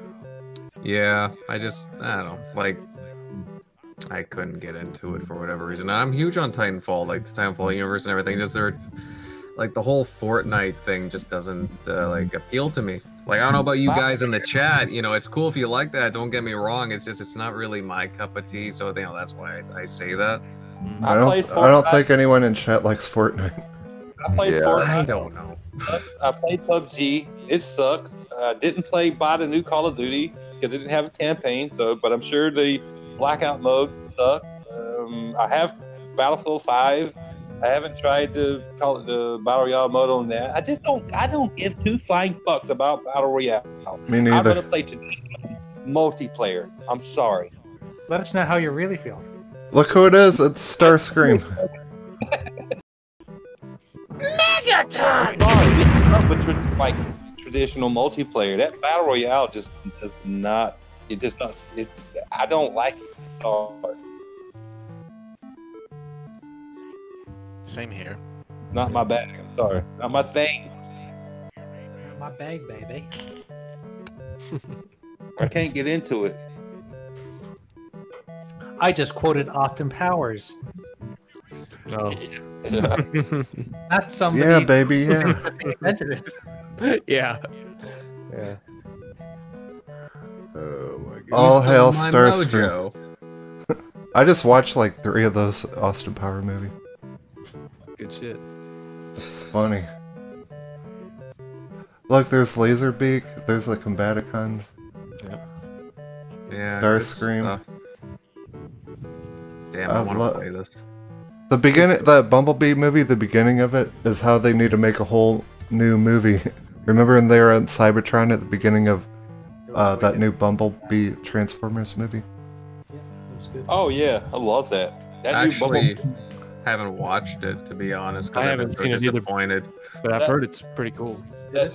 Yeah, I don't know, like, I couldn't get into it for whatever reason. I'm huge on Titanfall, like the Titanfall universe and everything. Just like the whole Fortnite thing just doesn't like appeal to me. Like, I don't know about you guys in the chat. You know, it's cool if you like that. Don't get me wrong. It's just, it's not really my cup of tea. So, you know, that's why I say that. I don't think anyone in chat likes Fortnite. I played Fortnite. I don't know. I played PUBG. It sucks. I didn't buy the new Call of Duty because it didn't have a campaign. So, but I'm sure the Blackout mode sucked. I have Battlefield 5. I haven't tried to call it the Battle Royale mode on that. I don't give 2 flying fucks about Battle Royale. Me neither. I'm gonna play multiplayer. I'm sorry. Let us know how you really feel. Look who it is, it's Starscream. Megatron! up with like traditional multiplayer. That battle royale just does not. It just not. It's. I don't like it. Same here. Not my bag. I'm sorry. Not my thing. My bag, baby. I can't get into it. I just quoted Austin Powers. No. Not somebody. Yeah, baby, yeah. Invented it. Yeah. Yeah. Oh my god. All hail my Starscream. mojo. I just watched like 3 of those Austin Power movies. Good shit. It's funny. Look, there's Laserbeak, there's the Combaticons. Yep. Yeah. Starscream. good stuff. Damn, I want to play this. The beginning, that Bumblebee movie, the beginning of it is how they need to make a whole new movie. Remember when they were on Cybertron at the beginning of that new Bumblebee Transformers movie? Oh yeah, I love that. That new Actually, Bumblebee- haven't watched it to be honest because I I've been haven't so seen it either. disappointed. But I've heard it's pretty cool. that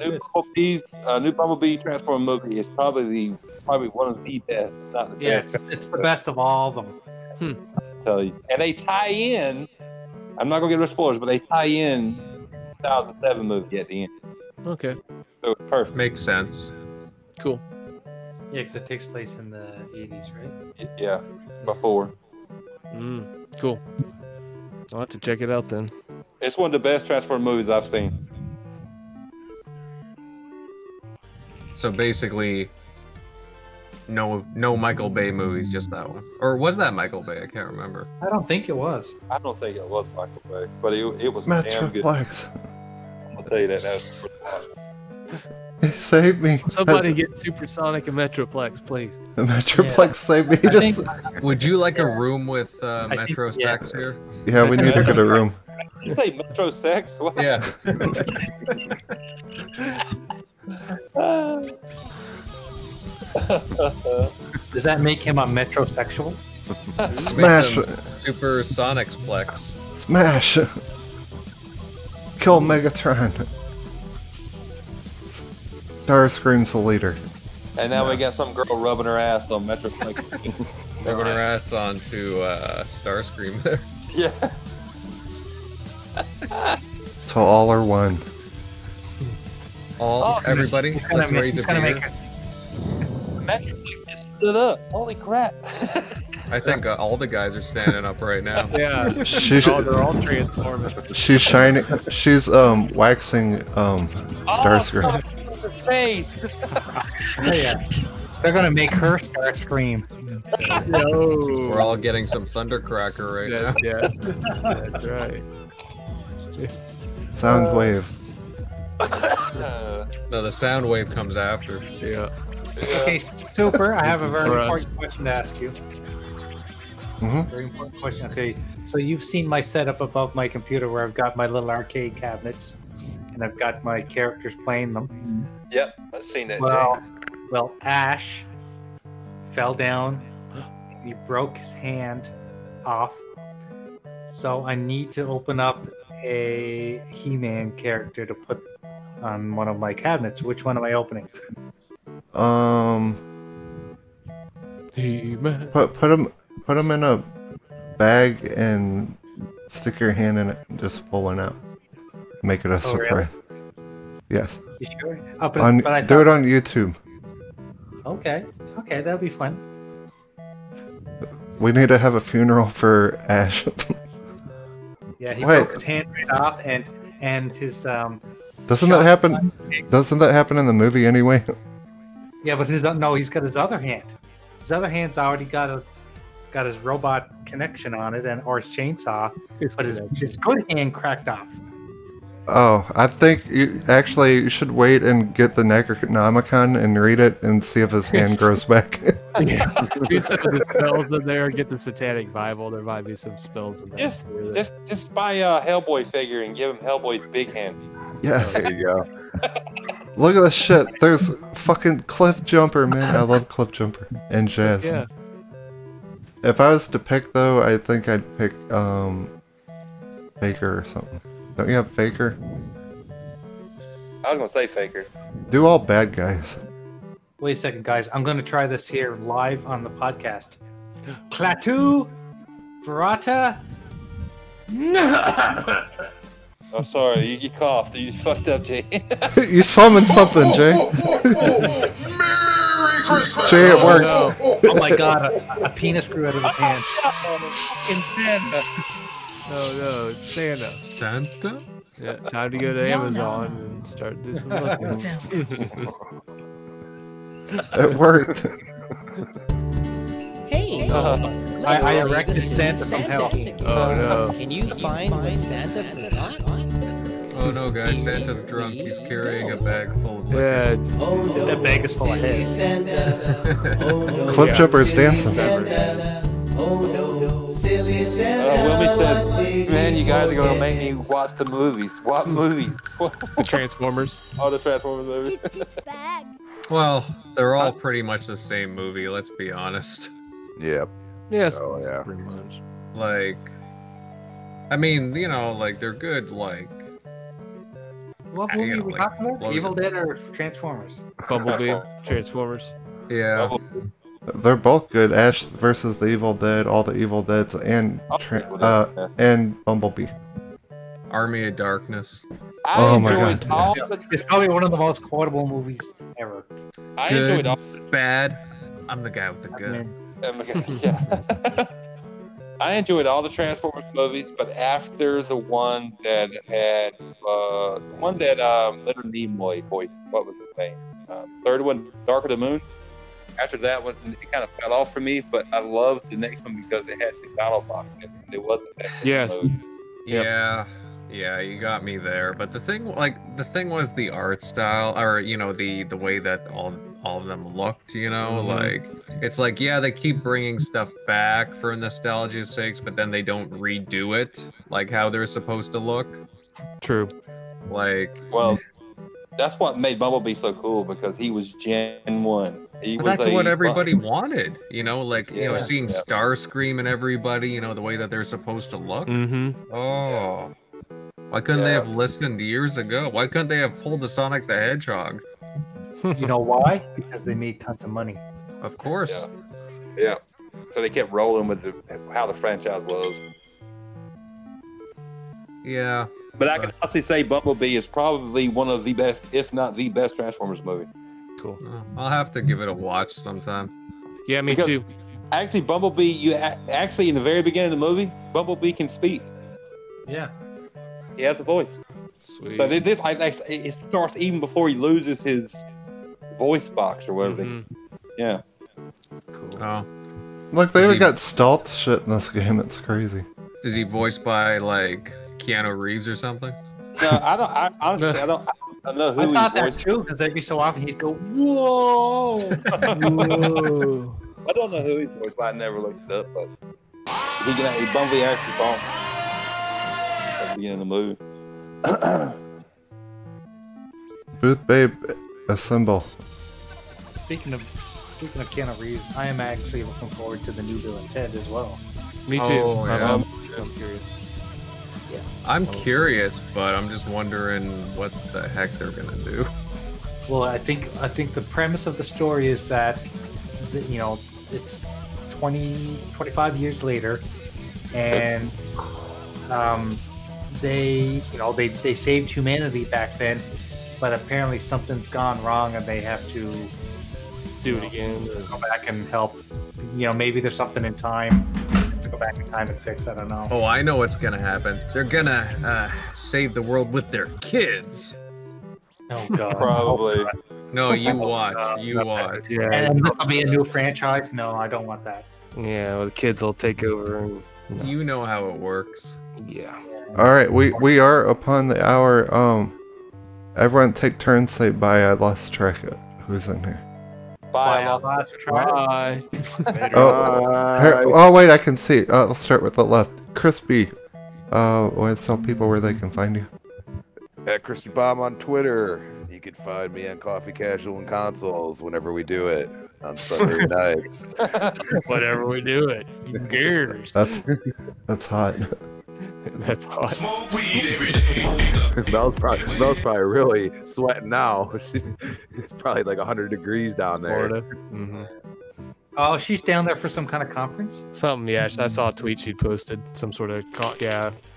new Bumblebee Transformer movie is probably one of the best, not the Yeah, best. it's the best of all of them. I'll tell you. And they tie in. I'm not gonna get rid of spoilers, but they tie in 2007 movie at the end. Okay. So it's perfect. Makes sense. Cool. Yeah, because it takes place in the 80s, right? Yeah, before. Cool. I'll have to check it out then. It's one of the best Transformer movies I've seen. So basically, no Michael Bay movies, just that one. Or was that Michael Bay? I can't remember. I don't think it was. I don't think it was Michael Bay, but it was damn good. Metroplex. I'm gonna tell you that. Save me. Somebody get Supersonic and Metroplex, please. Metroplex, save me. Just... Would you like a room with Metro Stacks here? Yeah, we need to get a room. You say Metro Sex? What? Yeah. Does that make him a metrosexual? Smash. Super Sonic's Plex. Smash. Kill Megatron. Starscream's the leader. And now we got some girl rubbing her ass on Metro Sex. Rubbing her ass onto Starscream there. Yeah. So all are one. Everybody, let's raise a beer. Metro just stood up. Holy crap. I think all the guys are standing up right now. Yeah. They're all transforming. She's shining. She's waxing Starscream. Her face. Yeah. They're gonna make her Starscream. No. We're all getting some Thundercracker right now. Yeah. That's right. Sound wave. No, the sound wave comes after. Yeah. Okay, Super, I have a very For us. important question to ask you. Mhm. Very important question. Okay, so you've seen my setup above my computer where I've got my little arcade cabinets and I've got my characters playing them. Yep, I've seen that. Well, Ash fell down. He broke his hand off. So I need to open up a He-Man character to put on one of my cabinets. Which one am I opening? He-Man. Put him in a bag and stick your hand in it and just pull one out. Make it a surprise. Yes. You sure? Do it on YouTube. Okay, that'll be fun. We need to have a funeral for Ash. Yeah, he Wait. broke his hand right off, and his Doesn't that happen? Doesn't that happen in the movie anyway? Yeah, but he's got his other hand. His other hand's already got his robot connection on it, or his chainsaw, but his good hand cracked off. Oh, I think you should wait and get the Necronomicon and read it and see if his hand grows back. Yeah. Read some of the spells in there. Get the Satanic Bible. There might be some spells in there. Just buy a Hellboy figure and give him Hellboy's big hand. Yeah. There you go. Look at this shit. There's fucking Cliff Jumper, man. I love Cliff Jumper and Jazz. Yeah. If I was to pick though, I think I'd pick Faker or something. Don't you have Faker? I was gonna say Faker. Do all bad guys. Wait a second, guys. I'm going to try this here live on the podcast. Klaatu, Verata. Oh, sorry, you coughed. You fucked up, Jay. You summoned something, Jay. Merry Christmas. Jay, it worked. Oh my god, a penis grew out of his hand. In Santa. No, it's Santa. Santa? Yeah, time to go to Amazon and start doing some looking. It worked. Hey, I erected Santa from hell. Oh no. Can you find what Santa forgot? Oh no, guys, Santa's drunk. He's carrying a bag full of liquor. Yeah. Oh no, That bag is full of silly heads. Santa. Oh no, Clip Jumper's silly dancing. Santa. Oh no, silly Santa. Wilmy said, what "Man, you guys are gonna will make me watch the movies. What movies? The Transformers. All the Transformers movies." Well, they're all pretty much the same movie, let's be honest. Yep. Yes. Oh yeah. Pretty much. Like, I mean, you know, like, they're good, like, What You movie know, are we like, talking about? Logan. Evil Dead or Transformers? Bumblebee. Transformers. yeah. They're both good. Ash versus the Evil Dead, all the Evil Deads, and and Bumblebee. Army of Darkness. Oh my enjoyed God. all the- It's probably one of the most quotable movies ever. I Good, enjoyed all. bad. I'm the guy with the gun. Yeah. I enjoyed all the Transformers movies, but after the one that had Leonard Nimoy voiced, what was his name? Third one, Dark of the Moon. After that one, it kind of fell off for me, but I loved the next one because it had McDonald box. It wasn't that good Yes. movie. Yeah, you got me there. But the thing was the art style, or you know, the way that all of them looked. You know, like it's like they keep bringing stuff back for nostalgia's sakes, but then they don't redo it like how they're supposed to look. True. Like, Well, that's what made Bumblebee so cool because he was Gen 1. that's what everybody wanted. You know, like you know, Yeah, seeing yeah. Starscream and everybody. You know, the way that they're supposed to look. Mm-hmm. Oh. Why couldn't they Yeah. have listened years ago? Why couldn't they have pulled the Sonic the Hedgehog? You know why? Because they made tons of money. Of course. Yeah. So they kept rolling with how the franchise was. Yeah. But I can honestly say Bumblebee is probably one of the best, if not the best, Transformers movie. Cool. I'll have to give it a watch sometime. Yeah, me Because too. Actually, Bumblebee, actually in the very beginning of the movie, Bumblebee can speak. Yeah. He has a voice. Sweet. But it starts even before he loses his voice box or whatever. Yeah. Cool. Oh. Look, they Is even he- got stealth shit in this game. It's crazy. Is he voiced by like Keanu Reeves or something? No, I honestly, I don't know who I he's thought that voiced. too, because every so often he'd go, "Whoa!" Whoa. I don't know who he's voiced by. I never looked it up, but Bumblebee actually saw him at the beginning of the movie. Booth Babe, assemble. Speaking of Keanu Reeves, I am actually looking forward to the new Bill and Ted as well. Me too. Oh, yeah. I'm curious. I'm curious, but I'm just wondering what the heck they're gonna do. Well, I think the premise of the story is that, you know, it's 25 years later, and they saved humanity back then, but apparently something's gone wrong, and they have to Do it again. go back and help. You know, maybe there's something in time to go back in time and fix. I don't know. Oh, I know what's gonna happen. They're gonna save the world with their kids. Oh God. Probably. No, you watch. You watch. Yeah. And this will be a new franchise. No, I don't want that. Yeah. Well, the kids will take over. And, You know how it works. yeah. All right, we are upon the hour. Everyone take turns. Say bye. I lost track of who's in here. Bye. Bye. Oh wait, I can see. I'll start with the left. Crispy. Want to tell people where they can find you? At Crispy Bomb on Twitter. You can find me on Coffee Casual and Consoles whenever we do it on Sunday nights. Whatever we do it. Who cares? That's hot. That's hot. Smoke weed every day. Mel's probably really sweating now. It's probably like 100 degrees down there. Florida. Mm-hmm. Oh, she's down there for some kind of conference? Something, yeah. I saw a tweet she posted. Some sort of,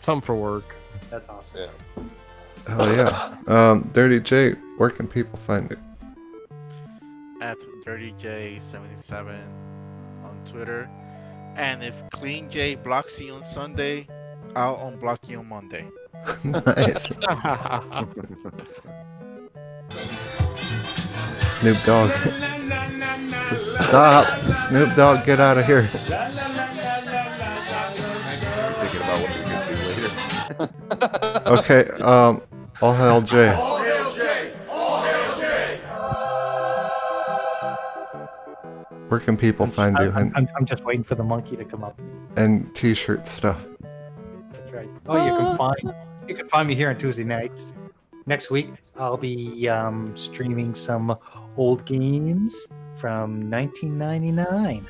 something for work. That's awesome. Yeah. Oh yeah. Dirty J, where can people find it? At DirtyJ77 on Twitter. And if Clean J blocks you on Sunday, I'll unblock you on Monday. Nice. Snoop Dogg. Stop. Snoop Dogg, get out of here. Thinking about what you're gonna do later. Okay, all hail Jay. Where can people find you? I'm just waiting for the monkey to come up. And t-shirt stuff. That's right. Oh, you can find me here on Tuesday nights. Next week, I'll be streaming some old games from 1999.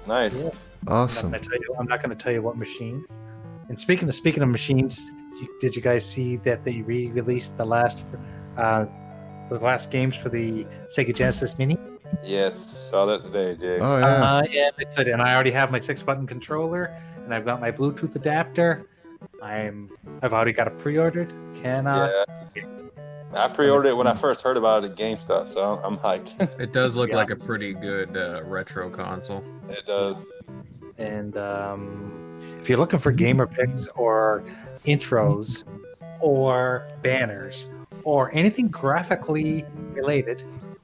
Nice. Yeah. Awesome. I'm not going to tell you what machine. And speaking of machines, did you guys see that they re-released the last games for the Sega Genesis Mini? Yes, saw that today, Jay. Oh yeah. Yeah, I'm excited. And I already have my 6-button controller, and I've got my Bluetooth adapter. I've already got it pre-ordered. I pre-ordered it when I first heard about it at GameStop, so I'm hyped. It does look like a pretty good retro console. It does. And if you're looking for gamer picks or intros or banners or anything graphically related,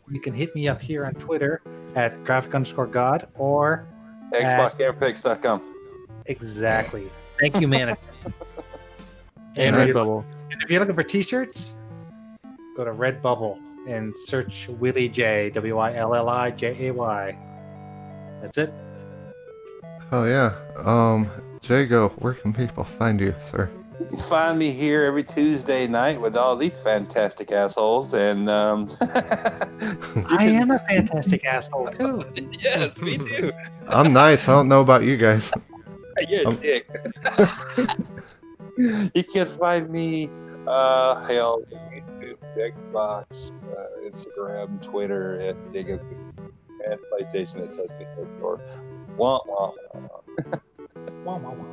you can hit me up here on Twitter at graphic_god or XboxGamerPicks.com. Exactly. Thank you, man. And Redbubble. And if you're looking for t-shirts, go to Redbubble and search Willie J, WILLIJAY. That's it. Oh yeah. Jago, where can people find you, sir? You can find me here every Tuesday night with all these fantastic assholes, and I am a fantastic asshole too. Yes, me too. I'm nice. I don't know about you guys. You're a dick. You can find me, YouTube, Xbox, Instagram, Twitter, and PlayStation at Touchme. Wah wah. Wah, wah, wah.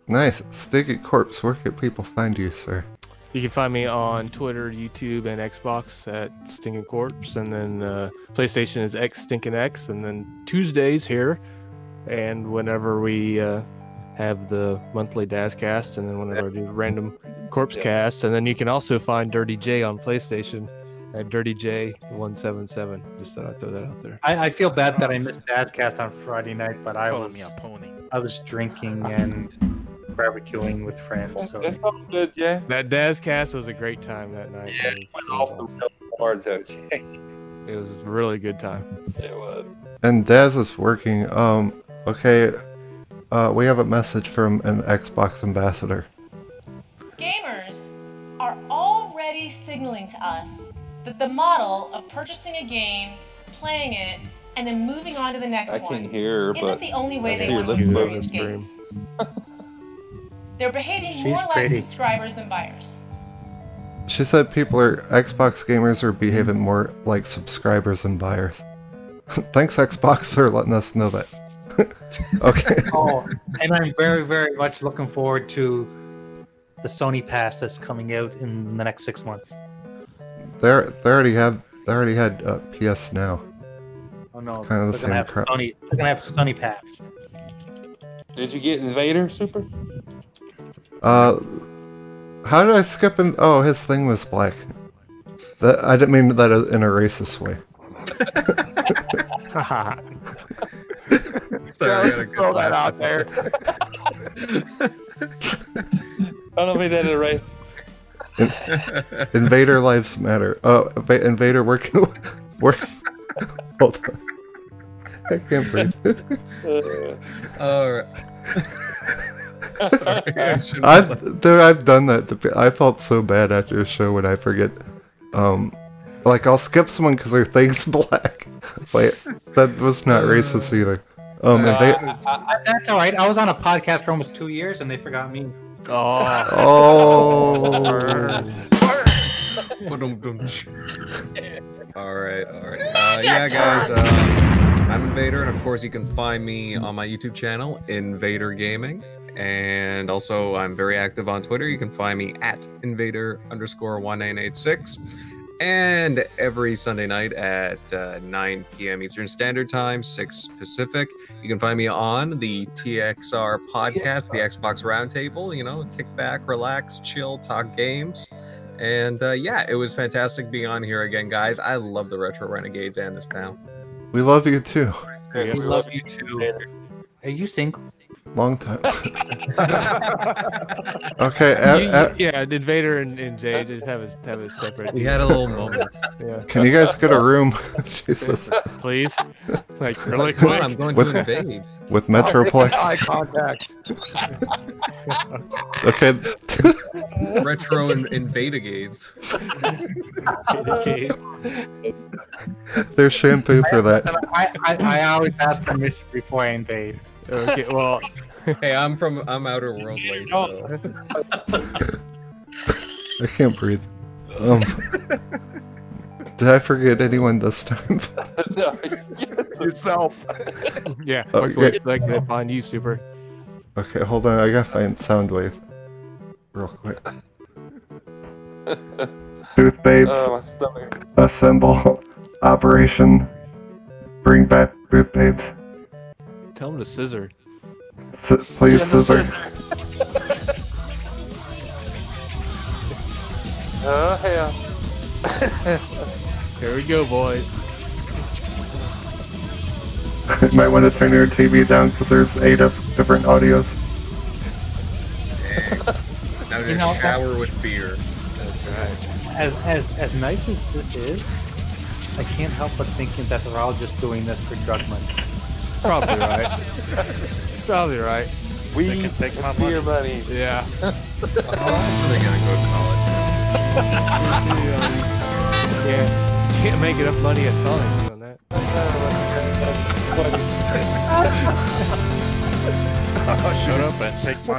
Nice. Sticky Corpse, where can people find you, sir? You can find me on Twitter, YouTube, and Xbox at Stinking Corpse, and then PlayStation is XStinkinX, and then Tuesdays here, and whenever we have the monthly Dazcast, and then whenever I do random Corpse Cast, and then you can also find Dirty J on PlayStation at DirtyJ177. Just thought I'd throw that out there. I feel bad that I missed Dazcast on Friday night, but I Calling me a pony. was drinking and barbecuing with friends. So That's all good, Jay. That Dazcast was a great time that night. Yeah, it went off the real hard though, Jay. It was a really good time. It was. And Daz is working. Okay. We have a message from an Xbox ambassador. Gamers are already signaling to us that the model of purchasing a game, playing it, and then moving on to the next I one can't hear her, isn't but the only way I they hear want to lips moving. experience games. They're behaving She's more like pretty. subscribers than buyers. She said Xbox gamers are behaving more like subscribers than buyers. Thanks, Xbox, for letting us know that. Okay. Oh, and I'm very, very much looking forward to the Sony Pass that's coming out in the next 6 months. They already had PS Now. Oh no, Kind of the they're same gonna have crap. Sony. They're gonna have Sony Pass. Did you get Invader, Super? How did I skip him? Oh, his thing was black. I didn't mean that in a racist way. Sorry, Let's throw that out there. I don't mean that in a race. Invader lives matter. Oh, Invader, work. Hold on. I can't breathe. Alright. Dude, I've done that. I felt so bad after the show when I forget. Like I'll skip someone because their thing's black. Wait, that was not racist either. That's all right. I was on a podcast for almost 2 years and they forgot me. Oh. All right. Yeah, guys. I'm Invader, and of course, you can find me on my YouTube channel, Invader Gaming. And also, I'm very active on Twitter. You can find me at Invader_1986. And every Sunday night at 9 p.m. Eastern Standard Time, 6 Pacific, you can find me on the TXR podcast, the Xbox Roundtable. You know, kick back, relax, chill, talk games. And yeah, it was fantastic being on here again, guys. I love the Retro Renegades and this panel. We love you too. We love you too. Are you single? Long time. Okay. Yeah, Invader and Jay just have a separate. We had a little moment. Yeah. Can you guys get a room? Jesus. Please. Like really quick. I'm going With- to invade. With Metroplex. Eye contact. Okay. Retro and Invadegades. There's shampoo for that. I always ask permission before I invade. Okay, well, hey, I'm Outer World way, so. I can't breathe. Did I forget anyone this time? No, yourself. Yeah, Okay. like they find you, Super. Okay, hold on. I gotta find Soundwave real quick. Booth Babes. Oh, my stomach. Assemble. Operation. Bring back Booth Babes. Tell him to scissor. Please scissor. Oh, hell. Here we go, boys. You might want to turn your TV down because there's 8 of different audios. Now You just know, shower with beer. That's right. As nice as this is, I can't help but thinking that they're all just doing this for drug money. Probably right. Probably right. We They can take my beer money. Yeah. Oh, so they're gonna go to college. Can't make enough money at Sonic on that. Shut up and take my